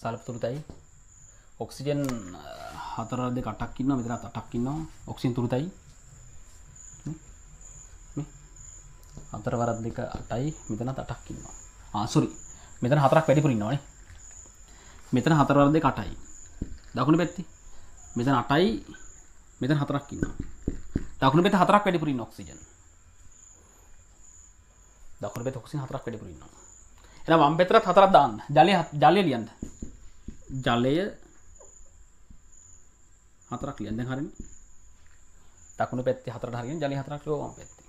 සල්ප තුරුතයි ඔක්සිජන් 4 2 8ක් ඉන්නවා මෙතන 8ක් ඉන්නවා ඔක්සිජන් තුරුතයි මේ 4 වරක් 2 8යි මෙතනත් 8ක් ඉන්නවා සෝරි මෙතන 4ක් වැඩිපුර ඉන්නවනේ මෙතන 4 වරක් 2 8යි දකුණු පැත්තේ මෙතන 8යි මෙතන 4ක් ඉන්නවා දකුණු පැත්තේ 4ක් වැඩිපුර ඉන්න ඔක්සිජන් දකුණු පැත්තේ ඔක්සිජන් 4ක් වැඩිපුර ඉන්නවා එහෙනම් වම් පැත්තට 4ක් දාන්න ජලය ලියන්න ජලය 4ක් ලියන්න දැන් හරිනේ. දකුණු පැත්තේ 4ට හරියන ජලය 4ක් ලියුවා වම් පැත්තේ.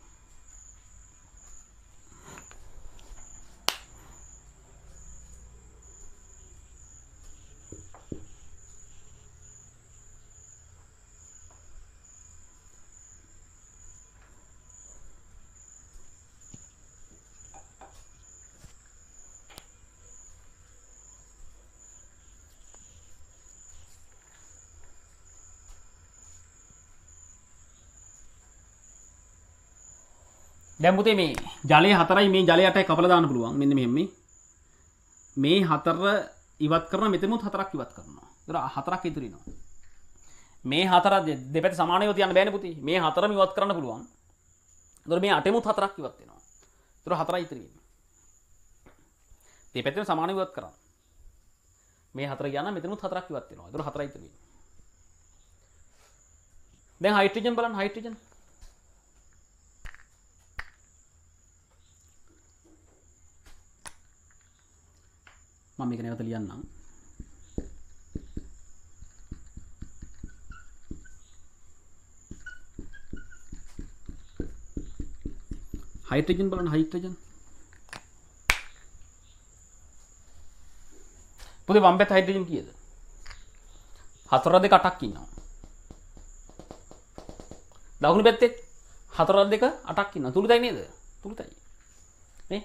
දැන් පුතේ මේ ජලය 4යි මේ ජලය 8යි කපලා දාන්න පුළුවන් මෙන්න මෙහෙම මේ 4 ඉවත් කරන මෙතනමුත් 4ක් ඉවත් කරනවා. ඒතර 4ක් ඉතුරු වෙනවා. මේ 4 දෙපැත්ත සමානව තියන්න බෑනේ පුතේ. මේ 4ම ඉවත් කරන්න පුළුවන්. ඒතර මේ 8මුත් 4ක් ඉවත් වෙනවා. ඒතර 4යි ඉතුරු වෙන්නේ. දෙපැත්තම සමානව ඉවත් කරන්න. මේ 4 ගියා නම් මෙතනමුත් 4ක් ඉවත් වෙනවා. ඒතර 4යි ඉතුරු වෙන්නේ. දැන් හයිඩ්‍රජන් බලන්න හයිඩ්‍රජන් මම මේක නැවත ලියන්නම්. හයිඩ්‍රජන් බලන්න හයිඩ්‍රජන්. පුතේ වම් පැත්තේ හයිඩ්‍රජන් කීයද? 4 2 8ක් ඉන්නවා. දකුණු පැත්තේ 4 2 8ක් ඉන්නවා. තුරුතයි නේද? තුරුතයි. මේ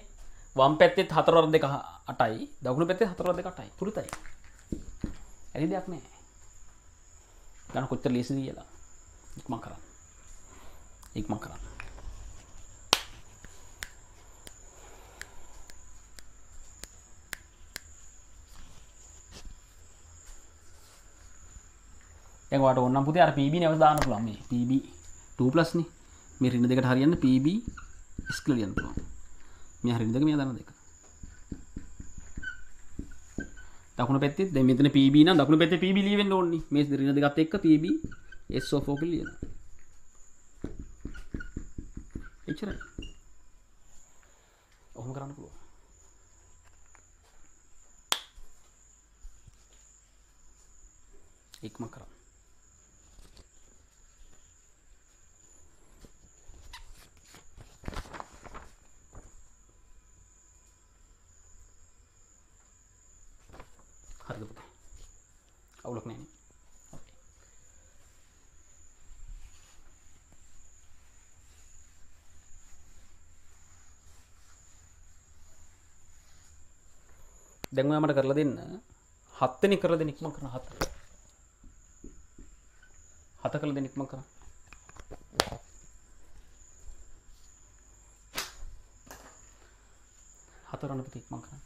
වම් පැත්තේ 4 2 8යි දකුණු පැත්තේ 4 2 8යි තුරුතයි. ඇයි දෙයක් නැහැ. ගන්න කොච්චර ලේසිද කියලා. ඉක්මන් කරන්න. ඉක්මන් කරන්න. දැන් ඔයාලට ඕන නම් පුතේ අර PB නැවත දාන්න පුළුවන් මේ PB 2+ නේ. මේ ඍණ දෙකට හරියන්න PB S කියලා ලියන්න පුළුවන්. මේ හරියන දෙක මෙයා දාන දෙක. දකුණු පැත්තේ දැන් මෙතන PB නම් දකුණු පැත්තේ PB ලියවෙන්න ඕනේ. මේ ඍණ දෙකත් එක්ක PB SO4 කියලා ලියනවා. එච්චරයි. ඔහොම කරන්න පුළුවන්. ඉක්ම කරන්න. හරිද පුතේ? අවුලක් නැහැ නේ. ඕකේ. දැන් ඔයා මට කරලා දෙන්න 7 වෙනි කරලා දෙන්න ඉක්ම කරන 7. 7 කරලා දෙන්න ඉක්ම කරන. 4 රන පුතේ ඉක්ම කරන.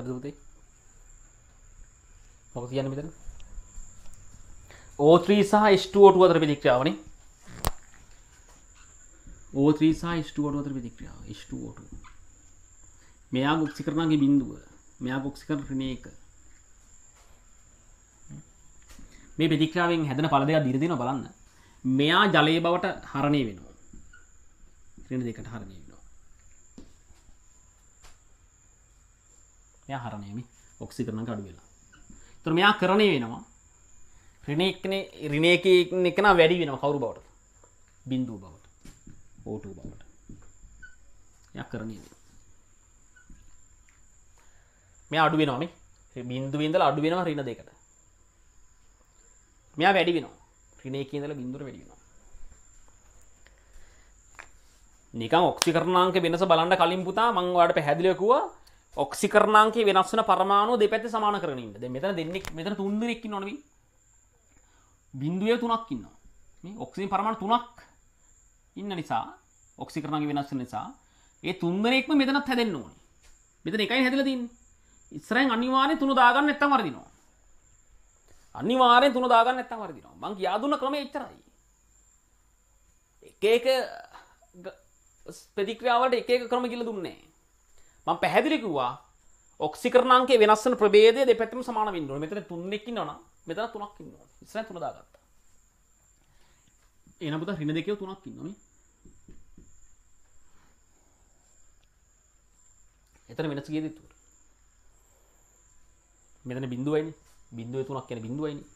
හරිද පුතේ? මොකද කියන්නේ මෙතන? O3 සහ H2O2 අතර ප්‍රතික්‍රියාවනේ. O3 සහ H2O2 අතර ප්‍රතික්‍රියාව. H2O2. මෙයා ඔක්සිකරණගේ බිඳුව. මෙයා ඔක්සිකරණ ඍණ 1. මේ ප්‍රතික්‍රියාවෙන් හැදෙන ඵල දෙක දිර දිනවා බලන්න. මෙයා ජලයේ බවට හරණය වෙනවා. ඍණ දෙකට හරණය වෙනවා. මෙයා හරණය මේ ඔක්සිකරණක අඩු වෙලා. ඒතර මෙයා කරණය වෙනවා. ඍණ එකේ එකන වැඩි වෙනවා කවුරු බවට? බිඳුව බවට. O2 බවට. මෙයා කරණය වෙනවා. මෙයා අඩු වෙනවා මේ. බිඳුවේ ඉඳලා අඩු වෙනවා ඍණ 2කට. මෙයා වැඩි වෙනවා. ඍණ 1 ඉඳලා බිඳුවට වැඩි වෙනවා. නිකන් ඔක්සිකරණාංක වෙනස බලන්න කලින් පුතා මම ඔයාලට පැහැදිලිව කිව්වා ඔක්සිකරණාංකයේ වෙනස් වෙන පරමාණු දෙපැත්තේ සමාන කරගෙන ඉන්න. දැන් මෙතන දෙන්නෙක් මෙතන 3 දෙනෙක් ඉන්නවනේ මේ. බිඳුවේ 3ක් ඉන්නවා. මේ ඔක්සිජන් පරමාණු 3ක් ඉන්න නිසා ඔක්සිකරණාංකයේ වෙනස් වෙන නිසා ඒ 3 දෙනෙක්ම මෙතනත් හැදෙන්න ඕනේ. මෙතන එකයි හැදලා තියෙන්නේ. ඉස්සරහින් අනිවාර්යෙන් 3 දාගන්න නැත්තම් වරදිනවා. අනිවාර්යෙන් 3 දාගන්න නැත්තම් වරදිනවා. මං කියා දුන්න ක්‍රමය එච්චරයි. එක ප්‍රතික්‍රියාවලට එක ක්‍රම කියලා දුන්නේ. මම පැහැදිලි කිව්වා ඔක්සිකරණාංකයේ වෙනස් වෙන ප්‍රභේදය දෙපැත්තම සමාන වෙන්න ඕනේ. මෙතන 3 දෙනෙක් ඉන්නවනම් මෙතන 3ක් ඉන්න ඕනේ. ඉස්සරහින් 3 දාගත්තා. එන පුතා ඍණ 2 3ක් ඉන්නවා මේ. එතන වෙනස කීයද ඒක? මෙතන බිඳුවයිනේ. බිඳුවේ 3ක් කියන්නේ බිඳුවයිනේ.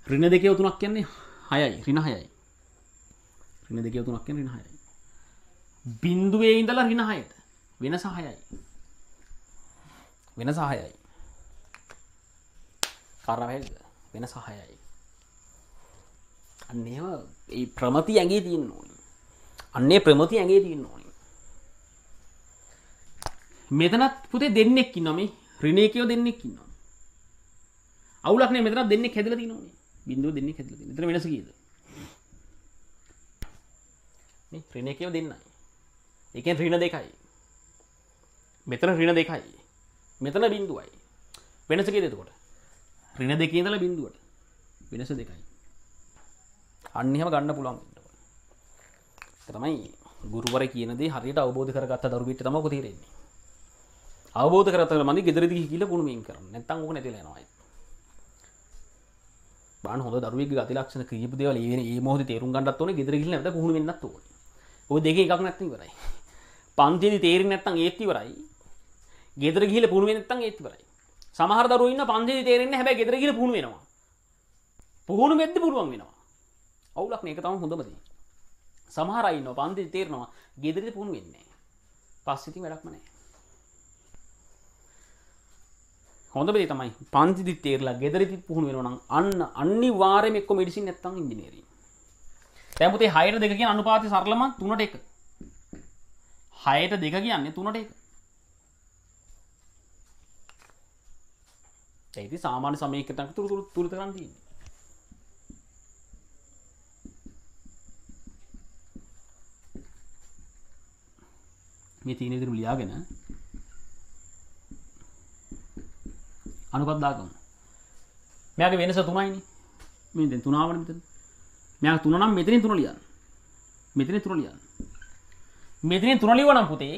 ඍණ 2 3ක් කියන්නේ 6යි. ඍණ 6යි. ඍණ 2 3ක් කියන්නේ ඍණ 6යි. බිඳුවේ ඉඳලා ඍණ 6ට වෙනස 6යි. වෙනස 6යි. කාරණා වැරදිද? වෙනස 6යි. අන්න ඒව ඒ ප්‍රමති ඇඟේ තියෙන්න ඕනේ. අන්නේ ප්‍රමති ඇඟේ තියෙන්න ඕනේ. මෙතනත් පුතේ දෙන්නෙක් ඉන්නවා මේ ඍණ 1 දෙන්නෙක් ඉන්නවා. අවුලක් නෑ මෙතනත් දෙන්නෙක් හැදලා තියෙනෝනේ. බිඳුව දෙන්නෙක් හැදලා තියෙනවා. එතන වෙනස කීයද? මේ ඍණ 1 දෙන්නයි. ඒ කියන්නේ ඍණ 2යි. මෙතන ඍණ 2යි. මෙතන බිඳුවයි. වෙනස කීයද එතකොට? ඍණ 2 ඉඳලා බිඳුවට. වෙනස 2යි. අන්න එහෙම ගන්න පුළුවන් වෙන්න ඕනේ. ඒක තමයි ගුරුවරයා කියන දේ හරියට අවබෝධ කරගත්ත දරුවෙක්ට තමයි ඔක තේරෙන්නේ. අවබෝධ කරගත්ත මන්දි ගෙදරදී ගිහිල්ලා පුණු මේන් කරන්න. නැත්තම් ඕක නැතිලා යනවා. බාන හොඳ දරුවෙක්ගේ ගති ලක්ෂණ කීප දේවල් මේ මොහොතේ තේරුම් ගන්නත් ඕනේ. ගෙදර ගිහිල්ලා නැත්නම් පුහුණු වෙන්නත් ඕනේ. ඔය දෙකේ එකක් නැත්නම් ඉවරයි. පන්තියේදී තේරෙන්නේ නැත්නම් ඒත් ඉවරයි. ගෙදර ගිහිල්ලා පුහුණු වෙන්නේ නැත්නම් ඒත් ඉවරයි. සමහර දරුවෝ ඉන්න පන්තියේදී තේරෙන්නේ නැහැ. හැබැයි ගෙදර ගිහිල්ලා පුහුණු වෙනවා. පුහුණු වෙද්දි පුළුවන් වෙනවා. අවුලක් නේ ඒක තමයි හොඳම දේ. සමහර අය ඉන්නවා පන්තියේදී තේරෙනවා. ගෙදරදී පුහුණු වෙන්නේ නැහැ. පස්සේ ඉතින් වැඩක්ම නැහැ. හොඳ දේ තමයි පන්තියේදී තේරලා ගෙදරදී පුහුණු වෙනවා නම් අන්න අනිවාර්යයෙන්ම එක්ක මෙඩිසින් නැත්නම් ඉංජිනේරින්. දැන් පුතේ 6ට 2 කියන අනුපාතය සරලම 3ට 1. 6ට 2 කියන්නේ 3ට 1. ඒ ඉතින් සාමාන්‍ය සමීකරණයක් තුරු කරන් තියෙන්නේ. මේ තියෙන විදිහට ලියාගෙන අනුපාත දාගමු. මෙයාගේ වෙනස 3යිනේ. මේ දැන් 3 ආවනේ මෙතන. මෙයාගේ 3 නම් මෙතනින් 3 ලියන්න. මෙතනින් 3 ලියන්න. මෙතනින් 3 ලියවනම් පුතේ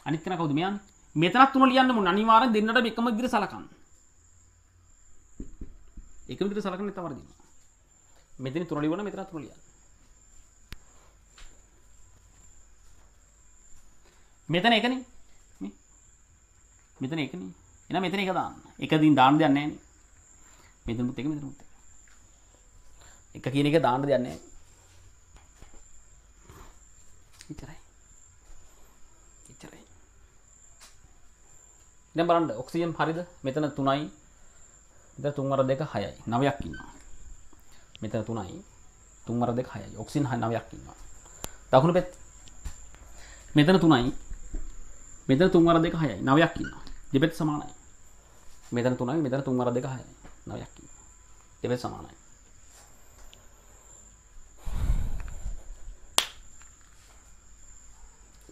අනිත් කෙනා කවුද මෙයානේ? මෙතනත් 3 ලියන්න ඕන. අනිවාර්යෙන් දෙන්නට එකම විදිහට සලකන්න. එකම විදිහට සලකන්න නැත්නම් වරදිනවා. මෙතනින් 3 ලියවනම් මෙතනත් 3 ලියන්න. මෙතන එකනේ. මේ මෙතන එකනේ. එහෙනම් මෙතන එක දාන්න. එකකින් දාන්න දෙයක් නැහැ නේ. මෙතනත් එක මෙතනත් එක. එක කියන එක දාන්න දෙයක් නැහැ. ඉතරයි. ඉතරයි. දැන් බලන්න ඔක්සිජන් හරියද? මෙතන 3යි. මෙතන 3 වර 2 6යි. 9ක් ඉන්නවා. මෙතන 3යි. 3 වර 2 6යි. ඔක්සිජන් 9ක් ඉන්නවා. දකුණු පැත්ත. මෙතන 3යි. මෙතන 3 වර 2 6යි. 9ක් ඉන්නවා. දෙපැත්ත සමානයි. මෙතන 3යි මෙතන 3 වර 2 6යි. 9ක් ඉන්නවා. දෙපැත්ත සමානයි.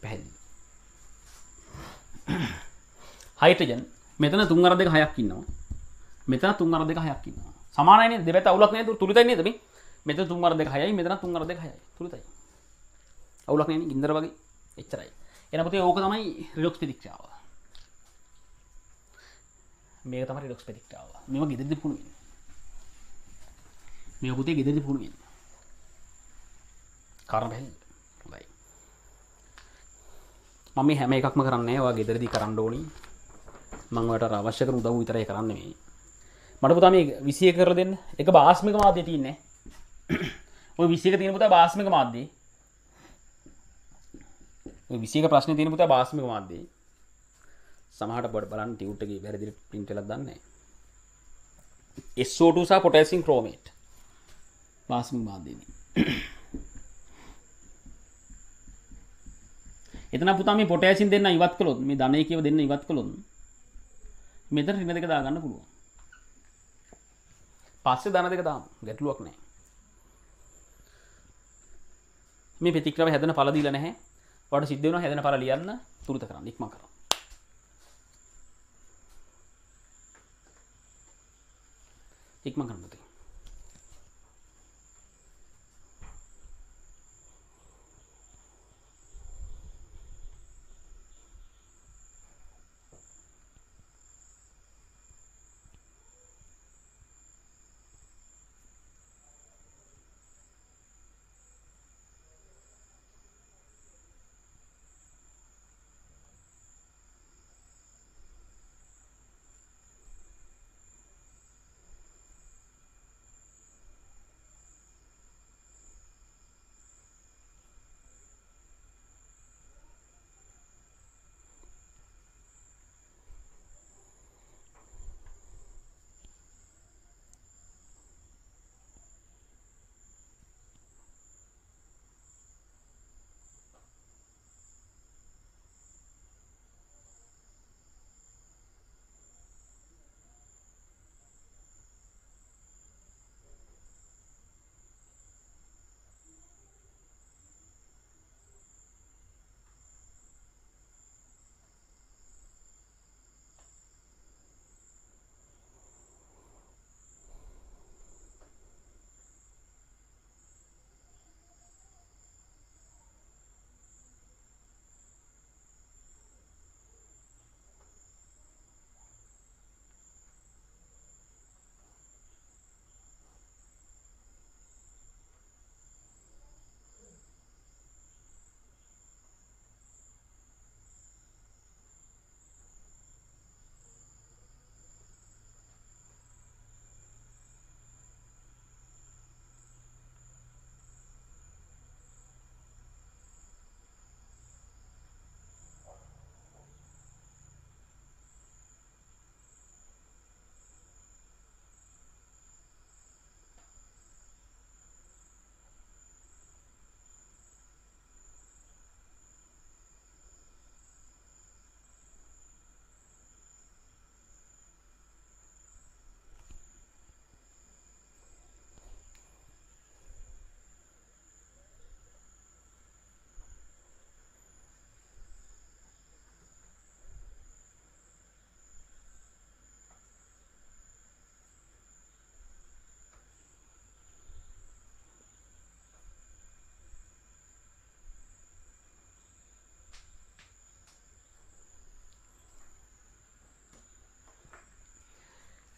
පැහැදිලි. හයිඩ්‍රජන් මෙතන 3 වර 2 6ක් ඉන්නවා. මෙතන 3 වර 2 6ක් ඉන්නවා. සමානයි නේද? දෙපැත්ත අවුලක් නේද? තුලිතයි නේද මේ? මෙතන 3 වර 2 6යි මෙතන 3 වර 2 6යි. තුලිතයි. අවුලක් නෑනේ ගින්දර වගේ. එච්චරයි. එන පුතේ ඕක තමයි රිඩොක්ස් ප්‍රතික්‍රියාව. මේක තමයි රිඩොක්ස් ප්‍රතික්‍රියාව. මේව ගෙදරදී පුහුණු වෙන්නේ. මේව පුතේ ගෙදරදී පුහුණු වෙන්නේ. කාරණා බැහැ. හොඳයි. මම මේ හැම එකක්ම කරන්නේ නැහැ. ඔයා ගෙදරදී කරන්න ඕනි. මම ඔයාලට අවශ්‍ය කරන උදව් විතරයි කරන්නේ මේ. මට පුතා මේ 21 කරලා දෙන්න. එක බාස්මික මාධ්‍ය තියෙන්නේ. ඔය 21 තියෙන පුතා බාස්මික මාධ්‍ය. ඔය 21 ප්‍රශ්නේ තියෙන පුතා බාස්මික මාධ්‍යයි. සමහරට බලන්න ටියුට් එකේ වැරදිට print වෙලක් දන්නේ නැහැ. SO2 සහ potassium chromate වාස්මික මාධ්‍යනේ. එතන පුතා මේ potassium දෙන්න ඉවත් කළොත් මේ ධන එකේව දෙන්න ඉවත් කළොත් මෙතන ඍණ දෙක දා ගන්න පුළුවන්. පස්සේ ධන දෙක දාමු. ගැටලුවක් නැහැ. මේ ප්‍රතික්‍රියාව හැදෙන ඵල දීලා නැහැ. ඔයාලට සිද්ධ වෙනවා හැදෙන ඵල ලියන්න තුරුත කරන්න ඉක්මන් කරන්න. ඉක්මන් කරන්න පුතේ.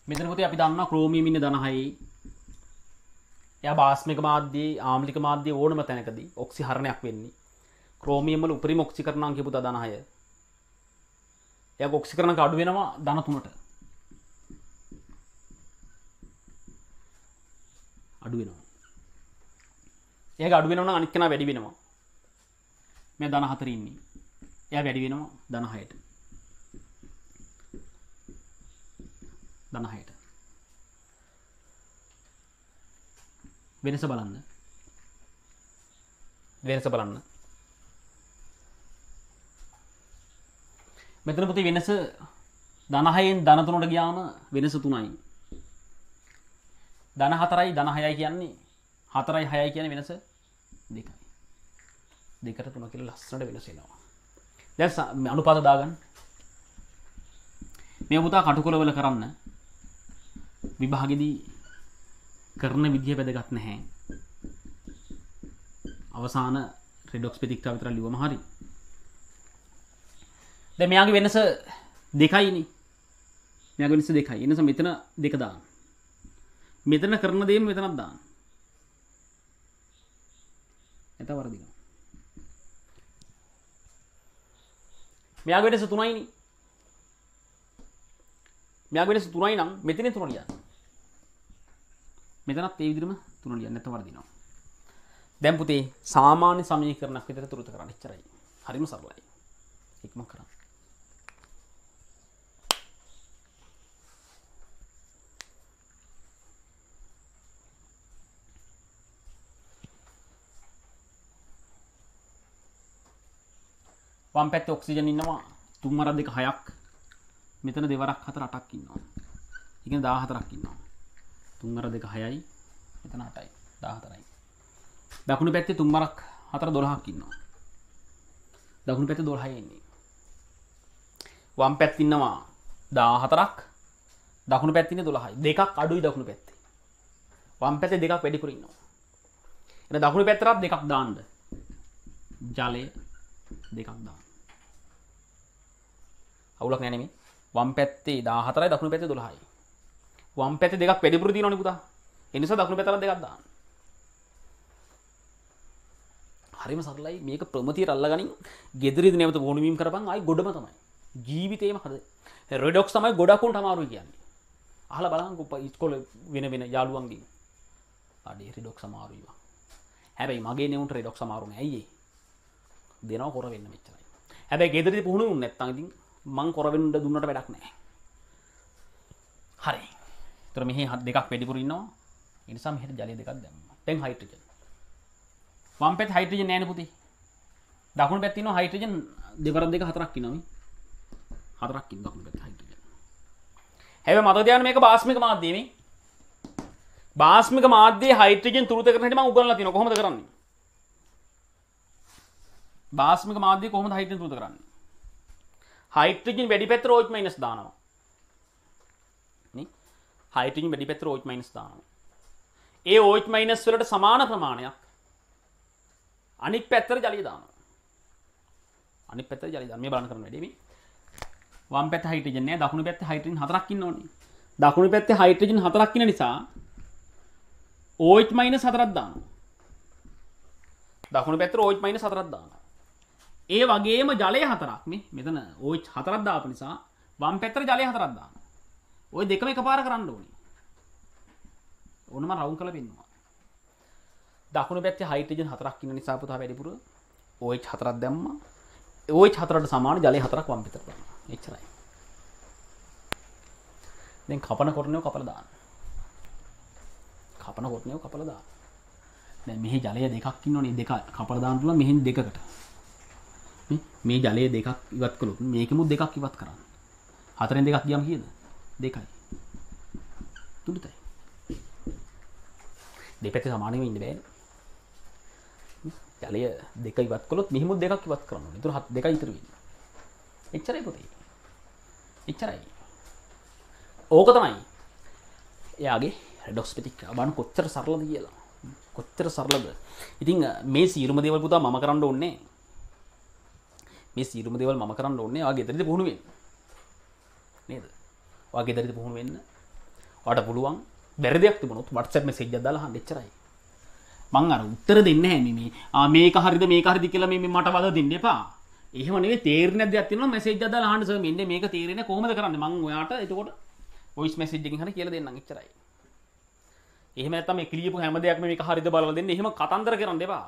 මෙතන පුතේ අපි දන්නවා ක්‍රෝමියම් ඉන්නේ ධන 6යි. එයා බාස්මික මාධ්‍යයේ ආම්ලික මාධ්‍යයේ ඕනම තැනකදී ඔක්සිහරණයක් වෙන්නේ. ක්‍රෝමියම් වල උපරිම ඔක්සිකරණාංකය පුතා ධන 6. එයාගේ ඔක්සිකරණාංක අඩු වෙනවා ධන 3ට. අඩු වෙනවා. එයාගේ අඩු වෙනවා නම් අනිත් කෙනා වැඩි වෙනවා. මේ ධන 4 ඉන්නේ. එයා වැඩි වෙනවා ධන 6ට. ධන 6ට. වෙනස බලන්න. වෙනස බලන්න. මෙතන පුතේ වෙනස ධන 6ෙන් ධන 3ට ගියාම වෙනස 3යි. ධන 4යි ධන 6යි කියන්නේ 4යි 6යි කියන්නේ වෙනස 2යි. 2ට 3 කියලා ලස්සනට වෙනස එනවා. දැන් අනුපාත දාගන්න. මේ පුතා කටුකොළවල කරන්න විභාගෙදී කරන විදිය වැදගත් නැහැ. අවසාන රෙඩොක්ස් ප්‍රතික්‍රියාව විතර ලියවම හරි. දැන් මෙයාගේ වෙනස 2යිනේ. මෙයාගේ වෙනස 2යි. ඒ නිසා මෙතන 2 දාන්න. මෙතන කරන දේම මෙතනක් දාන්න. එතන වරදිනවා. මෙයාගේ වෙනස 3යිනේ. මෙයාගේ වෙනස 3යි නම් මෙතනේ 3 ලියන්න. මෙතනත් ඒ විදිහටම 3 ලියන්න නැත්නම් වරදිනවා. දැන් පුතේ සාමාන්‍ය සමීකරණයක් විතර තුරුත කරන්න ඉච්චරයි. හරිම සරලයි. ඉක්ම කරන්න. වම් පැත්තේ ඔක්සිජන් ඉන්නවා 3 වරක් 2 6ක්. මෙතන 2 වරක් 4 8ක් ඉන්නවා. ඒ කියන්නේ 14ක් ඉන්නවා. 3 වරක් 2 6යි. මෙතන 8යි. 14යි. දකුණු පැත්තේ 3 වරක් 4 12ක් ඉන්නවා. දකුණු පැත්තේ 12යි ඉන්නේ. වම් පැත්තේ ඉන්නවා 14ක්. දකුණු පැත්තේ ඉන්නේ 12යි. දෙකක් අඩුයි දකුණු පැත්තේ. වම් පැත්තේ දෙකක් වැඩිපුර ඉන්නවා. එන දකුණු පැත්තට දෙකක් දාන්න. ජලය දෙකක් දාන්න. අවුලක් නෑ නෙමෙයි. වම් පැත්තේ 14යි දකුණු පැත්තේ 12යි. වම් පැත්තේ දෙකක් වැඩිපුර තියෙනවනේ පුතා. ඒ නිසා දකුණු පැත්තට දෙකක් දාන්න. හරිම සරලයි. මේක ප්‍රමිතියට අල්ලගනින්. ගෙදරදී නැවත වුණු වීම කරපන් ආයි ගොඩම තමයි. ජීවිතේම හද. රෙඩොක්ස් තමයි ගොඩක් උන්ට අමාරුයි කියන්නේ. අහලා බලන්නකෝ ඉස්කෝලේ වෙන යාළුවන්ගෙන්. අඩේ රෙඩොක්ස් අමාරුයි වා. හැබැයි මගේ නෙවුන්ට රෙඩොක්ස් අමාරු නෑ. ඇයි ඒ? දෙනවා කොර වෙන්න මෙච්චරයි. හැබැයි ගෙදරදී පුහුණු වුනේ නැත්නම් ඉතින් මං කොර වෙන්න දුන්නට වැඩක් නෑ. හරි. ඒතර මෙහි දෙකක් වැඩිපුර ඉන්නවා. ඒ නිසා මෙහෙට ජලය දෙකක් දැම්මා. දැන් හයිඩ්‍රජන්. වම් පැත්තේ හයිඩ්‍රජන් නෑනේ පුතේ. දකුණු පැත්තේ ඉන්නවා හයිඩ්‍රජන් දෙවරක් දෙක හතරක් ඉන්නවා මේ. හතරක් ඉන්න දකුණු පැත්තේ හයිඩ්‍රජන්. හැබැයි මතක තියාගන්න මේක බාස්මික මාධ්‍යය මේ. බාස්මික මාධ්‍යයේ හයිඩ්‍රජන් තුරුත කරන හැටි මම උගන්වලා තියෙනවා. කොහොමද කරන්නේ? බාස්මික මාධ්‍යය කොහොමද හයිඩ්‍රජන් තුරුත කරන්නේ? හයිඩ්‍රජන් වැඩි පැත්තට OH- දානවා. නේ? හයිඩ්‍රජන් වැඩි පැත්තට OH- දානවා. ඒ OH- වලට සමාන ප්‍රමාණයක් අනිත් පැත්තට ජලය දානවා. අනිත් පැත්තට ජලය දානවා. මේ බලන්න කරන වැඩේ මේ. වම් පැත්තේ හයිඩ්‍රජන් නෑ. දකුණු පැත්තේ හයිඩ්‍රජන් 4ක් ඉන්නෝනේ. දකුණු පැත්තේ හයිඩ්‍රජන් 4ක් ඉන්න නිසා OH- 4ක් දානවා. දකුණු පැත්තට OH- 4ක් දානවා. ඒ වගේම ජලය 4ක් මේ. මෙතන OH 4ක් දාපු නිසා වම් පැත්තට ජලය 4ක් දානවා. ওই දෙකම එකපාර කරන්න ඕනේ. ඕනම රවුම් කරලා පෙන්නනවා. දකුණු පැත්තේ හයිඩ්‍රජන් 4ක් ඉන්න නිසා පුතා වැඩිපුර OH 4ක් දැම්මා. OH 4ට සමාන ජලය 4ක් වම් පැත්තට දානවා. එච්චරයි. දැන් කපන කොටනේව කපලා දාන්න. කපන කොටනේව කපලා දාන්න. දැන් මෙහි ජලය දෙකක් ඉන්නෝනේ. දෙක කපලා දාන්න පුළුවන් මෙහෙන් දෙකකට. මේ ජලය දෙකක් ඉවත් කළොත් මේකෙමුත් දෙකක් ඉවත් කරන්න. හතරෙන් දෙකක් ගියම කීයද? 2යි. 3යි. දෙපැත්තේ සමානෙම ඉන්න බෑනේ. ජලය දෙක ඉවත් කළොත් මෙහිමුත් දෙකක් ඉවත් කරන්න ඕනේ. ඒතර 2යි ඉතුරු වෙන්නේ. එච්චරයි පුතේ. එච්චරයි. ඕක තමයි. එයාගේ රෙඩොක්ස් ප්‍රතික්‍රියාව බලන්න කොච්චර සරලද කියලා. කොච්චර සරලද. ඉතින් මේ සීරුම දේවල් පුතා මම කරන්න ඕනේ. මේ සීරුම දේවල් මම කරන්න ඕනේ. ඔයාගේ ගෙදරදී පුහුණු වෙන්න. නේද? ඔයාගේ ගෙදරදී පුහුණු වෙන්න. ඔයාට පුළුවන් බැරි දෙයක් තිබුණොත් WhatsApp message එකක් දාලා අහන්න එච්චරයි. මං අර උත්තර දෙන්නේ නැහැ මේ මේක හරිද මේක හරිද කියලා මේ මට වද දෙන්න එපා. එහෙම නෙවෙයි තේරෙන්නේ නැද්ද තියෙනවා message එකක් දාලා අහන්න සර් මෙන්න මේක තේරෙන්නේ කොහොමද කරන්නේ මං ඔයාට එතකොට voice message එකකින් හරි කියලා දෙන්නම් එච්චරයි. එහෙම නැත්නම් මේ ක්ලියපු හැම දෙයක්ම මේක හරිද බලලා දෙන්න. එහෙම කතන්දර කරන්න එපා.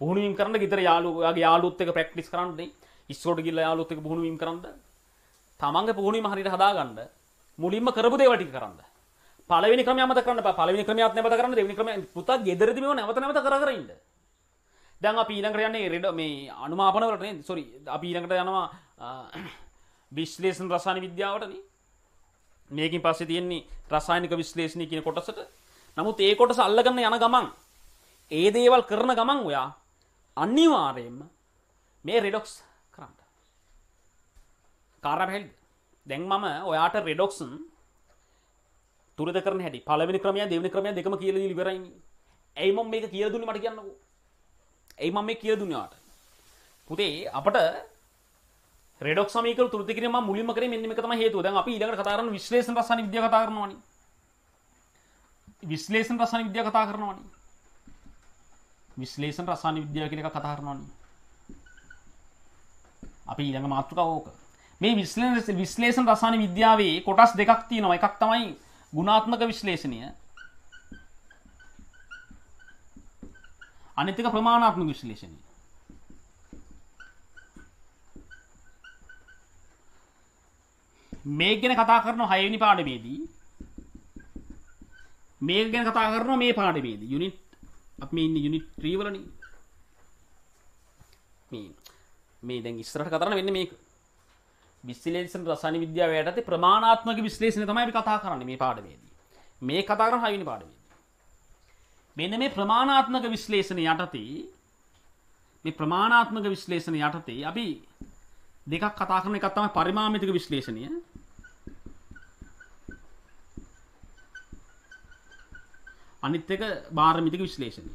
පුහුණු වීම කරන්න ගෙදර යාළුවෝගේ යාළුවොත් එක්ක ප්‍රැක්ටිස් කරන්න නේ. ඉස්සරහට ගිහලා යාළුවොත් එක්ක පුහුණු වීම කරන්න. තමන්ගේ පුහුණු වීම හරියට හදාගන්න. මුලින්ම කරපු දේවල් ටික කරන්න. පළවෙනි ක්‍රමය අමතක කරන්න එපා. පළවෙනි ක්‍රමයක් නැවත කරන්න. දෙවෙනි ක්‍රමය පුතා ගෙදරදී මේව නැවත නැවත කර ඉන්න. දැන් අපි ඊළඟට යන්නේ මේ අනුමාපන වලට නේද? සෝරි. අපි ඊළඟට යනවා විශ්ලේෂණ රසායන විද්‍යාවට නේ. මේකෙන් පස්සේ තියෙන්නේ රසායනික විශ්ලේෂණය කියන කොටසට. නමුත් ඒ කොටස අල්ලගන්න යන ගමන් ඒ දේවල් කරන ගමන් ඔයා අනිවාර්යයෙන්ම මේ රෙඩොක්ස් කරන්න. කාර්යය හැල්ද? දැන් මම ඔයාට රෙඩොක්ස් තුරද කරන හැටි පළවෙනි ක්‍රමය දෙවෙනි ක්‍රමය දෙකම කියලා දීලා ඉවරයිනේ. ඇයි මම මේක කියලා දුන්නේ මට කියන්නකෝ. ඇයි මම මේක කියලා දුන්නේ ඔයාට? පුතේ අපට රෙඩොක්ස් සමීකරණ තුරද කිරීම මම මුලින්ම කරේ මෙන්න මේක තමයි හේතුව. දැන් අපි ඊළඟට කතා කරන විශ්ලේෂණ රසායන විද්‍යාව කතා කරනවානේ. විශ්ලේෂණ රසායන විද්‍යාව කතා කරනවානේ. විශ්ලේෂණ රසායන විද්‍යාව කියන එක කතා කරනවානේ. අපි ඊළඟ මාතෘකාව ඕක. මේ විශ්ලේෂණ රසායන විද්‍යාවේ කොටස් දෙකක් තියෙනවා. එකක් තමයි ගුණාත්මක විශ්ලේෂණය. අනිත් එක ප්‍රමාණාත්මක විශ්ලේෂණය. මේක ගැන කතා කරනවා 6 වෙනි පාඩමේදී. මේක ගැන කතා කරනවා මේ පාඩමේදී. යුනිට් අපි මේ ඉන්නේ යුනිට් 3 වලනේ. මේ මේ දැන් ඉස්සරහට කතා කරන්න වෙන්නේ මේක. විශ්ලේෂණ රසායන විද්‍යාව යටතේ ප්‍රමාණාත්මක විශ්ලේෂණය තමයි අපි කතා කරන්නේ මේ පාඩමේදී. මේ කතා කරන 6 වෙනි පාඩමේදී. මෙන්න මේ ප්‍රමාණාත්මක විශ්ලේෂණ යටතේ අපි දෙකක් කතා කරන එකක් තමයි පරිමාමිතික විශ්ලේෂණය. අනිත් එක බාරමිතික විශ්ලේෂණය.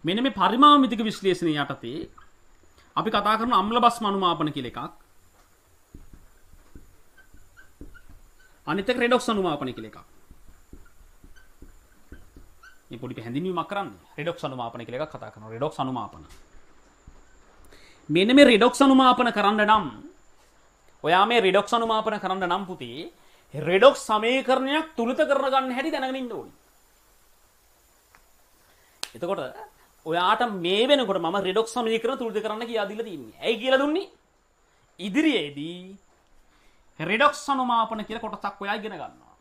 මෙන්න මේ පරිමාමිතික විශ්ලේෂණය යටතේ අපි කතා කරන අම්ල බස්ම අනුමාපන කියලා එකක්. අනිත් එක රෙඩොක්ස් අනුමාපන කියලා එකක්. මේ පොඩි පැහැදිලිවීමක් කරන්නේ. රෙඩොක්ස් අනුමාපන කියලා එකක් කතා කරනවා. රෙඩොක්ස් අනුමාපන. මෙන්න මේ රෙඩොක්ස් අනුමාපන කරන්න නම් ඔයා මේ රෙඩොක්ස් අනුමාපන කරන්න නම් පුතේ රෙඩොක්ස් සමීකරණයක් තුලිත කරන ගන්න හැටි දැනගෙන ඉන්න ඕනේ. එතකොට ඔයාට මේ වෙනකොට මම රෙඩොක්ස් සමීකරණ තුලිත කරන්න කියලා දීලා තියෙන්නේ. ඇයි කියලා දුන්නේ? ඉදිරියේදී රෙඩොක්ස් අනුමාපන කියලා කොටසක් ඔයා ඉගෙන ගන්නවා.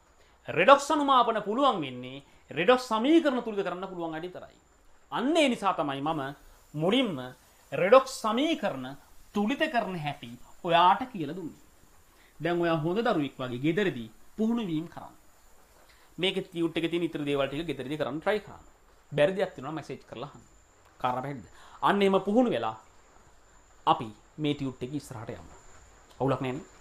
රෙඩොක්ස් අනුමාපන පුළුවන් වෙන්නේ රෙඩොක්ස් සමීකරණ තුලිත කරන්න පුළුවන් අඩි විතරයි. අන්න ඒ නිසා තමයි මම මුලින්ම රෙඩොක්ස් සමීකරණ තුලිත කරන හැටි ඔයාට කියලා දුන්නේ. දැන් ඔයා හොඳ දරුවෙක් වගේ ගෙදරදී පුහුණු වීම කරන්න. මේකේ ටියුට් එකේ තියෙන ඉතුරු දේවල් ටික ගෙදරදී කරන්න try කරන්න. බැරි දෙයක් තියෙනවා මැසේජ් කරලා අහන්න. කාරණා පැහැදිලිද? අන්න එහෙම පුහුණු වෙලා අපි මේ ටියුට් එක ඉස්සරහට යමු. අවුලක් නැහැ නේ?